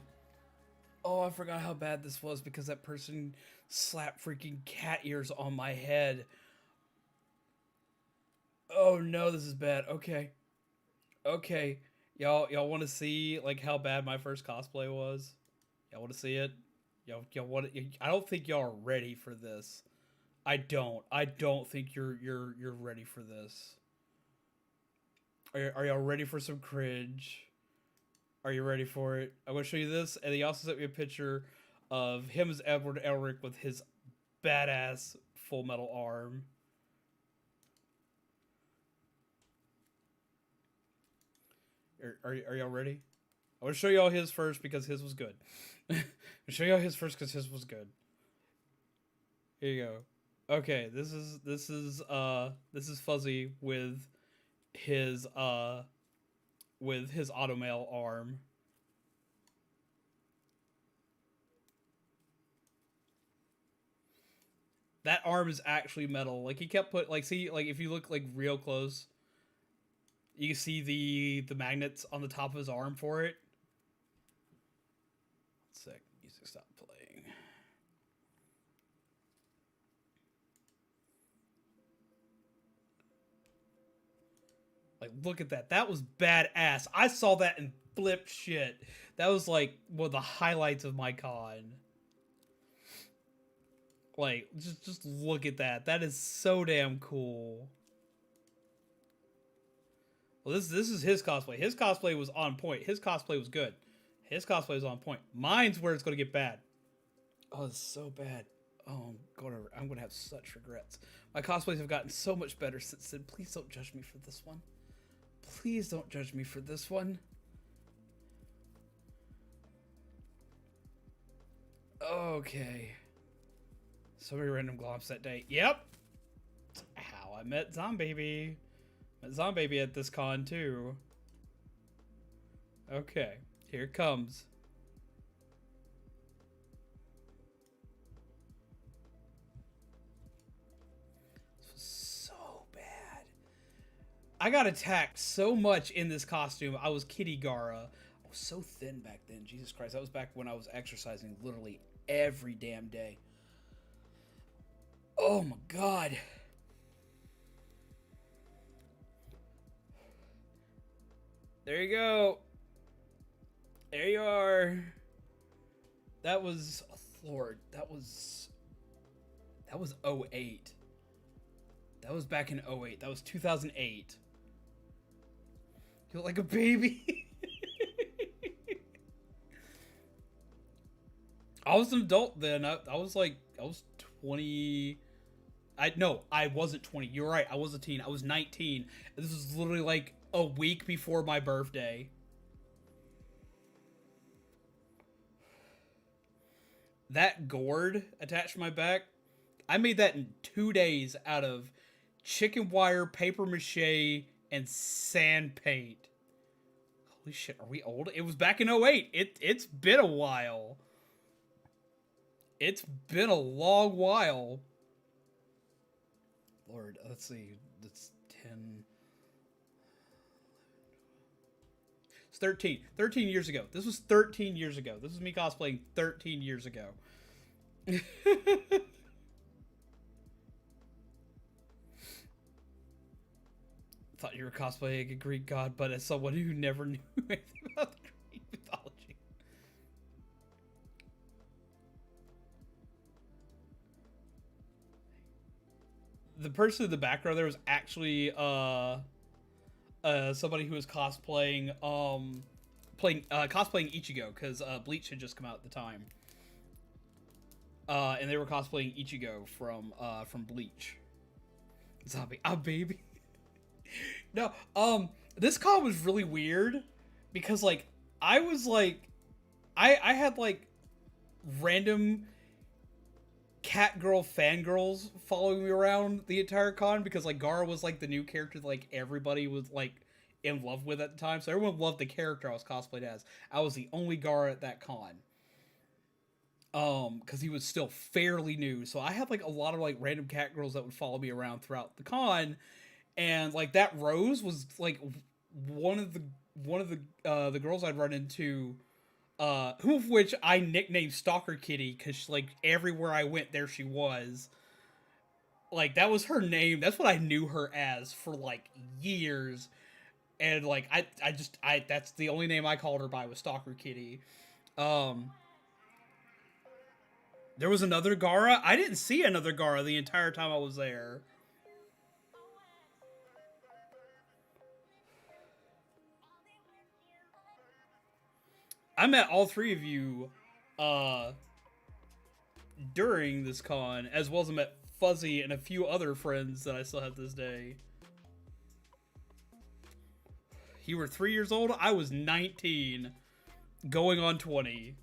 Oh, I forgot how bad this was because that person slapped freaking cat ears on my head. Oh no, this is bad. Okay. Okay. Y'all want to see like how bad my first cosplay was? Y'all want to see it? Y'all want I don't think y'all are ready for this. I don't think you're ready for this. Are y'all ready for some cringe? Are you ready for it? I'm going to show you this, and he also sent me a picture of him as Edward Elric with his badass Full Metal arm. Are y'all ready? I want to show y'all his first because his was good. I'll show y'all his first because his was good. Here you go. Okay, this is Fuzzy with his automail arm. That arm is actually metal. Like he kept see like if you look like real close, you can see the magnets on the top of his arm for it. 1 sec, music stopped playing. Like, look at that. That was badass. I saw that and flipped shit. That was, like, one of the highlights of my con. Like, just look at that. That is so damn cool. Well, this is his cosplay. His cosplay was on point. His cosplay was good. His cosplay was on point. Mine's where it's going to get bad. Oh, it's so bad. Oh, I'm gonna have such regrets. My cosplays have gotten so much better since then. Please don't judge me for this one. Please don't judge me for this one. Okay. Somebody random glops that day. Yep. How I met Zombaby. Met Zombaby at this con too. Okay. Here it comes. This was so bad. I got attacked so much in this costume. I was Kitty Gara. I was so thin back then. Jesus Christ. That was back when I was exercising literally every damn day. Oh my god. There you go. There you are. That was, oh Lord, that was 08. That was back in 08. That was 2008. You look like a baby. I was an adult then. I was 20. I wasn't 20. You're right. I was a teen. I was 19. This was literally like a week before my birthday. That gourd attached to my back, I made that in 2 days out of chicken wire, paper mache, and sand paint. Holy shit, are we old? It was back in 08. It's been a while. It's been a long while. Lord, let's see. That's 10. It's 13. 13 years ago. This was 13 years ago. This was me cosplaying 13 years ago. Thought you were cosplaying a Greek god, but as someone who never knew anything about the Greek mythology. The person in the background there was actually somebody who was cosplaying cosplaying Ichigo, because Bleach had just come out at the time. And they were cosplaying Ichigo from Bleach. Zombie, baby. No, this con was really weird because like I was like, I had like random cat girl fangirls following me around the entire con because like Gara was like the new character that, like everybody was like in love with at the time, so everyone loved the character I was cosplayed as. I was the only Gara at that con. Because he was still fairly new, so I had like a lot of like random cat girls that would follow me around throughout the con, and like that Rose was like one of the girls I'd run into, who of which I nicknamed Stalker Kitty because like everywhere I went there she was. Like that was her name. That's what I knew her as for like years, and like I that's the only name I called her by was Stalker Kitty. Um, There was another Gara. I didn't see another Gara the entire time I was there. I met all three of you uh, during this con, as well as I met Fuzzy and a few other friends that I still have to this day. You were 3 years old. I was 19, going on 20.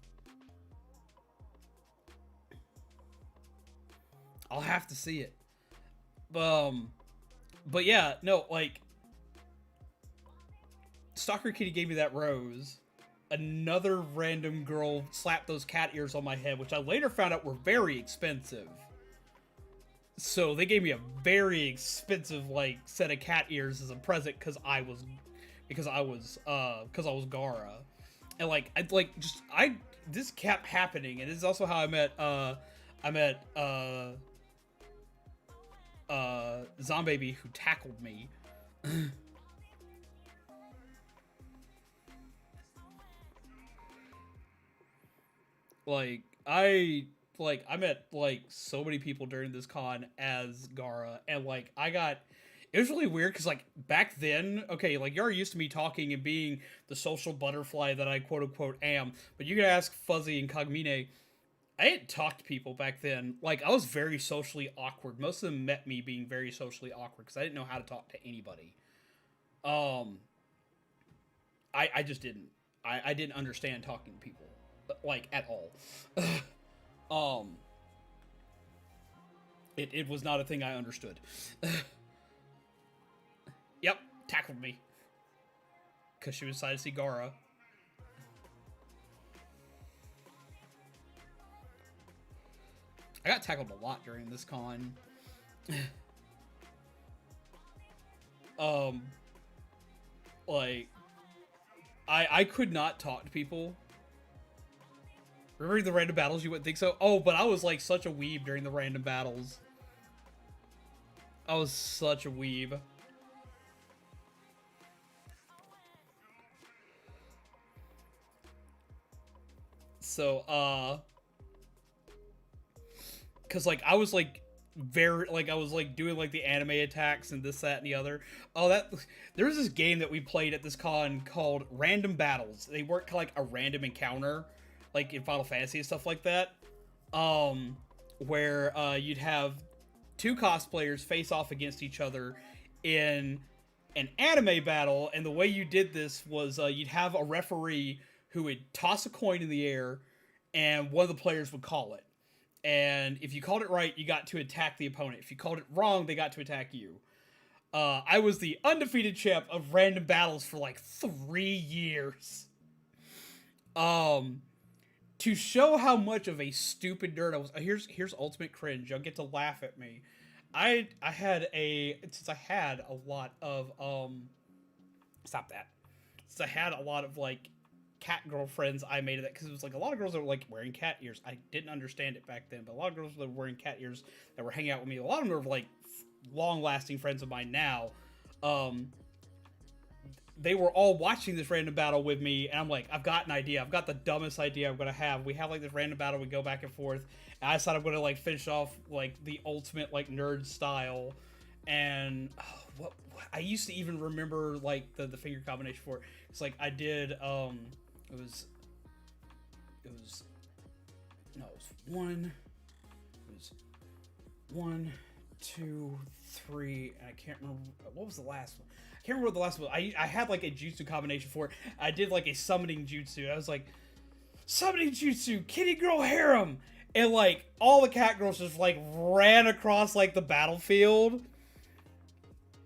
I'll have to see it. But yeah, no, like Stalker Kitty gave me that rose. Another random girl slapped those cat ears on my head, which I later found out were very expensive. So they gave me a very expensive like set of cat ears as a present because I was Gara, and like this kept happening, and this is also how I met Zombaby, who tackled me. I met like so many people during this con as Gara, and like it was really weird because like back then, okay, like you're used to me talking and being the social butterfly that I quote unquote am, but you can ask Fuzzy and Cogmine. I didn't talk to people back then. Like I was very socially awkward. Most of them met me being very socially awkward because I didn't know how to talk to anybody. Um, I just didn't. I didn't understand talking to people like at all. Um, it was not a thing I understood. Yep, tackled me. Because she was decided to see Gara. I got tackled a lot during this con. um, like, I could not talk to people. Remember the random battles? You wouldn't think so. Oh, but I was like such a weeb during the random battles. I was such a weeb. So, cause like I was like I was like doing like the anime attacks and this, that, and the other. Oh, there was this game that we played at this con called Random Battles. They work like a random encounter, like in Final Fantasy and stuff like that. Where you'd have two cosplayers face off against each other in an anime battle, and the way you did this was you'd have a referee who would toss a coin in the air, and one of the players would call it. And if you called it right, you got to attack the opponent. If you called it wrong, they got to attack you. I was the undefeated champ of random battles for like 3 years. To show how much of a stupid nerd I was, here's ultimate cringe. Y'all get to laugh at me. Since I had a lot of stop that. Since I had a lot of like cat girlfriends, I made it because it was like a lot of girls that were like wearing cat ears. I didn't understand it back then, but a lot of girls that were wearing cat ears that were hanging out with me. A lot of them were like long-lasting friends of mine now. They were all watching this random battle with me, and I'm like, I've got an idea. I've got the dumbest idea I'm gonna have. We have like this random battle. We go back and forth. And I decided I'm gonna like finish off like the ultimate like nerd style. And what I used to even remember like the finger combination for it. It's like I did. It was one. It was 1, 2, 3, and I can't remember what was the last one. I can't remember what the last one was. I had like a jutsu combination for it. I did like a summoning jutsu. I was like, summoning jutsu, kitty girl harem, and like all the cat girls just like ran across like the battlefield.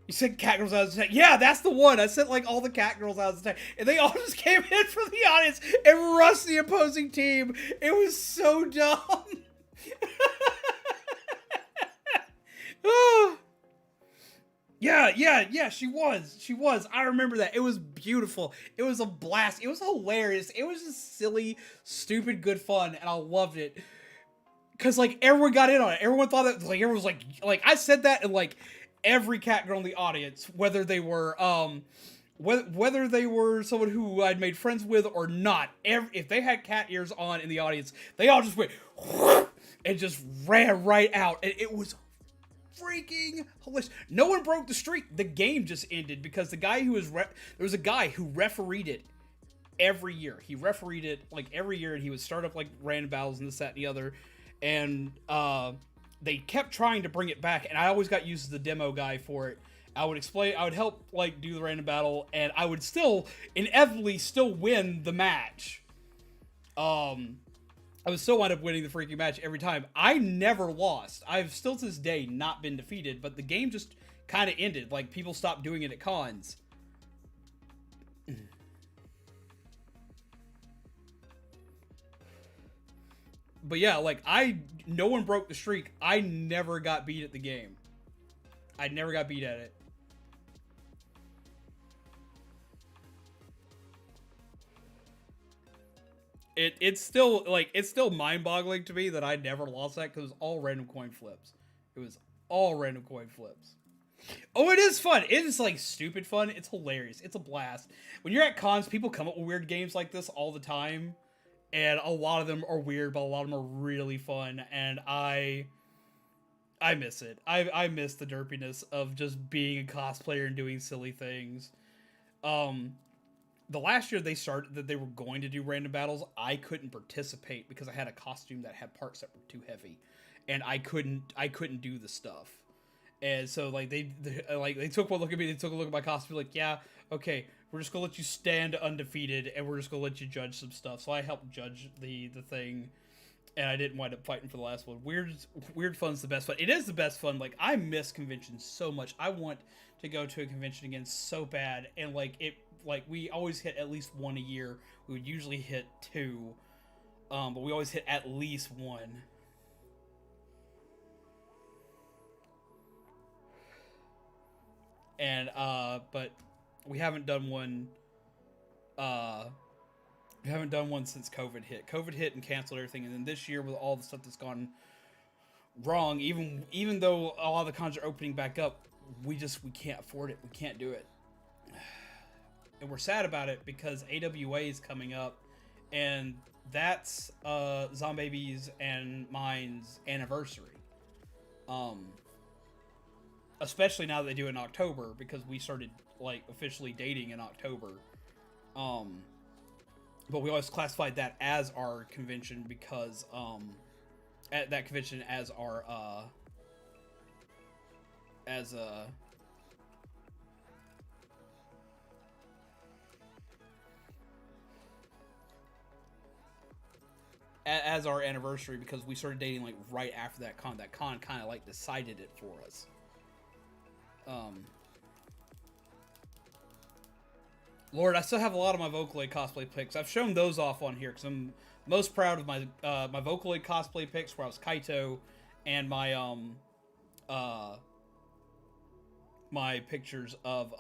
You said cat girls out of attack. Yeah, that's the one. I sent like all the cat girls out of attack, and they all just came in from the audience and rushed the opposing team. It was so dumb. Yeah, she was. I remember that. It was beautiful. It was a blast. It was hilarious. It was just silly, stupid, good fun, and I loved it. Cause like everyone got in on it. Everyone thought that like everyone was like I said that, and like every cat girl in the audience, whether they were whether they were someone who I'd made friends with or not, if they had cat ears on in the audience, they all just went and just ran right out, and it was freaking hilarious. No one broke the streak. The game just ended because the guy who was there was a guy who refereed it every year. He refereed it like every year, and he would start up like random battles and this, that, and the other. And they kept trying to bring it back, and I always got used as the demo guy for it. I would explain, I would help like do the random battle, and I would still inevitably still win the match. I would still wind up winning the freaking match every time. I never lost. I've still to this day not been defeated, but the game just kind of ended. Like, people stopped doing it at cons. But yeah, like, no one broke the streak. I never got beat at the game. I never got beat at it. It's still mind-boggling to me that I never lost that, because it was all random coin flips. It was all random coin flips. Oh, it is fun. It is like stupid fun. It's hilarious. It's a blast. When you're at cons, people come up with weird games like this all the time, and a lot of them are weird, but a lot of them are really fun. And I miss it. I miss the derpiness of just being a cosplayer and doing silly things. The last year they started that they were going to do random battles, I couldn't participate because I had a costume that had parts that were too heavy, and I couldn't do the stuff. And so like they took one look at me, they took a look at my costume, like, yeah, okay, we're just gonna let you stand undefeated, and we're just gonna let you judge some stuff. So I helped judge the thing. and I didn't wind up fighting for the last one. Weird fun's the best fun. It is the best fun. Like, I miss conventions so much. I want to go to a convention again so bad, and we always hit at least one a year. We would usually hit two, but we always hit at least one. And but we haven't done one. We haven't done one since COVID hit. COVID hit and canceled everything, and then this year with all the stuff that's gone wrong, even though a lot of the cons are opening back up, we can't afford it. We can't do it, and we're sad about it because AWA is coming up, and that's Zombaby's and mine's anniversary. Especially now that they do it in October, because we started like officially dating in October. But we always classified that as our convention because at that convention as our as our anniversary, because we started dating like right after that con. That con kind of like decided it for us. Lord, I still have a lot of my Vocaloid cosplay pics. I've shown those off on here because I'm most proud of my my Vocaloid cosplay pics where I was Kaito, and my my pictures of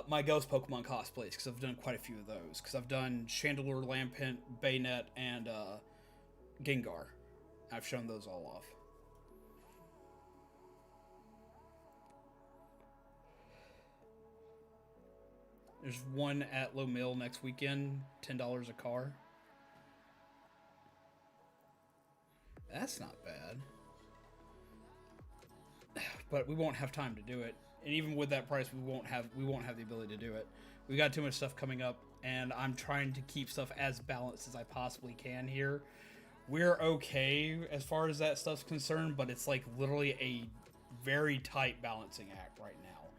my Ghost Pokemon cosplays, because I've done quite a few of those. Because I've done Chandelure, Lampent, Bayonet, and Gengar. I've shown those all off. There's one at Low Mill next weekend, $10 a car. That's not bad. But we won't have time to do it. And even with that price, we won't have the ability to do it. We got too much stuff coming up, and I'm trying to keep stuff as balanced as I possibly can here. We're okay as far as that stuff's concerned, but it's like literally a very tight balancing act right now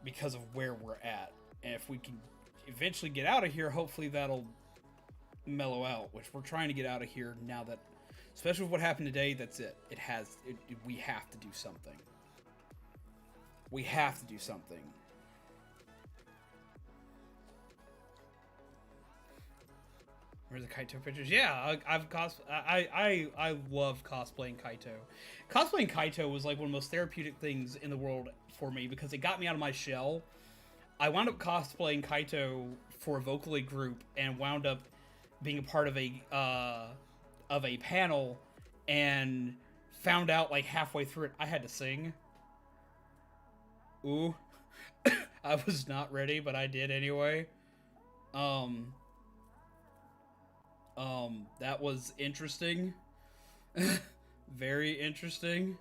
because of where we're at. And if we can eventually get out of here, hopefully that'll mellow out, which we're trying to get out of here now that, especially with what happened today, that's it. We have to do something. We have to do something. Where's the Kaito pictures? Yeah, I love cosplaying Kaito. Cosplaying Kaito was like one of the most therapeutic things in the world for me because it got me out of my shell. I wound up cosplaying Kaito for a Vocaloid group and wound up being a part of a panel, and found out like halfway through it I had to sing. Ooh. I was not ready, but I did anyway. That was interesting. Very interesting.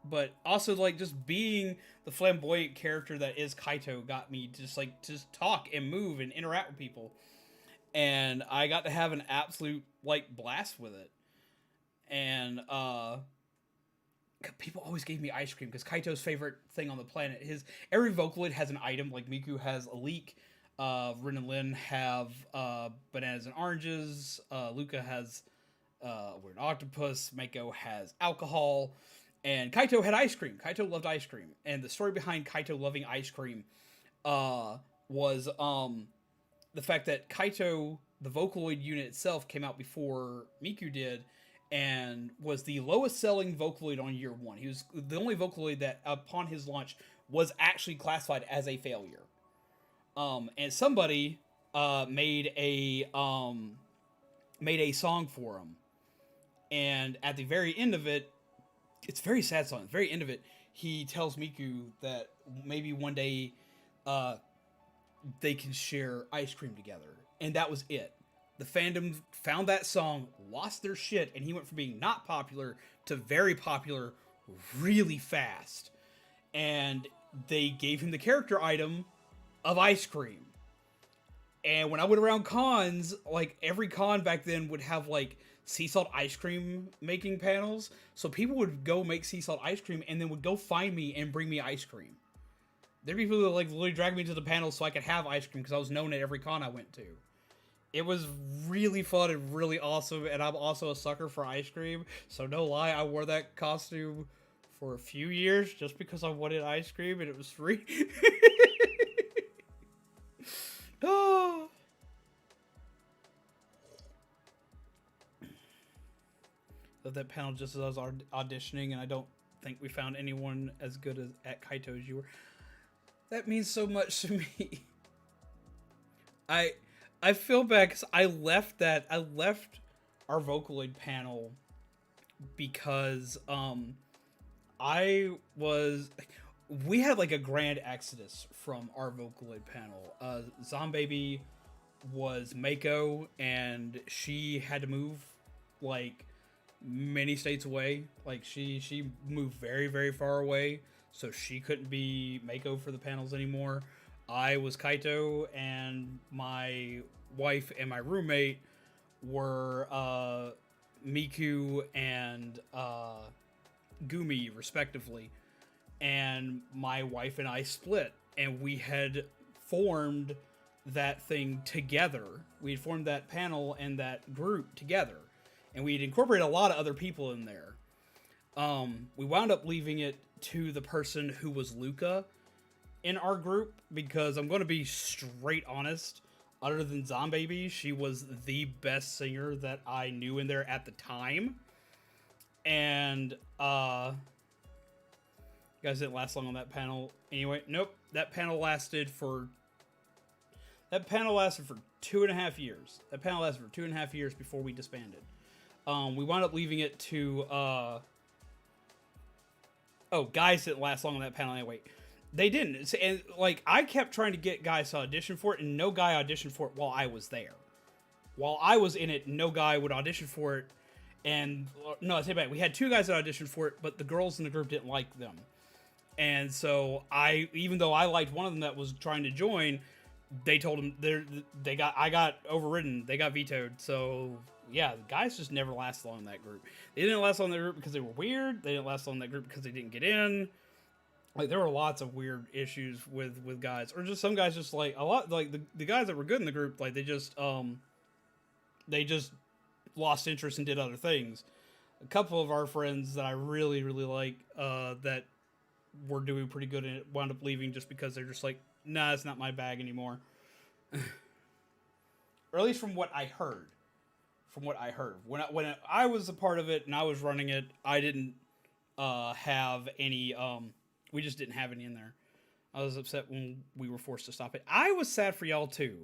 But also, like, just being the flamboyant character that is Kaito got me to just talk and move and interact with people. And I got to have an absolute, like, blast with it. And, people always gave me ice cream, because Kaito's favorite thing on the planet, every Vocaloid has an item. Like, Miku has a leek, Rin and Lin have, bananas and oranges, Luca has, weird octopus, Mako has alcohol, and Kaito had ice cream. Kaito loved ice cream. And the story behind Kaito loving ice cream was the fact that Kaito, the Vocaloid unit itself, came out before Miku did, and was the lowest selling Vocaloid on year one. He was the only Vocaloid that, upon his launch, was actually classified as a failure. And somebody made a song for him. And at the very end of it, it's a very sad song. At the very end of it, he tells Miku that maybe one day they can share ice cream together. And that was it. The fandom found that song, lost their shit, and he went from being not popular to very popular really fast. And they gave him the character item of ice cream. And when I went around cons, like, every con back then would have, like, sea salt ice cream making panels. So people would go make sea salt ice cream and then would go find me and bring me ice cream. There'd be people that like literally drag me to the panel so I could have ice cream because I was known at every con I went to. It was really fun and really awesome, and I'm also a sucker for ice cream. So no lie, I wore that costume for a few years just because I wanted ice cream and it was free. Oh. Of that panel just as I was auditioning, and I don't think we found anyone as good as at Kaito as you were. That means so much to me. I feel bad because I left our Vocaloid panel because we had like a grand exodus from our Vocaloid panel. Zombaby was Mako, and she had to move like many states away. Like she moved very, very far away, so she couldn't be Mako for the panels anymore. I was Kaito, and my wife and my roommate were Miku and Gumi, respectively. And my wife and I split, and we had formed that thing together. We had formed that panel and that group together, and we'd incorporated a lot of other people in there. We wound up leaving it to the person who was Luca in our group, because I'm going to be straight honest, other than Zombaby, she was the best singer that I knew in there at the time. And you guys didn't last long on that panel anyway. Nope, that panel lasted for 2.5 years. That panel lasted for 2.5 years before we disbanded. We wound up leaving it to guys didn't last long on that panel anyway. They didn't. And like, I kept trying to get guys to audition for it, and no guy auditioned for it while I was there. While I was in it, no guy would audition for it. And no, I take it back. We had 2 guys that auditioned for it, but the girls in the group didn't like them. And so even though I liked one of them that was trying to join, they told him I got overridden. They got vetoed. So yeah, the guys just never lasted long in that group. They didn't last long in that group because they were weird. They didn't last long in that group because they didn't get in. Like, there were lots of weird issues with guys, or just some guys just like a lot, like the guys that were good in the group, like they just lost interest and did other things. A couple of our friends that I really, really like, that were doing pretty good in it, wound up leaving just because they're just like, nah, it's not my bag anymore. Or at least from what I heard. When I was a part of it and I was running it, I didn't have any. We just didn't have any in there. I was upset when we were forced to stop it. I was sad for y'all too.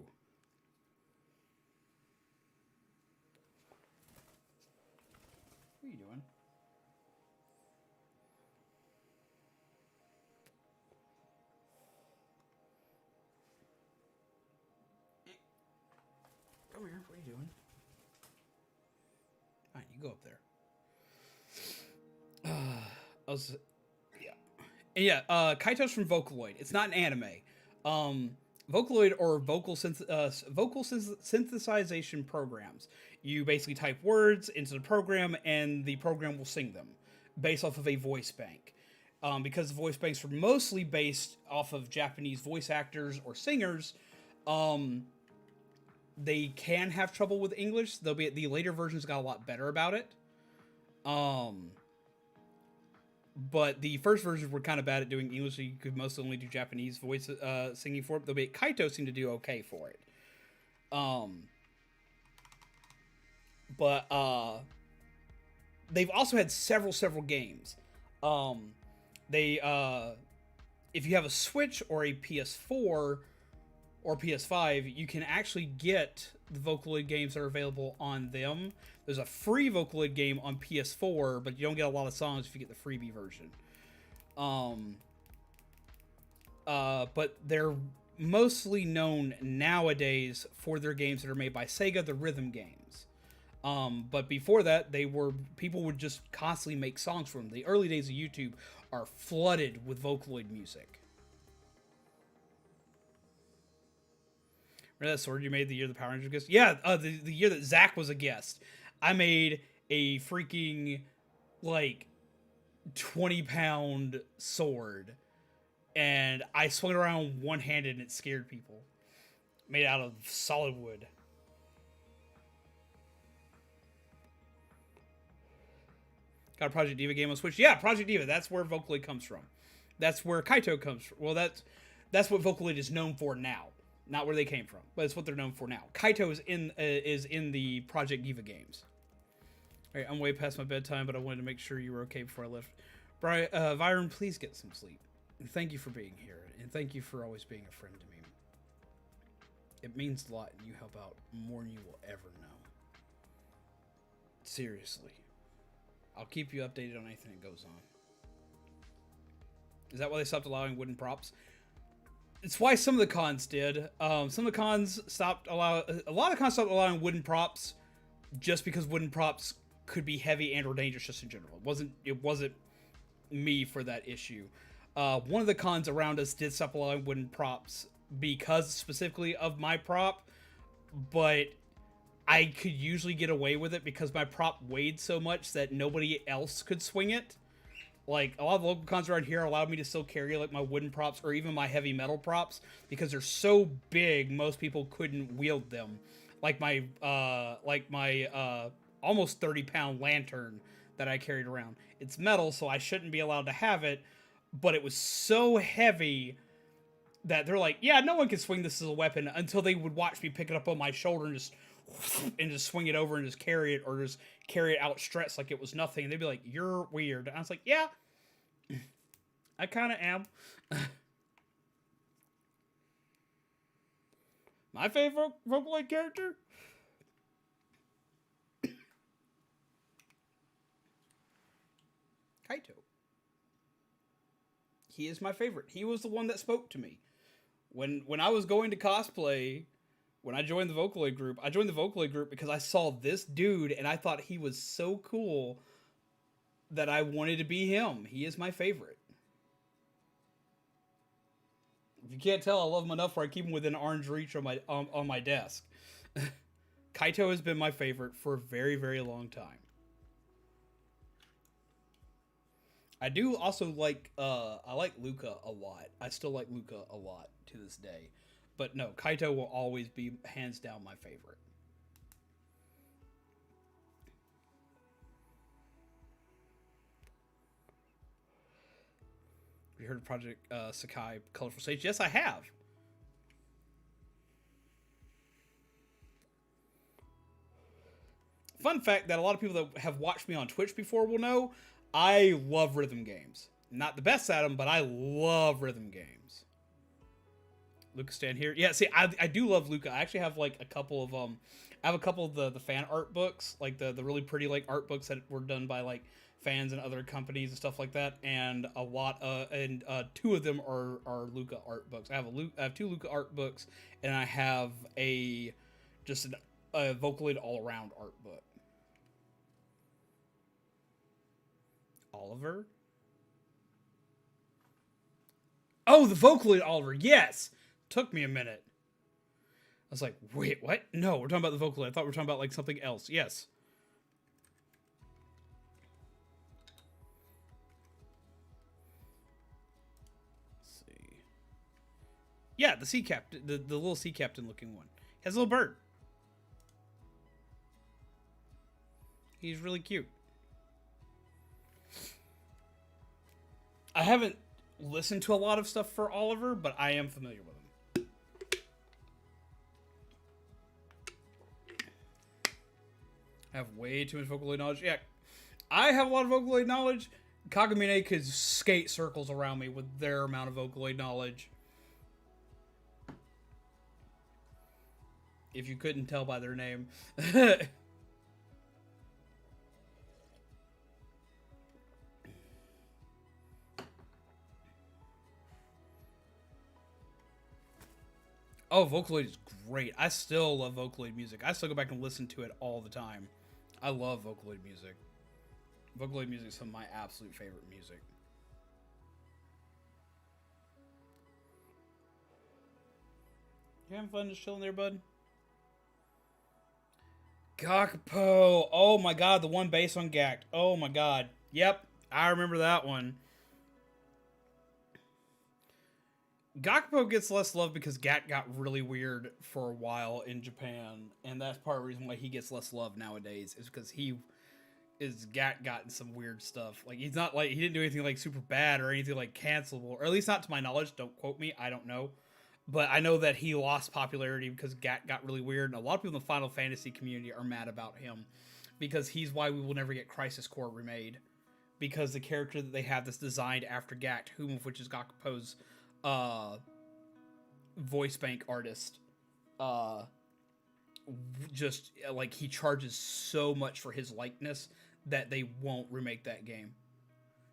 What are you doing? Come here. What are you doing? Alright, you go up there. Kaito's from Vocaloid. It's not an anime. Vocaloid or vocal synthesization programs. You basically type words into the program, and the program will sing them based off of a voice bank. Because the voice banks are mostly based off of Japanese voice actors or singers, they can have trouble with English. The later versions got a lot better about it. But the first versions were kind of bad at doing English, so you could mostly only do Japanese voice singing for it. Though Kaito seemed to do okay for it. But they've also had several games. If you have a Switch or a PS4 or PS5, you can actually get the Vocaloid games that are available on them. There's a free Vocaloid game on PS4, but you don't get a lot of songs if you get the freebie version. But they're mostly known nowadays for their games that are made by Sega, the rhythm games. But before that, people would just constantly make songs for them. The early days of YouTube are flooded with Vocaloid music. Remember that sword you made the year the Power Rangers guest? Yeah, the year that Zach was a guest. I made a freaking, like, 20-pound sword and I swung it around one-handed and it scared people. Made out of solid wood. Got a Project Diva game on Switch. Yeah, Project Diva. That's where Vocaloid comes from. That's where Kaito comes from. Well, that's what Vocaloid is known for now. Not where they came from, but it's what they're known for now. Kaito is in the Project Diva games. All right, I'm way past my bedtime, but I wanted to make sure you were okay before I left. Brian, Vyron, please get some sleep. And thank you for being here, and thank you for always being a friend to me. It means a lot, and you help out more than you will ever know. Seriously. I'll keep you updated on anything that goes on. Is that why they stopped allowing wooden props? It's why some of the cons did. Some of the cons stopped allowing... A lot of cons stopped allowing wooden props just because wooden props could be heavy and or dangerous just in general. It wasn't me for that issue. One of the cons around us did stop allowing wooden props because specifically of my prop, but I could usually get away with it because my prop weighed so much that nobody else could swing it. Like, a lot of the local cons around here allowed me to still carry, like, my wooden props or even my heavy metal props because they're so big, most people couldn't wield them. Like my almost 30-pound lantern that I carried around. It's metal, so I shouldn't be allowed to have it, but it was so heavy that they're like, yeah, no one can swing this as a weapon, until they would watch me pick it up on my shoulder and just swing it over and just carry it, or just carry it outstretched like it was nothing. And they'd be like, you're weird. And I was like, yeah, I kind of am. My favorite Vocaloid character? Kaito. He is my favorite. He was the one that spoke to me. When I was going to cosplay, when I joined the Vocaloid group, I joined the Vocaloid group because I saw this dude and I thought he was so cool that I wanted to be him. He is my favorite. If you can't tell, I love him enough where I keep him within arm's reach on my desk. Kaito has been my favorite for a very, very long time. I do also like, I like Luca a lot. I still like Luca a lot to this day. But no, Kaito will always be hands down my favorite. Have you heard of Project Sakai Colorful Stage? Yes, I have. Fun fact that a lot of people that have watched me on Twitch before will know, I love rhythm games. Not the best at them, but I love rhythm games. Luca stand here. Yeah, see, I do love Luca. I actually have like a couple of I have a couple of the fan art books, like the really pretty like art books that were done by like fans and other companies and stuff like that. And a lot two of them are Luca art books. I have two Luca art books, and I have a Vocaloid all around art book. Oliver? Oh, the Vocaloid Oliver, yes! Took me a minute. I was like, wait, what? No, we're talking about the Vocaloid. I thought we were talking about like something else. Yes. Let's see. Yeah, the sea captain, the little sea captain looking one. He has a little bird. He's really cute. I haven't listened to a lot of stuff for Oliver, but I am familiar with him. I have way too much Vocaloid knowledge. Yeah, I have a lot of Vocaloid knowledge. Kagamine could skate circles around me with their amount of Vocaloid knowledge. If you couldn't tell by their name. Oh, Vocaloid is great. I still love Vocaloid music. I still go back and listen to it all the time. I love Vocaloid music. Vocaloid music is some of my absolute favorite music. You having fun just chilling there, bud? Gakpo. Oh my god, the one based on Gakt. Oh my god. Yep, I remember that one. Gakpo gets less love because Gat got really weird for a while in Japan, and that's part of the reason why he gets less love nowadays is because Gat gotten some weird stuff. Like he's not like he didn't do anything like super bad or anything like cancelable, or at least not to my knowledge. Don't quote me, I don't know. But I know that he lost popularity because Gat got really weird, and a lot of people in the Final Fantasy community are mad about him because he's why we will never get Crisis Core remade. Because the character that they have that's designed after Gat, whom of which is Gakpo's uh, voice bank artist, uh, just like he charges so much for his likeness that they won't remake that game.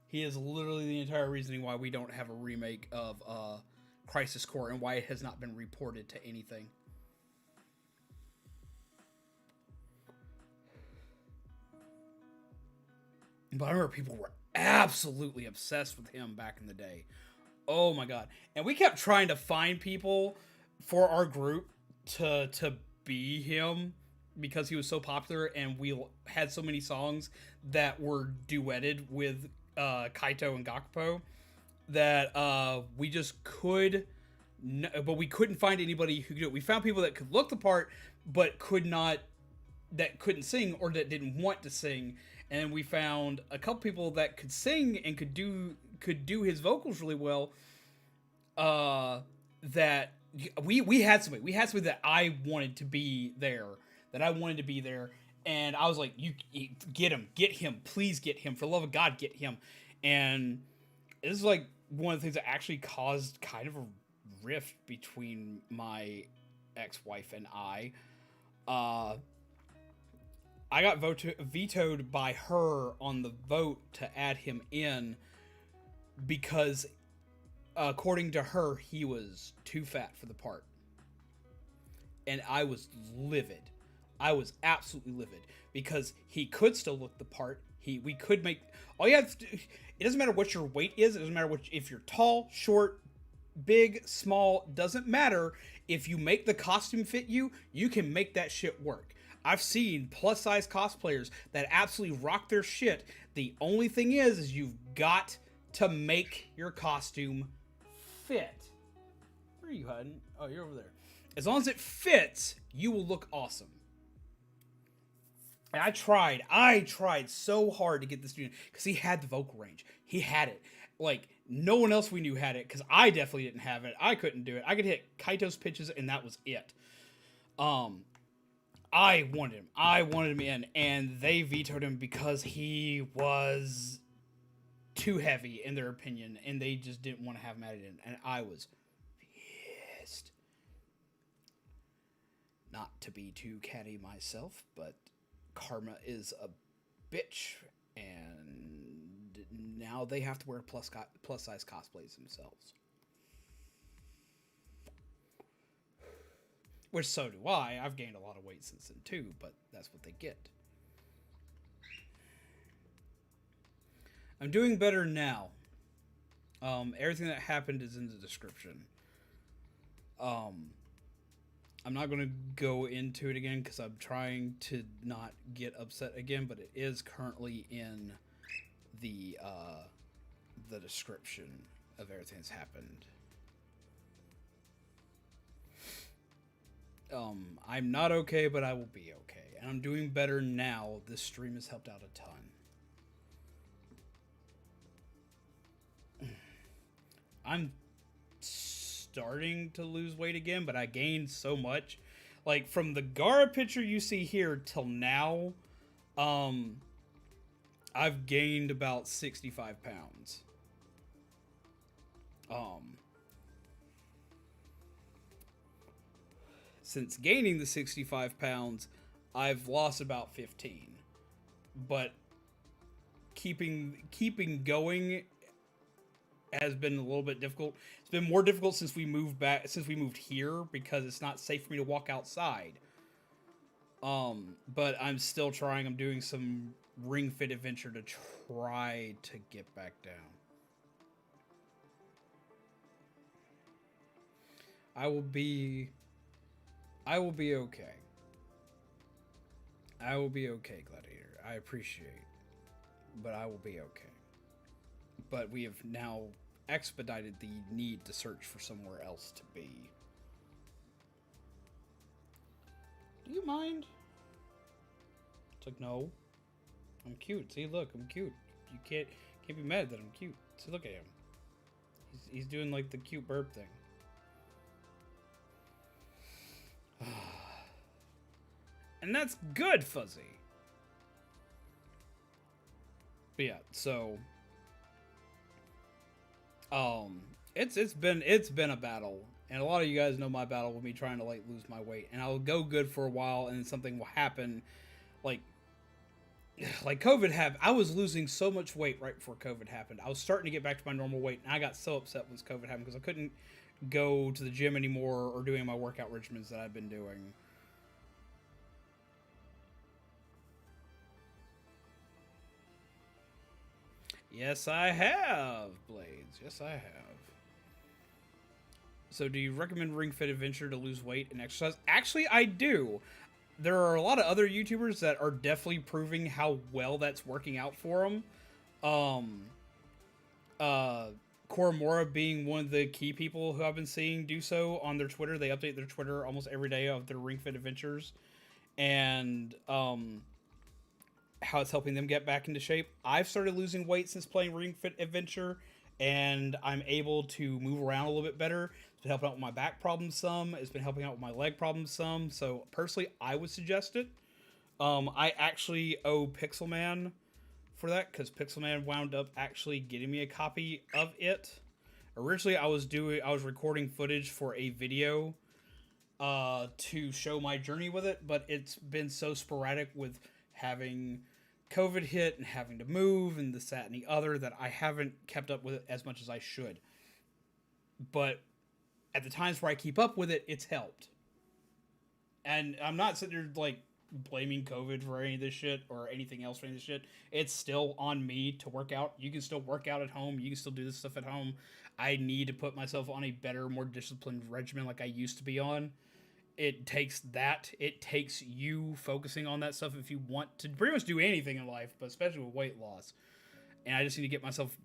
He is literally the entire reasoning why we don't have a remake of Crisis Core and why it has not been reported to anything. But I remember people were absolutely obsessed with him back in the day. Oh my god. And we kept trying to find people for our group to be him because he was so popular, and we had so many songs that were duetted with Kaito and Gakpo that we just could but we couldn't find anybody who could do it. We found people that could look the part but couldn't sing or that didn't want to sing, and we found a couple people that could sing and could do his vocals really well. That we had somebody that I wanted to be there, and I was like, you get him, please get him, for the love of God, get him. And this is like one of the things that actually caused kind of a rift between my ex-wife and I. I got vetoed by her on the vote to add him in because, according to her, he was too fat for the part. And I was livid. I was absolutely livid because he could still look the part. We could make all you have to do. It doesn't matter what your weight is. It doesn't matter if you're tall, short, big, small. Doesn't matter. If you make the costume fit you, you can make that shit work. I've seen plus size cosplayers that absolutely rock their shit. The only thing is you've got to make your costume fit. Where are you hiding? Oh, you're over there. As long as it fits, you will look awesome. And I tried so hard to get this dude because he had the vocal range. He had it. Like, no one else we knew had it because I definitely didn't have it. I couldn't do it. I could hit Kaito's pitches and that was it. I wanted him in, and they vetoed him because he was too heavy in their opinion, and they just didn't want to have him added in. And I was pissed. Not to be too catty myself, but karma is a bitch, and now they have to wear plus size cosplays themselves. Which so do I. I've gained a lot of weight since then too, but that's what they get. I'm doing better now. Everything that happened is in the description. I'm not going to go into it again because I'm trying to not get upset again, but it is currently in the description of everything that's happened. I'm not okay, but I will be okay. And I'm doing better now. This stream has helped out a ton. I'm starting to lose weight again, but I gained so much. Like, from the Gara picture you see here till now, I've gained about 65 pounds. Since gaining the 65 pounds, I've lost about 15. But keeping going has been a little bit difficult. It's been more difficult since we moved here because it's not safe for me to walk outside. But I'm still trying. I'm doing some Ring Fit adventure to try to get back down. I will be okay. I will be okay, Gladiator. I appreciate, but I will be okay. But we have now expedited the need to search for somewhere else to be. Do you mind? It's like, no. I'm cute. See, look, I'm cute. You can't be mad that I'm cute. See, look at him. He's doing like the cute burp thing. And that's good, Fuzzy. But yeah, so it's been a battle, and a lot of you guys know my battle with me trying to like lose my weight, and I'll go good for a while, and then something will happen, like COVID I was losing so much weight right before COVID happened. I was starting to get back to my normal weight, and I got so upset when COVID happened because I couldn't go to the gym anymore or doing my workout regimens that I've been doing. Yes, I have, Blades. Yes, I have. So, do you recommend Ring Fit Adventure to lose weight and exercise? Actually, I do. There are a lot of other YouTubers that are definitely proving how well that's working out for them. Koromora being one of the key people who I've been seeing do so on their Twitter. They update their Twitter almost every day of their Ring Fit Adventures. And, how it's helping them get back into shape. I've started losing weight since playing Ring Fit Adventure, and I'm able to move around a little bit better. It's been helping out with my back problems some. It's been helping out with my leg problems some. So personally, I would suggest it. I actually owe Pixelman for that because Pixelman wound up actually getting me a copy of it. Originally, I was recording footage for a video to show my journey with it, but it's been so sporadic with having COVID hit and having to move and this, that, and the other that I haven't kept up with it as much as I should. But at the times where I keep up with it, it's helped. And I'm not sitting there like blaming COVID for any of this shit or anything else for any of this shit. It's still on me to work out. You can still work out at home. You can still do this stuff at home. I need to put myself on a better, more disciplined regimen like I used to be on. It takes that. It takes you focusing on that stuff if you want to pretty much do anything in life, but especially with weight loss. And I just need to get myself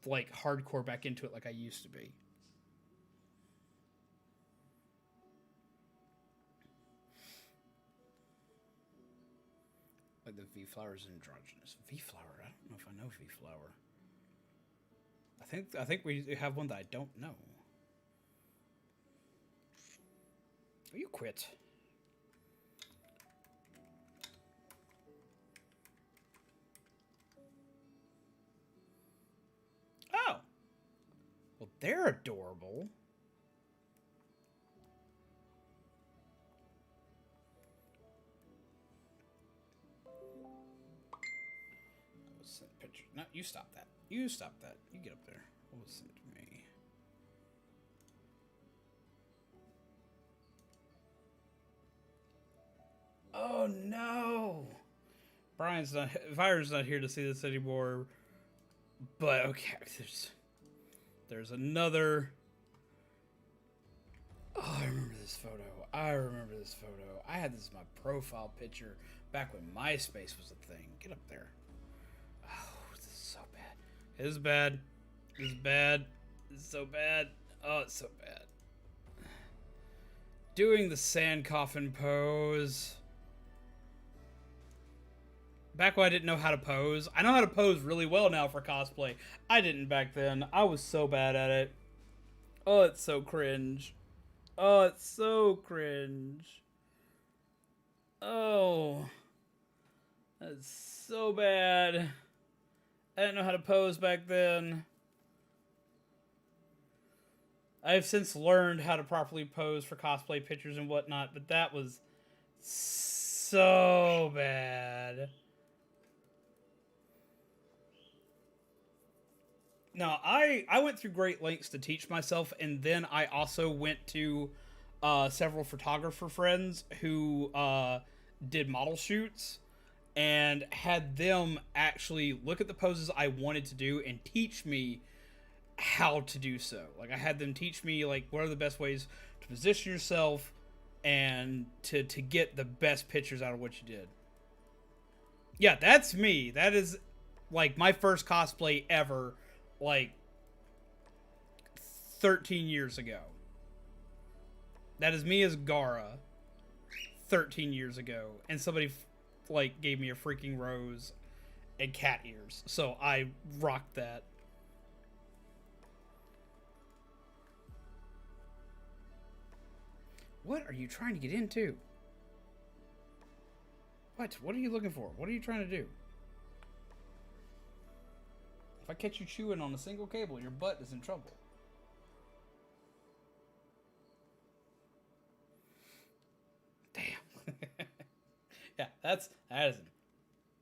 like hardcore back into it like I used to be. Like the V-flower is androgynous. V-flower? I don't know if I know V-flower. I think we have one that I don't know. Oh, you quit. Oh. Well, they're adorable. We'll send pictures. No, you stop that. You stop that. You get up there. We'll send it to me. Oh no! Brian's not. Fire's not here to see this anymore. But okay, there's another. Oh, I remember this photo. I had this as my profile picture back when MySpace was a thing. Get up there. Oh, this is so bad. It is bad. It's bad. It's so bad. Oh, it's so bad. Doing the sand coffin pose. Back when I didn't know how to pose. I know how to pose really well now for cosplay. I didn't back then. I was so bad at it. Oh, it's so cringe. Oh, it's so cringe. Oh. That's so bad. I didn't know how to pose back then. I've since learned how to properly pose for cosplay pictures and whatnot, but that was so bad. No, I went through great lengths to teach myself, and then I also went to several photographer friends who did model shoots and had them actually look at the poses I wanted to do and teach me how to do so. Like, I had them teach me, like, what are the best ways to position yourself and to get the best pictures out of what you did. Yeah, that's me. That is, like, my first cosplay ever. Like, 13 years ago. That is me as Gara 13 years ago. And somebody, like, gave me a freaking rose and cat ears. So I rocked that. What are you trying to get into? What? What are you looking for? What are you trying to do? If I catch you chewing on a single cable, your butt is in trouble. Damn. Yeah, that is an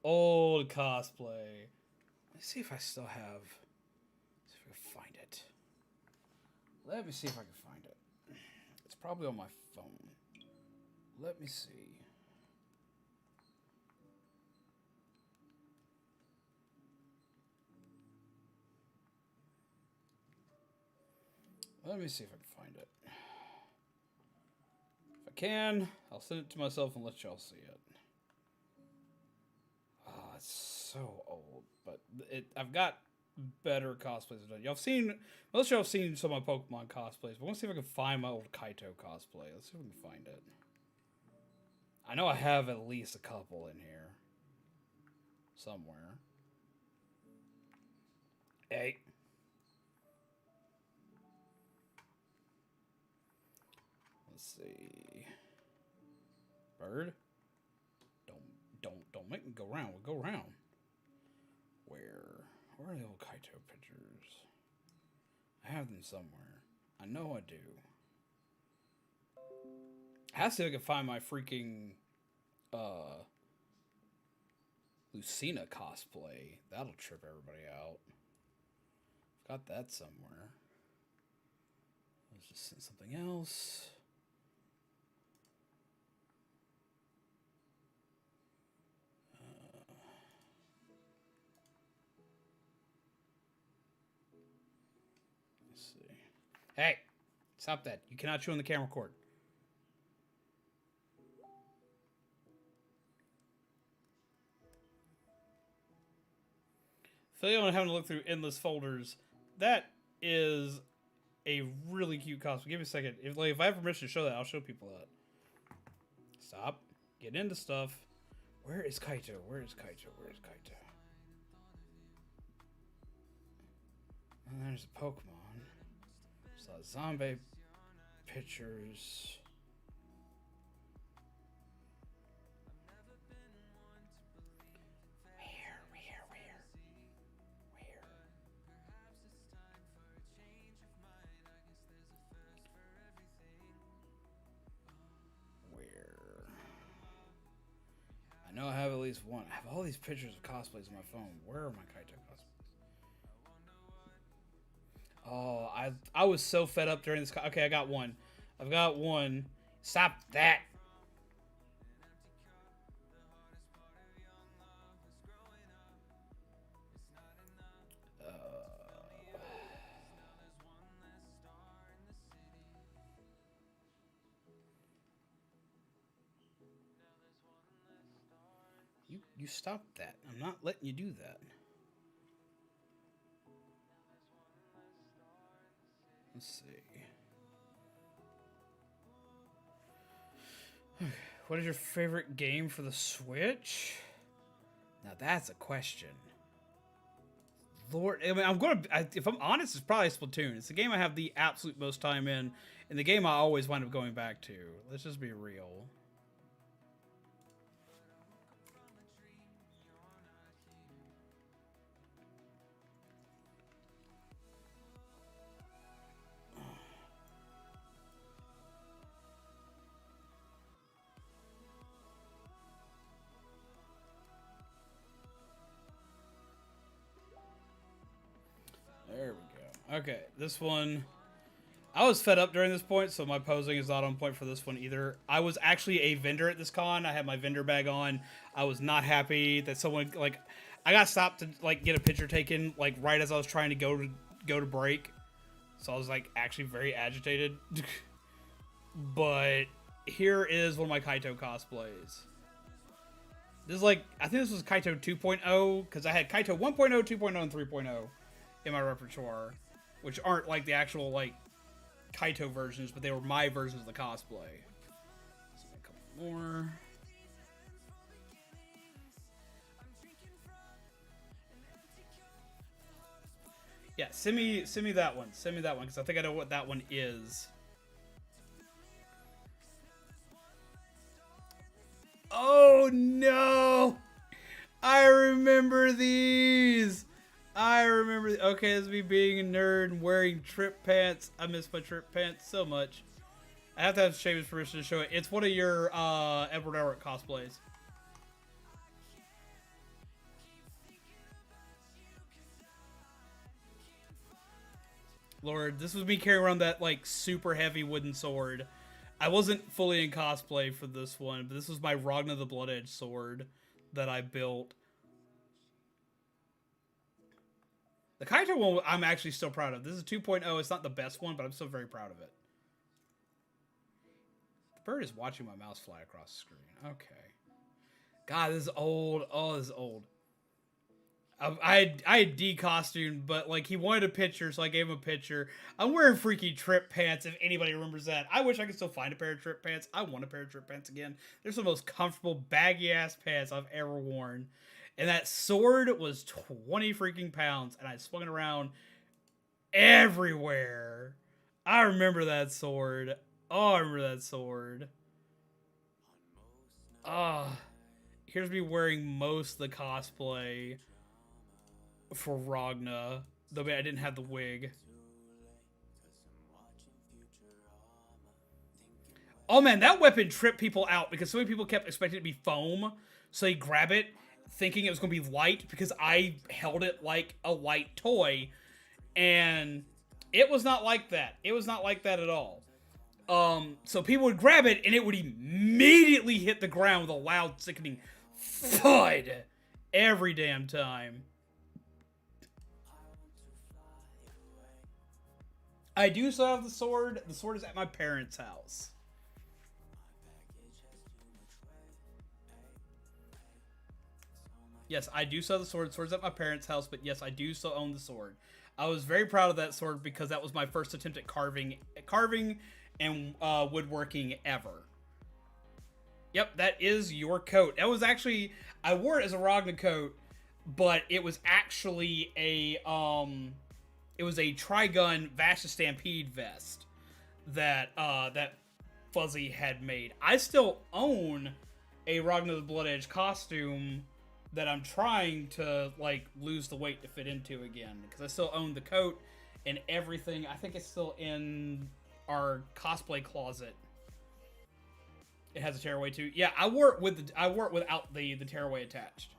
old cosplay. Let's see if I still have. Let's see if I can find it. Let me see if I can find it. It's probably on my phone. Let me see. Let me see if I can find it. If I can, I'll send it to myself and let y'all see it. Oh, it's so old, but I've got better cosplays done. Y'all have seen, most of y'all have seen some of my Pokemon cosplays, but I want to see if I can find my old Kaito cosplay. Let's see if we can find it. I know I have at least a couple in here. Somewhere. Hey. Let's see. Bird? Don't make me go around. We'll go around. Where are the old Kaito pictures? I have them somewhere. I know I do. I have to see if I can find my freaking Lucina cosplay. That'll trip everybody out. I've got that somewhere. Let's just send something else. Let's see. Hey, stop that. You cannot chew on the camera cord. Failure on having to look through endless folders. That is a really cute costume. Give me a second. If I have permission to show that, I'll show people that. Stop. Get into stuff. Where is Kaito? Where is Kaito? Where is Kaito? And there's a Pokemon. Saw zombie pictures. I know I have at least one. I have all these pictures of cosplays on my phone. Where are my Kaito cosplays? Oh, I was so fed up during this. Okay, I got one. I've got one. Stop that. You stop that. I'm not letting you do that. Let's see. What is your favorite game for the Switch? Now that's a question. Lord, I mean, if I'm honest, it's probably Splatoon. It's the game I have the absolute most time in, and the game I always wind up going back to. Let's just be real. There we go. Okay, this one. I was fed up during this point, so my posing is not on point for this one either. I was actually a vendor at this con. I had my vendor bag on. I was not happy that someone, like, I got stopped to, like, get a picture taken, like, right as I was trying to go to break. So I was, like, actually very agitated. But here is one of my Kaito cosplays. This is like, I think this was Kaito 2.0, because I had Kaito 1.0, 2.0, and 3.0 in my repertoire, which aren't like the actual, like, Kaito versions, but they were my versions of the cosplay. Let's make a couple more. Yeah, send me that one. Send me that one, because I think I know what that one is. Oh no! I remember these! I remember... Okay, this is me being a nerd and wearing trip pants. I miss my trip pants so much. I have to have Seamus' permission to show it. It's one of your Edward Elric cosplays. Lord, this was me carrying around that, like, super heavy wooden sword. I wasn't fully in cosplay for this one, but this was my Ragna the Blood Edge sword that I built. The Kaito one, I'm actually still proud of. This is 2.0. It's not the best one, but I'm still very proud of it. The bird is watching my mouse fly across the screen. Okay. God, this is old. Oh, this is old. I had de-costumed, but like he wanted a picture, so I gave him a picture. I'm wearing freaky trip pants, if anybody remembers that. I wish I could still find a pair of trip pants. I want a pair of trip pants again. They're some of the most comfortable, baggy-ass pants I've ever worn. And that sword was 20 freaking pounds, and I swung it around everywhere. I remember that sword. Oh, I remember that sword. Here's me wearing most of the cosplay for Ragna, though I didn't have the wig. Oh man, that weapon tripped people out because so many people kept expecting it to be foam, so they grab it thinking it was going to be light because I held it like a light toy, and it was not like that. It was not like that at all. So people would grab it and it would immediately hit the ground with a loud, sickening thud every damn time. I do still have the sword. The sword is at my parents' house. Yes, I do still have the sword. The sword's at my parents' house, but yes, I do still own the sword. I was very proud of that sword because that was my first attempt at carving and woodworking ever. Yep, that is your coat. That was actually, I wore it as a Ragna coat, but it was actually a it was a Trigun Vashta Stampede vest that that Fuzzy had made. I still own a Ragna the Blood Edge costume that I'm trying to like lose the weight to fit into again, because I still own the coat and everything. I think it's still in our cosplay closet. It has a tearaway too. Yeah, I wore it without the tearaway attached.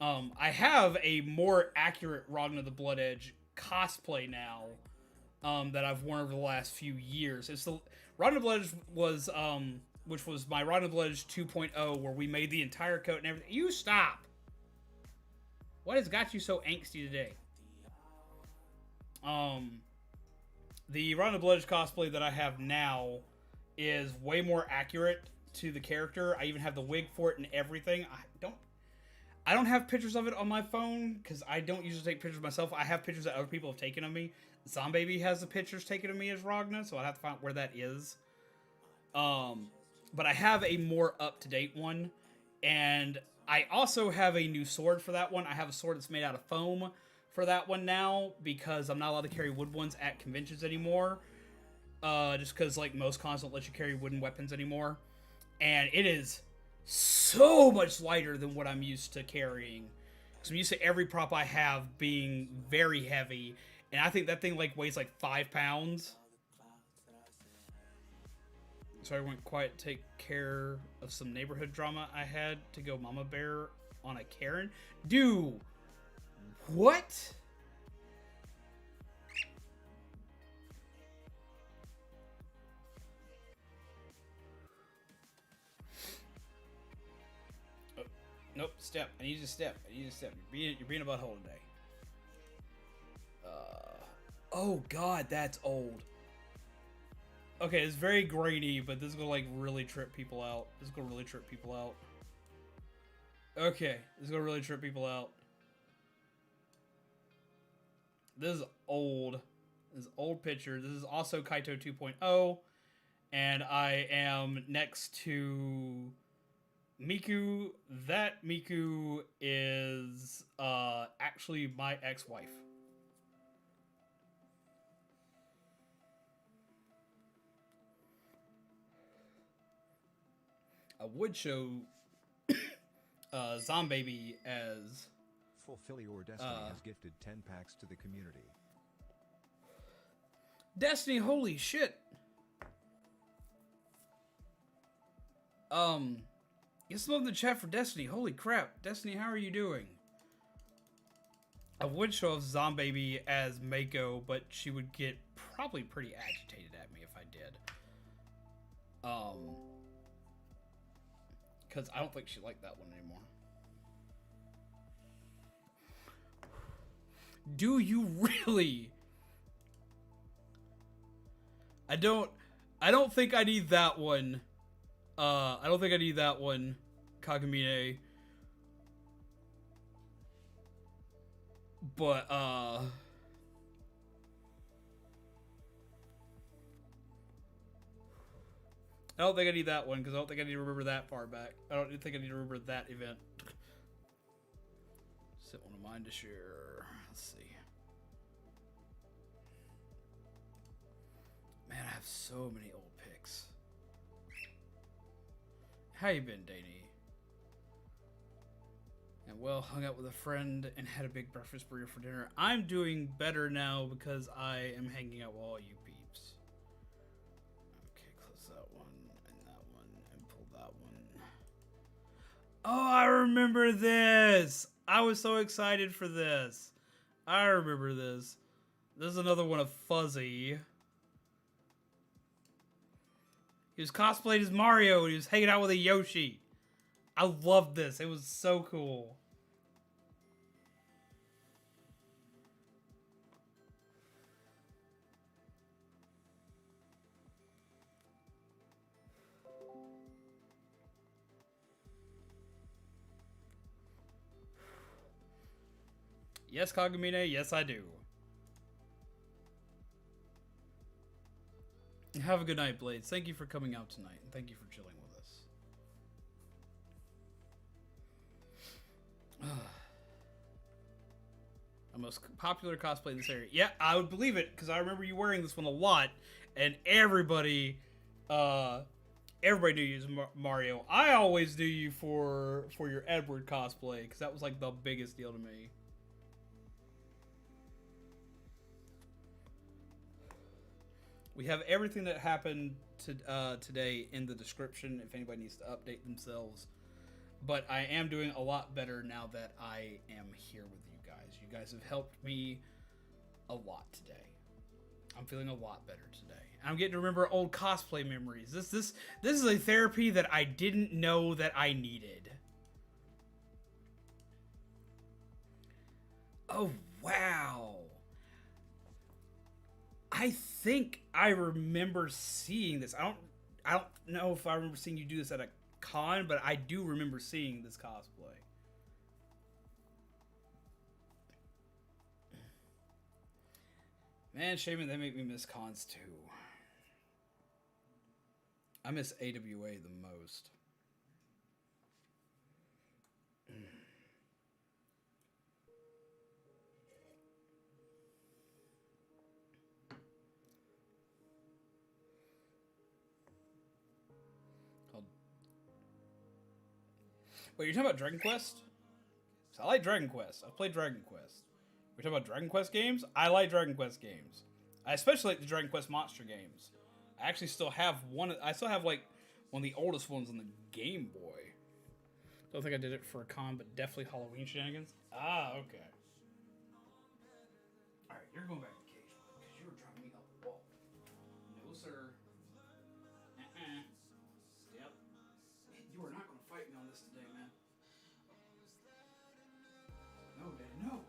I have a more accurate Ragna the Blood Edge cosplay now that I've worn over the last few years. It's the Ragna the Blood Edge was which was my Ragna the Blood Edge 2.0, where we made the entire coat and everything. You stop! What has got you so angsty today? The Ragna the Blood Edge cosplay that I have now is way more accurate to the character. I even have the wig for it and everything. I don't have pictures of it on my phone because I don't usually take pictures of myself. I have pictures that other people have taken of me. Zombaby has the pictures taken of me as Ragna, so I'd have to find out where that is. But I have a more up-to-date one, and I also have a new sword for that one. I have a sword that's made out of foam for that one now because I'm not allowed to carry wood ones at conventions anymore. Just because like most cons don't let you carry wooden weapons anymore. And it is so much lighter than what I'm used to carrying. Because I'm used to every prop I have being very heavy. And I think that thing like weighs like 5 pounds. So I went quiet to take care of some neighborhood drama I had to go mama bear on a Karen. Dude, what? Oh, nope, step. I need you to step. I need you to step. You're being a butthole today. Oh god, that's old. Okay, it's very grainy, but this is gonna like really trip people out. This is gonna really trip people out. Okay, this is gonna really trip people out. This is old. This old picture. This is also Kaito 2.0. And I am next to Miku. That Miku is actually my ex-wife. I would show Zombaby as... Fulfill Your Destiny has gifted 10 packs to the community. Destiny, holy shit! Get some love in the chat for Destiny. Holy crap. Destiny, how are you doing? I would show off Zombaby as Mako, but she would get probably pretty agitated at me if I did. Because I don't think she liked that one anymore. Do you really? I don't think I need that one. I don't think I need that one, Kagamine. But, I don't think I need that one, because I don't think I need to remember that far back. I don't think I need to remember that event. Set one of mine to share. Let's see. Man, I have so many old pics. How you been, Danny? And well, hung out with a friend and had a big breakfast burrito for dinner. I'm doing better now because I am hanging out with all you peeps. Okay, close that one and pull that one. Oh, I remember this! I was so excited for this. I remember this. This is another one of Fuzzy. He was cosplayed as Mario and he was hanging out with a Yoshi. I loved this. It was so cool. Yes, Kagamine, yes I do. Have a good night, Blades. Thank you for coming out tonight, and thank you for chilling with us. The most popular cosplay in this area. Yeah, I would believe it, because I remember you wearing this one a lot, and everybody knew you as Mario. I always knew you for your Edward cosplay, because that was like the biggest deal to me. We have everything that happened today in the description if anybody needs to update themselves. But I am doing a lot better now that I am here with you guys. You guys have helped me a lot today. I'm feeling a lot better today. I'm getting to remember old cosplay memories. This is a therapy that I didn't know that I needed. Oh, wow. I think I remember seeing this. I don't know if I remember seeing you do this at a con, but I do remember seeing this cosplay. Man, Shaman, they make me miss cons too. I miss AWA the most. Wait, you're talking about Dragon Quest? So I like Dragon Quest. I've played Dragon Quest. We're talking about Dragon Quest games? I like Dragon Quest games. I especially like the Dragon Quest monster games. I actually still have one. I still have like one of the oldest ones on the Game Boy. Don't think I did it for a con, but definitely Halloween shenanigans. Ah, okay. All right, you're going back to the cage because you were driving me up the wall. No, sir. Yep. You are not going to fight me on this today, man. No, Daddy, no.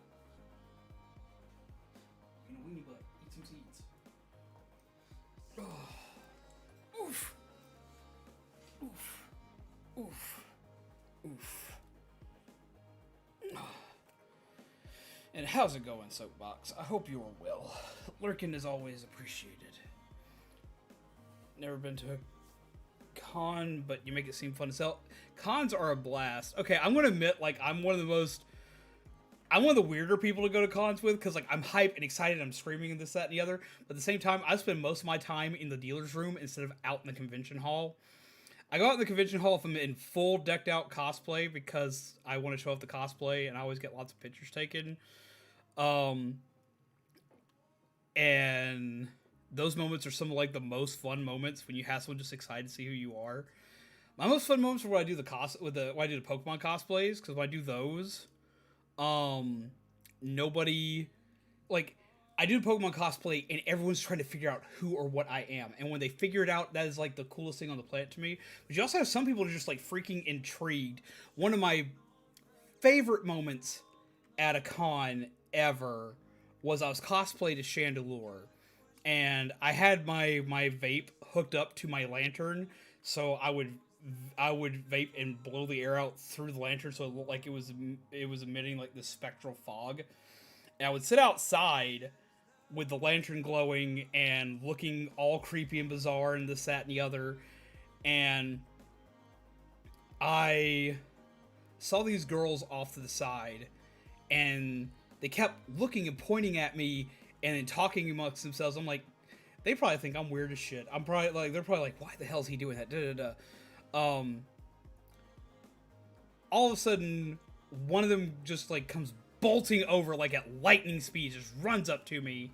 You know, weenie butt. Eat some seeds. Oh. Oof. Oof. Oof. Oof. And how's it going, Soapbox? I hope you are well. Lurking is always appreciated. Never been to a con, but you make it seem fun to sell. Cons are a blast. Okay, I'm gonna admit, like, I'm one of the weirder people to go to cons with, because, like, I'm hyped and excited, I'm screaming and this, that, and the other, but at the same time, I spend most of my time in the dealer's room instead of out in the convention hall. I go out in the convention hall if I'm in full decked out cosplay, because I want to show off the cosplay, and I always get lots of pictures taken. And those moments are some of, like, the most fun moments when you have someone just excited to see who you are. My most fun moments are when I do the when I do the Pokemon cosplays, because when I do those, nobody, like, I do the Pokemon cosplay and everyone's trying to figure out who or what I am, and when they figure it out, that is, like, the coolest thing on the planet to me. But you also have some people who are just, like, freaking intrigued. One of my favorite moments at a con ever was I was cosplayed as Chandelure, and I had my vape hooked up to my lantern, so I would vape and blow the air out through the lantern, so it looked like it was emitting, like, this spectral fog. And I would sit outside with the lantern glowing and looking all creepy and bizarre and this, that, and the other. And I saw these girls off to the side, and they kept looking and pointing at me and then talking amongst themselves. I'm like, they probably think I'm weird as shit. They're probably like, why the hell is he doing that? Da, da, da. All of a sudden, one of them just, like, comes bolting over, like, at lightning speed, just runs up to me.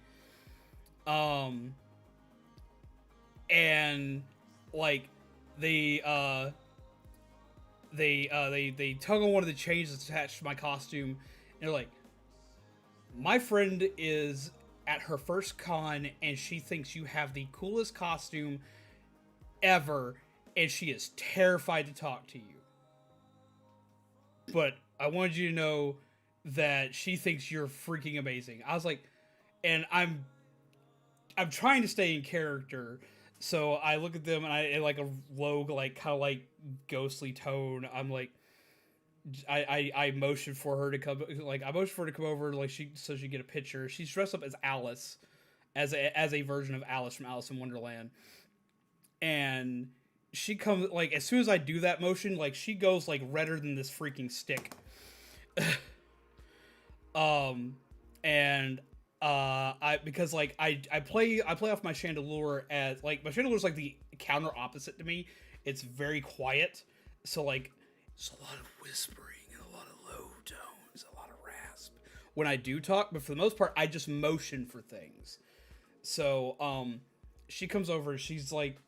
And, like, they tug on one of the chains that's attached to my costume, and they're like, my friend is at her first con, and she thinks you have the coolest costume ever, and she is terrified to talk to you. But I wanted you to know that she thinks you're freaking amazing. I was like, and I'm trying to stay in character, so I look at them and I, in, like, a low, like, kind of, like, ghostly tone, I'm like, I motioned for her to come, like, I motioned for her to come over, like, so she get a picture. She's dressed up as Alice, as a version of Alice from Alice in Wonderland, and she comes, like, as soon as I do that motion, like, she goes, like, redder than this freaking stick. And because, like, I play off my Chandelure as, like, my Chandelure's like the counter opposite to me. It's very quiet, so, like, it's a lot of whispering and a lot of low tones, a lot of rasp when I do talk, but for the most part, I just motion for things. So, she comes over, and she's like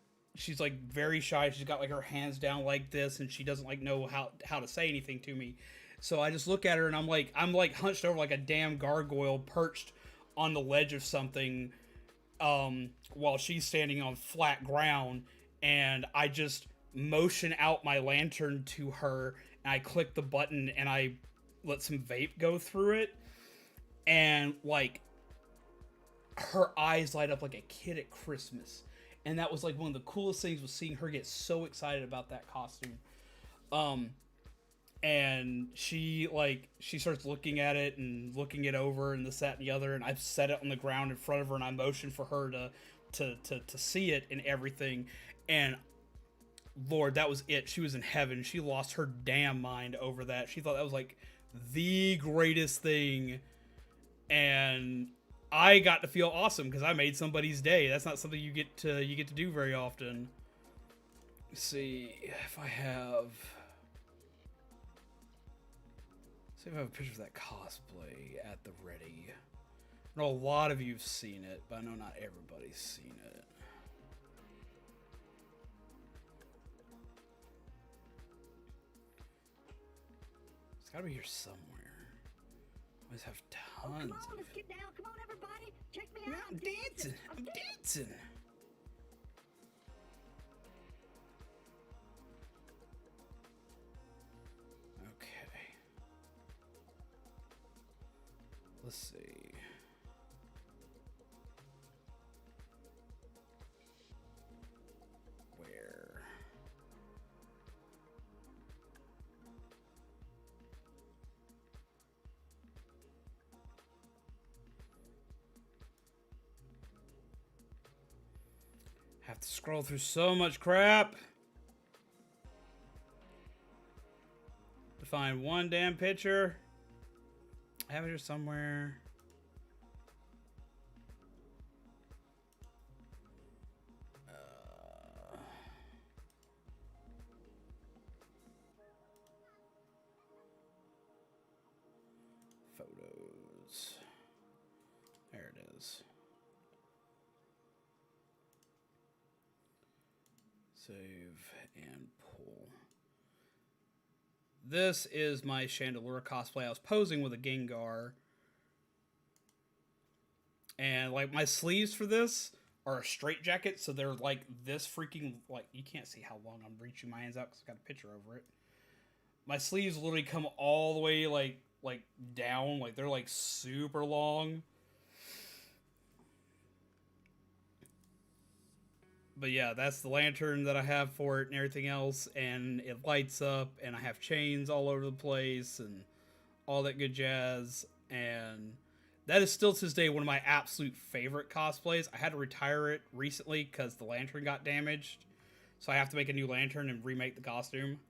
very shy. She's got, like, her hands down like this, and she doesn't, like, know how to say anything to me. So I just look at her, and I'm like hunched over like a damn gargoyle perched on the ledge of something, while she's standing on flat ground, and I just motion out my lantern to her, and I click the button, and I let some vape go through it, and, like, her eyes light up like a kid at Christmas. And that was, like, one of the coolest things, was seeing her get so excited about that costume. And she starts looking at it and looking it over and this, that, and the other, and I've set it on the ground in front of her, and I motion for her to see it and everything. And Lord, that was it. She was in heaven. She lost her damn mind over that. She thought that was, like, the greatest thing. And I got to feel awesome because I made somebody's day. That's not something you get to do very often. Let's see if I have a picture of that cosplay at the ready. I know a lot of you've seen it, but I know not everybody's seen it. It's gotta be here somewhere. I must have tons. Come on, let's get down. Come on, everybody. Check me out. I'm dancing. I'm dancing. Okay. Let's see. Where? have to scroll through so much crap to find one damn picture. I have it here somewhere. Photos. There it is. Save and pull. This is my Chandelure cosplay. I was posing with a Gengar. And like my sleeves for this are a straight jacket, so they're like this freaking, like, you can't see how long I'm reaching my hands out because I've got a picture over it. My sleeves literally come all the way like down, like they're like super long. But yeah, that's the lantern that I have for it and everything else, and it lights up, and I have chains all over the place and all that good jazz. And that is still to this day one of my absolute favorite cosplays. I had to retire it recently because the lantern got damaged, so I have to make a new lantern and remake the costume.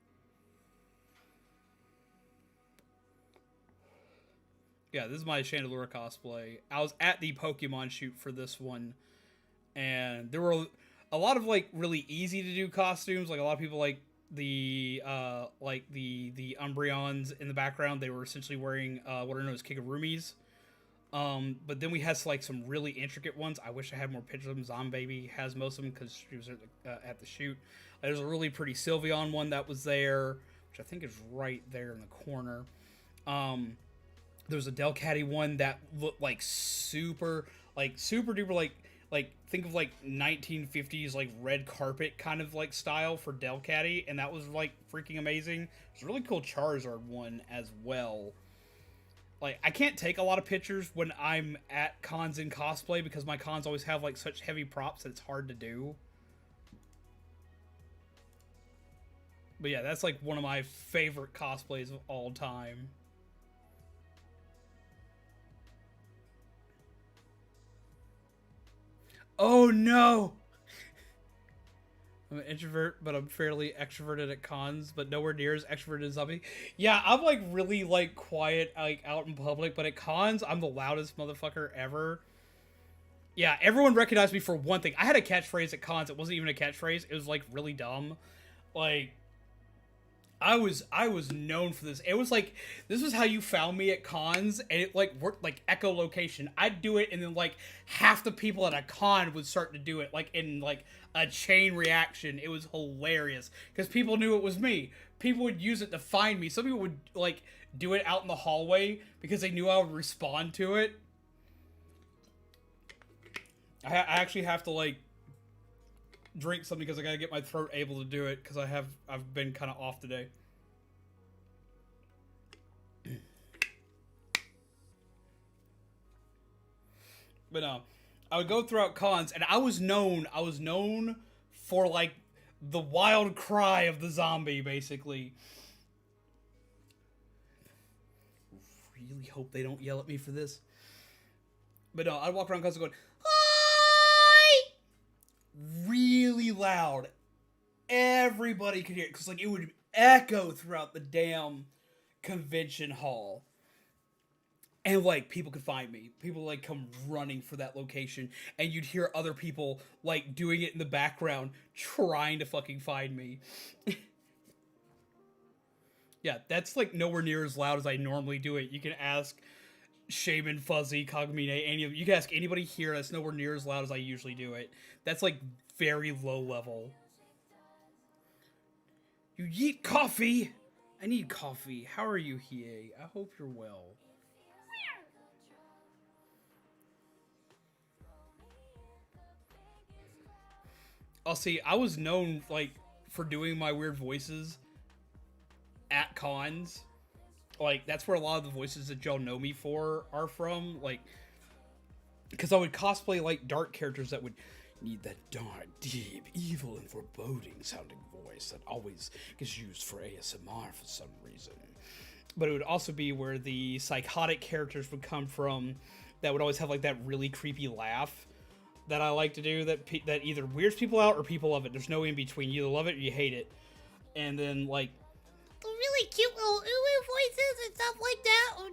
Yeah, this is my Chandelure cosplay. I was at the Pokemon shoot for this one, and there were a lot of like really easy to do costumes. Like a lot of people like the Umbreons in the background. They were essentially wearing what are known as Kigurumis. But then we had like some really intricate ones. I wish I had more pictures of them. Zombaby has most of them because she was at the shoot. There's a really pretty Sylveon one that was there, which I think is right there in the corner. There's a Delcatty one that looked like super duper like think of like 1950s like red carpet kind of like style for Delcatty, and that was like freaking amazing. There's a really cool Charizard one as well. Like, I can't take a lot of pictures when I'm at cons in cosplay because my cons always have like such heavy props that it's hard to do. But yeah, that's like one of my favorite cosplays of all time. Oh no! I'm an introvert, but I'm fairly extroverted at cons, but nowhere near as extroverted as Zombie. Yeah, I'm like really like quiet like out in public, but at cons, I'm the loudest motherfucker ever. Yeah, everyone recognized me for one thing. I had a catchphrase at cons. It wasn't even a catchphrase. It was like really dumb. Like, I was known for this. It was like, this was how you found me at cons, and it like worked like echolocation. I'd do it, and then like half the people at a con would start to do it, like in like a chain reaction. It was hilarious because people knew it was me. People would use it to find me. Some people would like do it out in the hallway because they knew I would respond to it. I actually have to like drink something because I gotta get my throat able to do it because I've been kind of off today. But no, I would go throughout cons, and I was known for like the wild cry of the zombie, basically. Really hope they don't yell at me for this. But no, I'd walk around cons going, "Hi!" really loud. Everybody could hear it because like it would echo throughout the damn convention hall. And like people could find me. People like come running for that location, and you'd hear other people like doing it in the background trying to fucking find me. Yeah, that's like nowhere near as loud as I normally do it. You can ask Shaman, Fuzzy, Cogmine, any of you can ask anybody here. That's nowhere near as loud as I usually do it. That's like very low level. You eat coffee? I need coffee. How are you, Hiei? I hope you're well. I'll see, I was known like for doing my weird voices at cons. Like that's where a lot of the voices that y'all know me for are from. Like, because I would cosplay like dark characters that would need that dark, deep, evil, and foreboding sounding voice that always gets used for ASMR for some reason. But it would also be where the psychotic characters would come from that would always have like that really creepy laugh. that I like to do that either weirds people out or people love it. There's no in between. You either love it or you hate it. And then like The really cute little ooh voices and stuff like that. Or,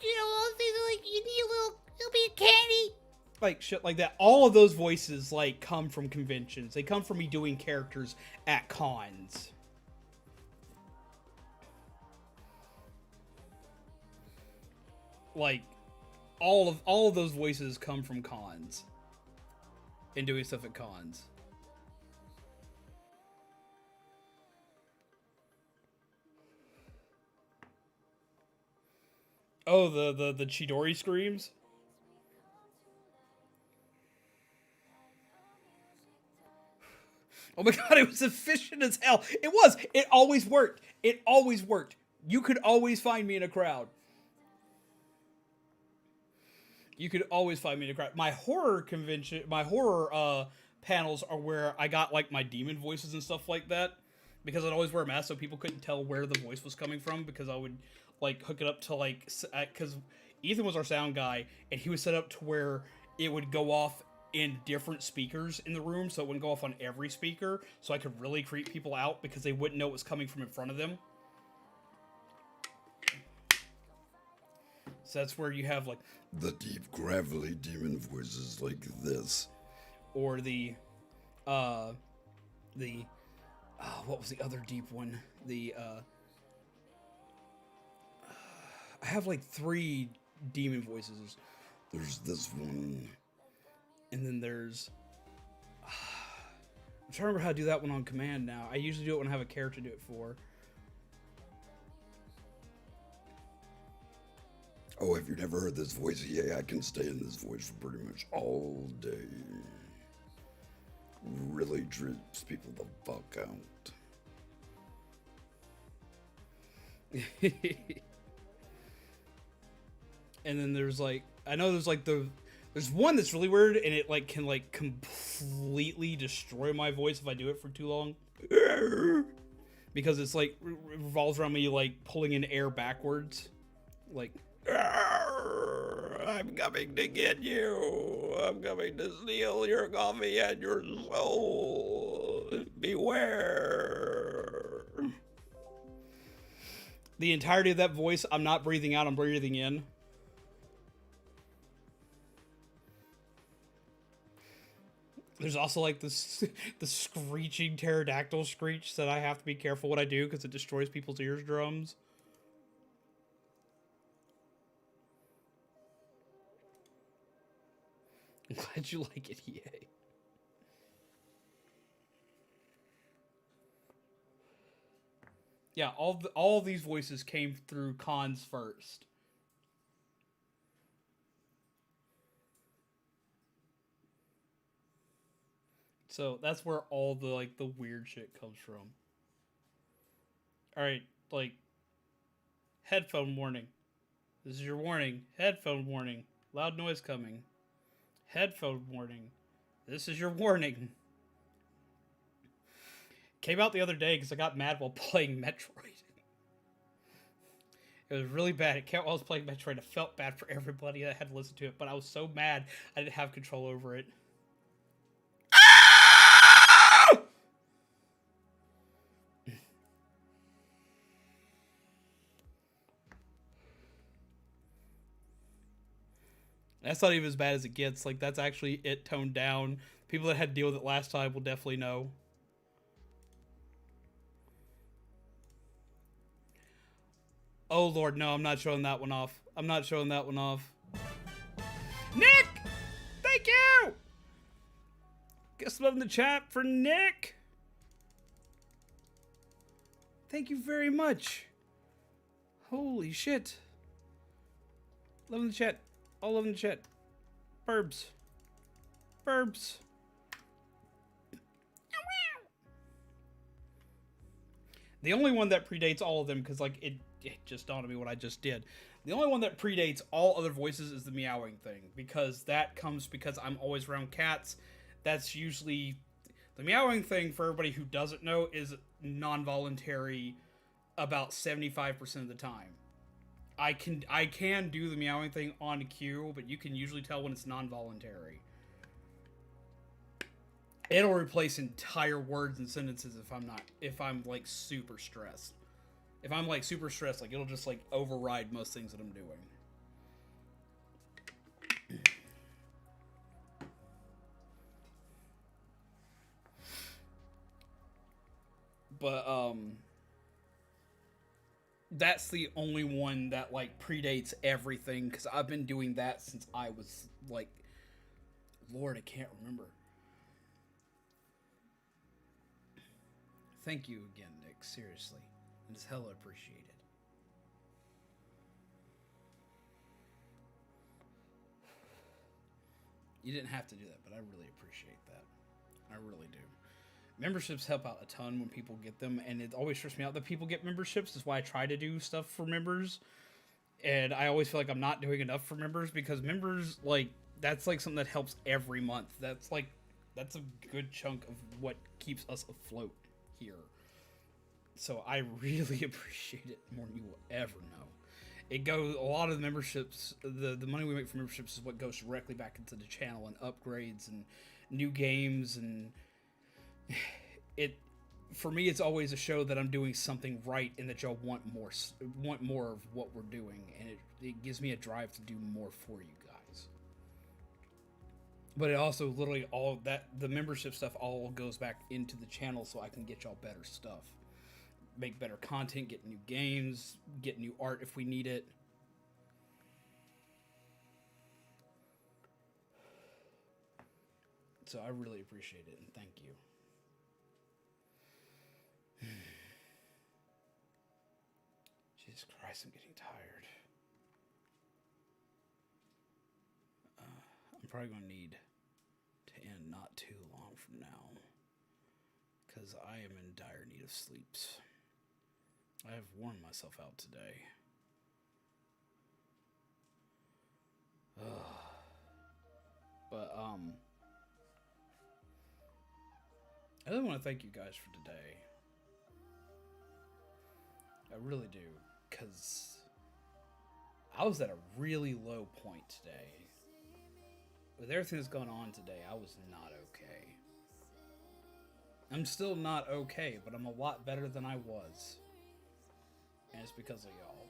you know, all things like you need a little bit of candy. like shit like that. All of those voices like come from conventions. They come from me doing characters at cons. Like all of those voices come from cons and doing stuff at cons. Oh, the Chidori screams. Oh my god, it was efficient as hell. It was. It always worked. It always worked. You could always find me in a crowd. You could always find me in a crowd. My horror convention, my horror panels are where I got like my demon voices and stuff like that. Because I'd always wear a mask so people couldn't tell where the voice was coming from. Because I would like hook it up to like, because Ethan was our sound guy and he was set up to where it would go off in different speakers in the room, so it wouldn't go off on every speaker, so I could really creep people out because they wouldn't know it was coming from in front of them. So that's where you have like the deep gravelly demon voices like this, or the what was the other deep one? I have like 3 demon voices. There's this one. And then there's... I'm trying to remember how to do that one on command now. I usually do it when I have a character to do it for. Oh, if you've never heard this voice, yeah, I can stay in this voice for pretty much all day. Really trips people the fuck out. And then there's like... I know there's like there's one that's really weird, and it like can like completely destroy my voice if I do it for too long. Because it's like revolves around me like pulling in air backwards. Like, I'm coming to get you. I'm coming to steal your coffee and your soul. Beware. the entirety of that voice, I'm not breathing out, I'm breathing in. There's also like this the screeching pterodactyl screech that I have to be careful what I do because it destroys people's eardrums. I'm glad you like it, EA. Yeah, all these voices came through cons first. So that's where all the like the weird shit comes from. All right, like headphone warning. This is your warning. Headphone warning. Loud noise coming. Headphone warning. This is your warning. Came out the other day because I got mad while playing Metroid. It was really bad. It came out while I was playing Metroid. I felt bad for everybody that had to listen to it, but I was so mad I didn't have control over it. That's not even as bad as it gets. Like, that's actually it toned down. People that had to deal with it last time will definitely know. Oh, Lord, no, I'm not showing that one off. I'm not showing that one off. Nick! Thank you! Guess love in the chat for Nick. Thank you very much. Holy shit. Love in the chat. All love in the chat. Burbs. Burbs. The only one that predates all of them, because like it just dawned on me what I just did. The only one that predates all other voices is the meowing thing, because that comes because I'm always around cats. That's usually the meowing thing. For everybody who doesn't know, is non-voluntary about 75% of the time. I can do the meowing thing on cue, but you can usually tell when it's non-voluntary. It'll replace entire words and sentences if I'm like super stressed. If I'm like super stressed, like it'll just like override most things that I'm doing. But that's the only one that like predates everything, because I've been doing that since I was like, Lord, I can't remember. Thank you again, Nick. Seriously, it is hella appreciated. You didn't have to do that, but I really appreciate that. I really do. Memberships help out a ton when people get them, and it always stresses me out that people get memberships. That's why I try to do stuff for members, and I always feel like I'm not doing enough for members, because members, like, that's like something that helps every month. That's a good chunk of what keeps us afloat here. So I really appreciate it more than you will ever know. It goes, a lot of the memberships, the money we make from memberships is what goes directly back into the channel and upgrades and new games, and it, for me, it's always a show that I'm doing something right and that y'all want more of what we're doing, and it gives me a drive to do more for you guys. But it also literally all that, the membership stuff all goes back into the channel so I can get y'all better stuff. Make better content, get new games, get new art if we need it. So I really appreciate it, and thank you. Jesus Christ, I'm getting tired. I'm probably going to need to end not too long from now, because I am in dire need of sleeps. I have worn myself out today. But, I really want to thank you guys for today. I really do, because I was at a really low point today. With everything that's gone on today, I was not okay. I'm still not okay, but I'm a lot better than I was. And it's because of y'all.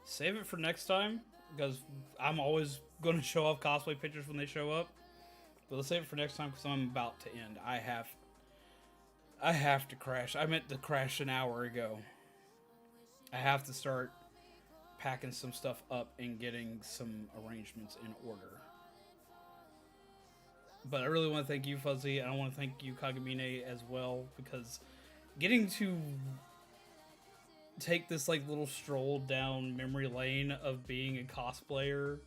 Save it for next time, because I'm always going to show off cosplay pictures when they show up. But let's save it for next time, because I'm about to end. I have to crash. I meant to crash an hour ago. I have to start packing some stuff up and getting some arrangements in order. But I really want to thank you, Fuzzy, and I want to thank you, Kagamine, as well, because getting to take this like little stroll down memory lane of being a cosplayer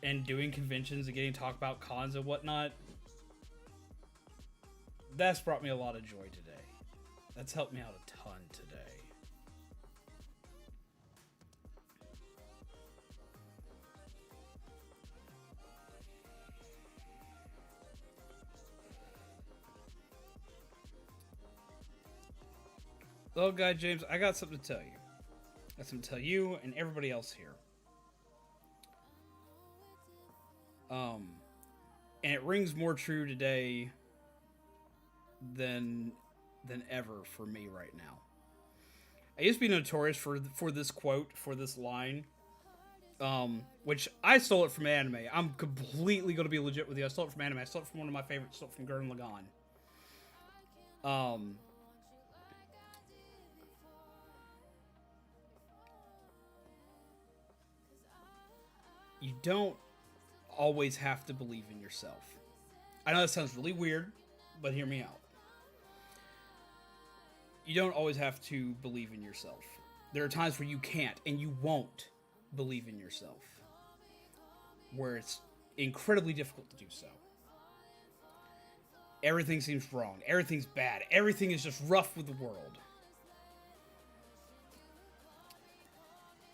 and doing conventions and getting to talk about cons and whatnot, that's brought me a lot of joy today. That's helped me out a ton today. Well, guy James, I got something to tell you. I got something to tell you and everybody else here. And it rings more true today than ever for me right now. I used to be notorious for this quote, for this line, which I stole it from anime. I'm completely going to be legit with you. I stole it from anime. I stole it from one of my favorites. I stole it from Gurren Lagann. You don't always have to believe in yourself. I know that sounds really weird, but hear me out. You don't always have to believe in yourself. There are times where you can't and you won't believe in yourself, where it's incredibly difficult to do so. Everything seems wrong. Everything's bad. Everything is just rough with the world.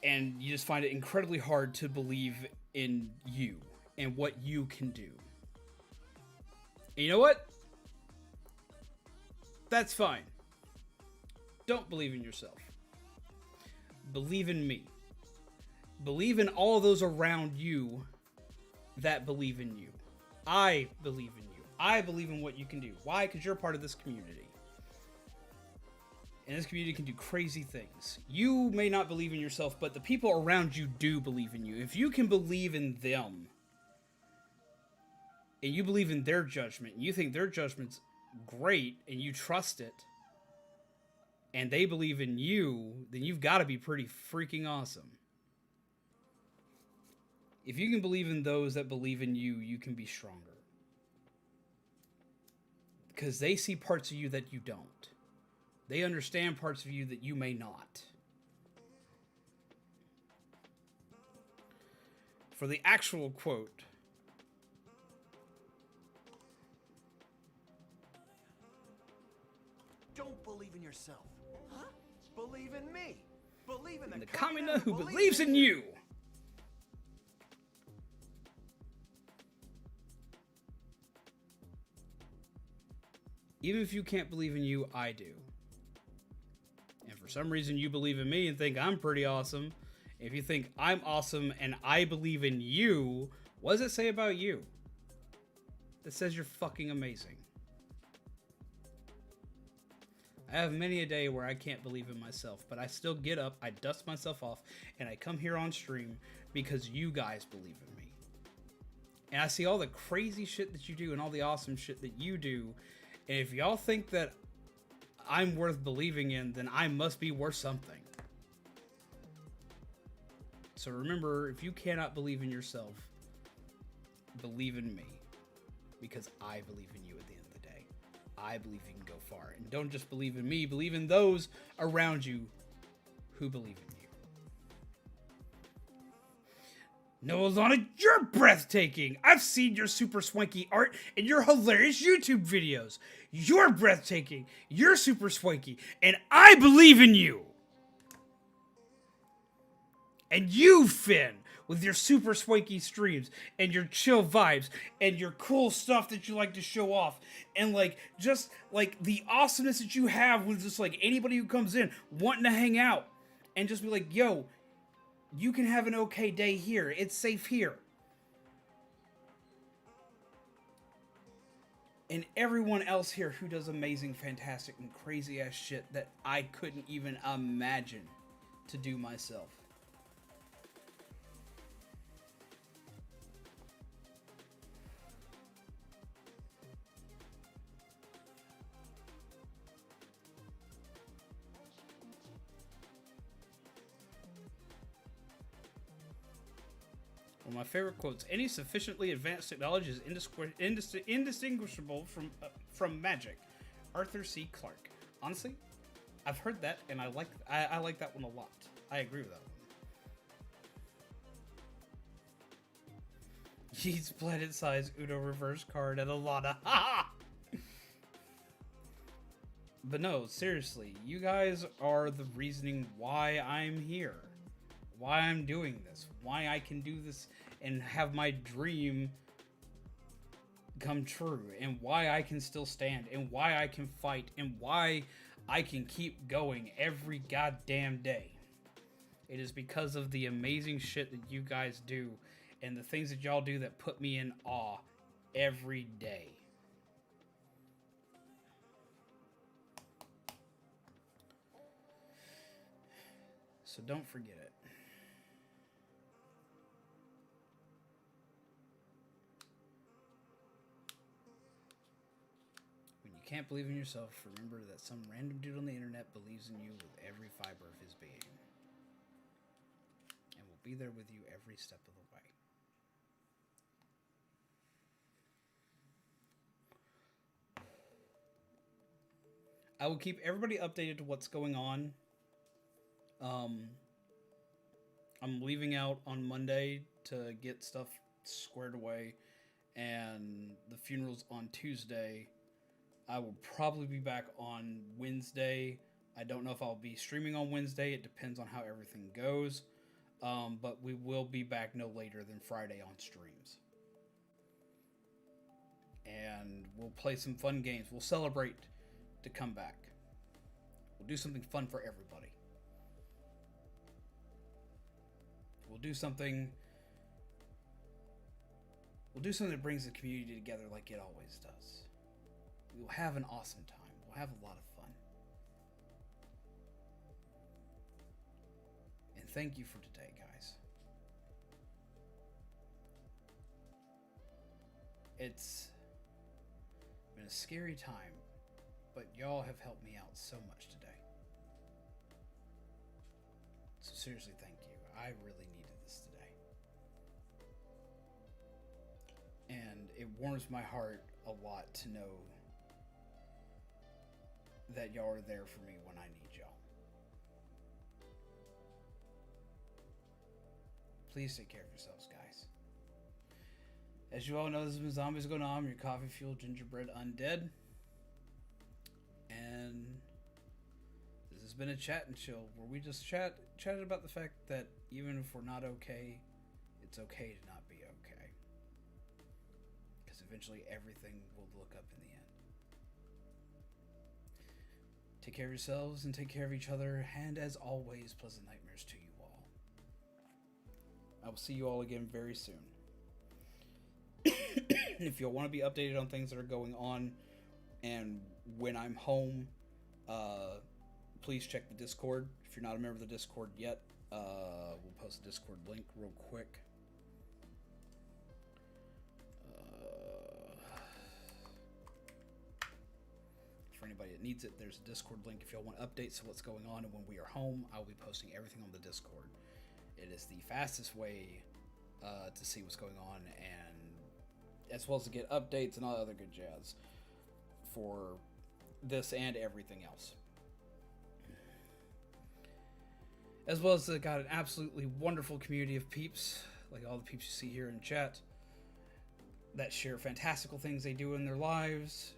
And you just find it incredibly hard to believe in you and what you can do. And you know what? That's fine. Don't believe in yourself. Believe in me. Believe in all of those around you that believe in you. I believe in you. I believe in what you can do. Why? Because you're part of this community. And this community can do crazy things. You may not believe in yourself, but the people around you do believe in you. If you can believe in them, and you believe in their judgment, and you think their judgment's great, and you trust it, and they believe in you, then you've got to be pretty freaking awesome. If you can believe in those that believe in you, you can be stronger. Because they see parts of you that you don't. They understand parts of you that you may not. For the actual quote, don't believe in yourself. Huh? Believe in me. Believe in the Kamina who believes in you. Even if you can't believe in you, I do. And for some reason you believe in me and think I'm pretty awesome. If you think I'm awesome and I believe in you, what does it say about you? It says you're fucking amazing. I have many a day where I can't believe in myself, but I still get up, I dust myself off, and I come here on stream because you guys believe in me. And I see all the crazy shit that you do and all the awesome shit that you do. And if y'all think that I'm worth believing in, then I must be worth something. So remember, if you cannot believe in yourself, believe in me. Because I believe in you at the end of the day. I believe you can go far. And don't just believe in me, believe in those around you who believe in you. Noah Lana, you're breathtaking. I've seen your super swanky art and your hilarious YouTube videos. You're breathtaking. You're super swanky. And I believe in you. And you, Finn, with your super swanky streams and your chill vibes and your cool stuff that you like to show off. And like, just like the awesomeness that you have with just like anybody who comes in wanting to hang out and just be like, yo, you can have an okay day here. It's safe here. And everyone else here who does amazing, fantastic, and crazy ass shit that I couldn't even imagine to do myself. One of my favorite quotes: "Any sufficiently advanced technology is indistinguishable from magic." Arthur C. Clarke. Honestly, I've heard that, and I like that one a lot. I agree with that one. Yeats planet-size Uno reverse card at a Lana. But no, seriously, you guys are the reasoning why I'm here. Why I'm doing this, why I can do this and have my dream come true, and why I can still stand, and why I can fight, and why I can keep going every goddamn day. It is because of the amazing shit that you guys do, and the things that y'all do that put me in awe every day. So don't forget it. When you can't believe in yourself, remember that some random dude on the internet believes in you with every fiber of his being. And will be there with you every step of the way. I will keep everybody updated to what's going on. I'm leaving out on Monday to get stuff squared away, and the funeral's on Tuesday. I will probably be back on Wednesday. I don't know if I'll be streaming on Wednesday. It depends on how everything goes. But we will be back no later than Friday on streams. And we'll play some fun games. We'll celebrate to come back. We'll do something fun for everybody. We'll do something. We'll do something that brings the community together like it always does. We'll have an awesome time. We'll have a lot of fun. And thank you for today, guys. It's been a scary time, but y'all have helped me out so much today. So seriously, thank you. I really needed this today. And it warms my heart a lot to know that y'all are there for me when I need y'all. Please take care of yourselves, guys. As you all know, this has been Zombies Going On, your coffee fueled gingerbread undead. And this has been a chat and chill where we just chatted about the fact that even if we're not okay, it's okay to not be okay. Because eventually everything will look up in the end. Take care of yourselves and take care of each other, and as always, pleasant nightmares to you all. I will see you all again very soon. If you want to be updated on things that are going on and when I'm home, please check the Discord. If you're not a member of the Discord yet, we'll post a Discord link real quick. For anybody that needs it, there's a Discord link if y'all want updates of what's going on, and when we are home, I'll be posting everything on the Discord. It is the fastest way to see what's going on, and as well as to get updates and all other good jazz for this and everything else. As well as got an absolutely wonderful community of peeps, like all the peeps you see here in chat, that share fantastical things they do in their lives.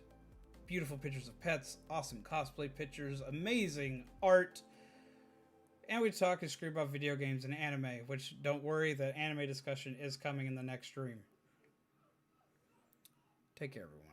Beautiful pictures of pets, awesome cosplay pictures, amazing art. And we talk and scream about video games and anime, which don't worry, the anime discussion is coming in the next stream. Take care, everyone.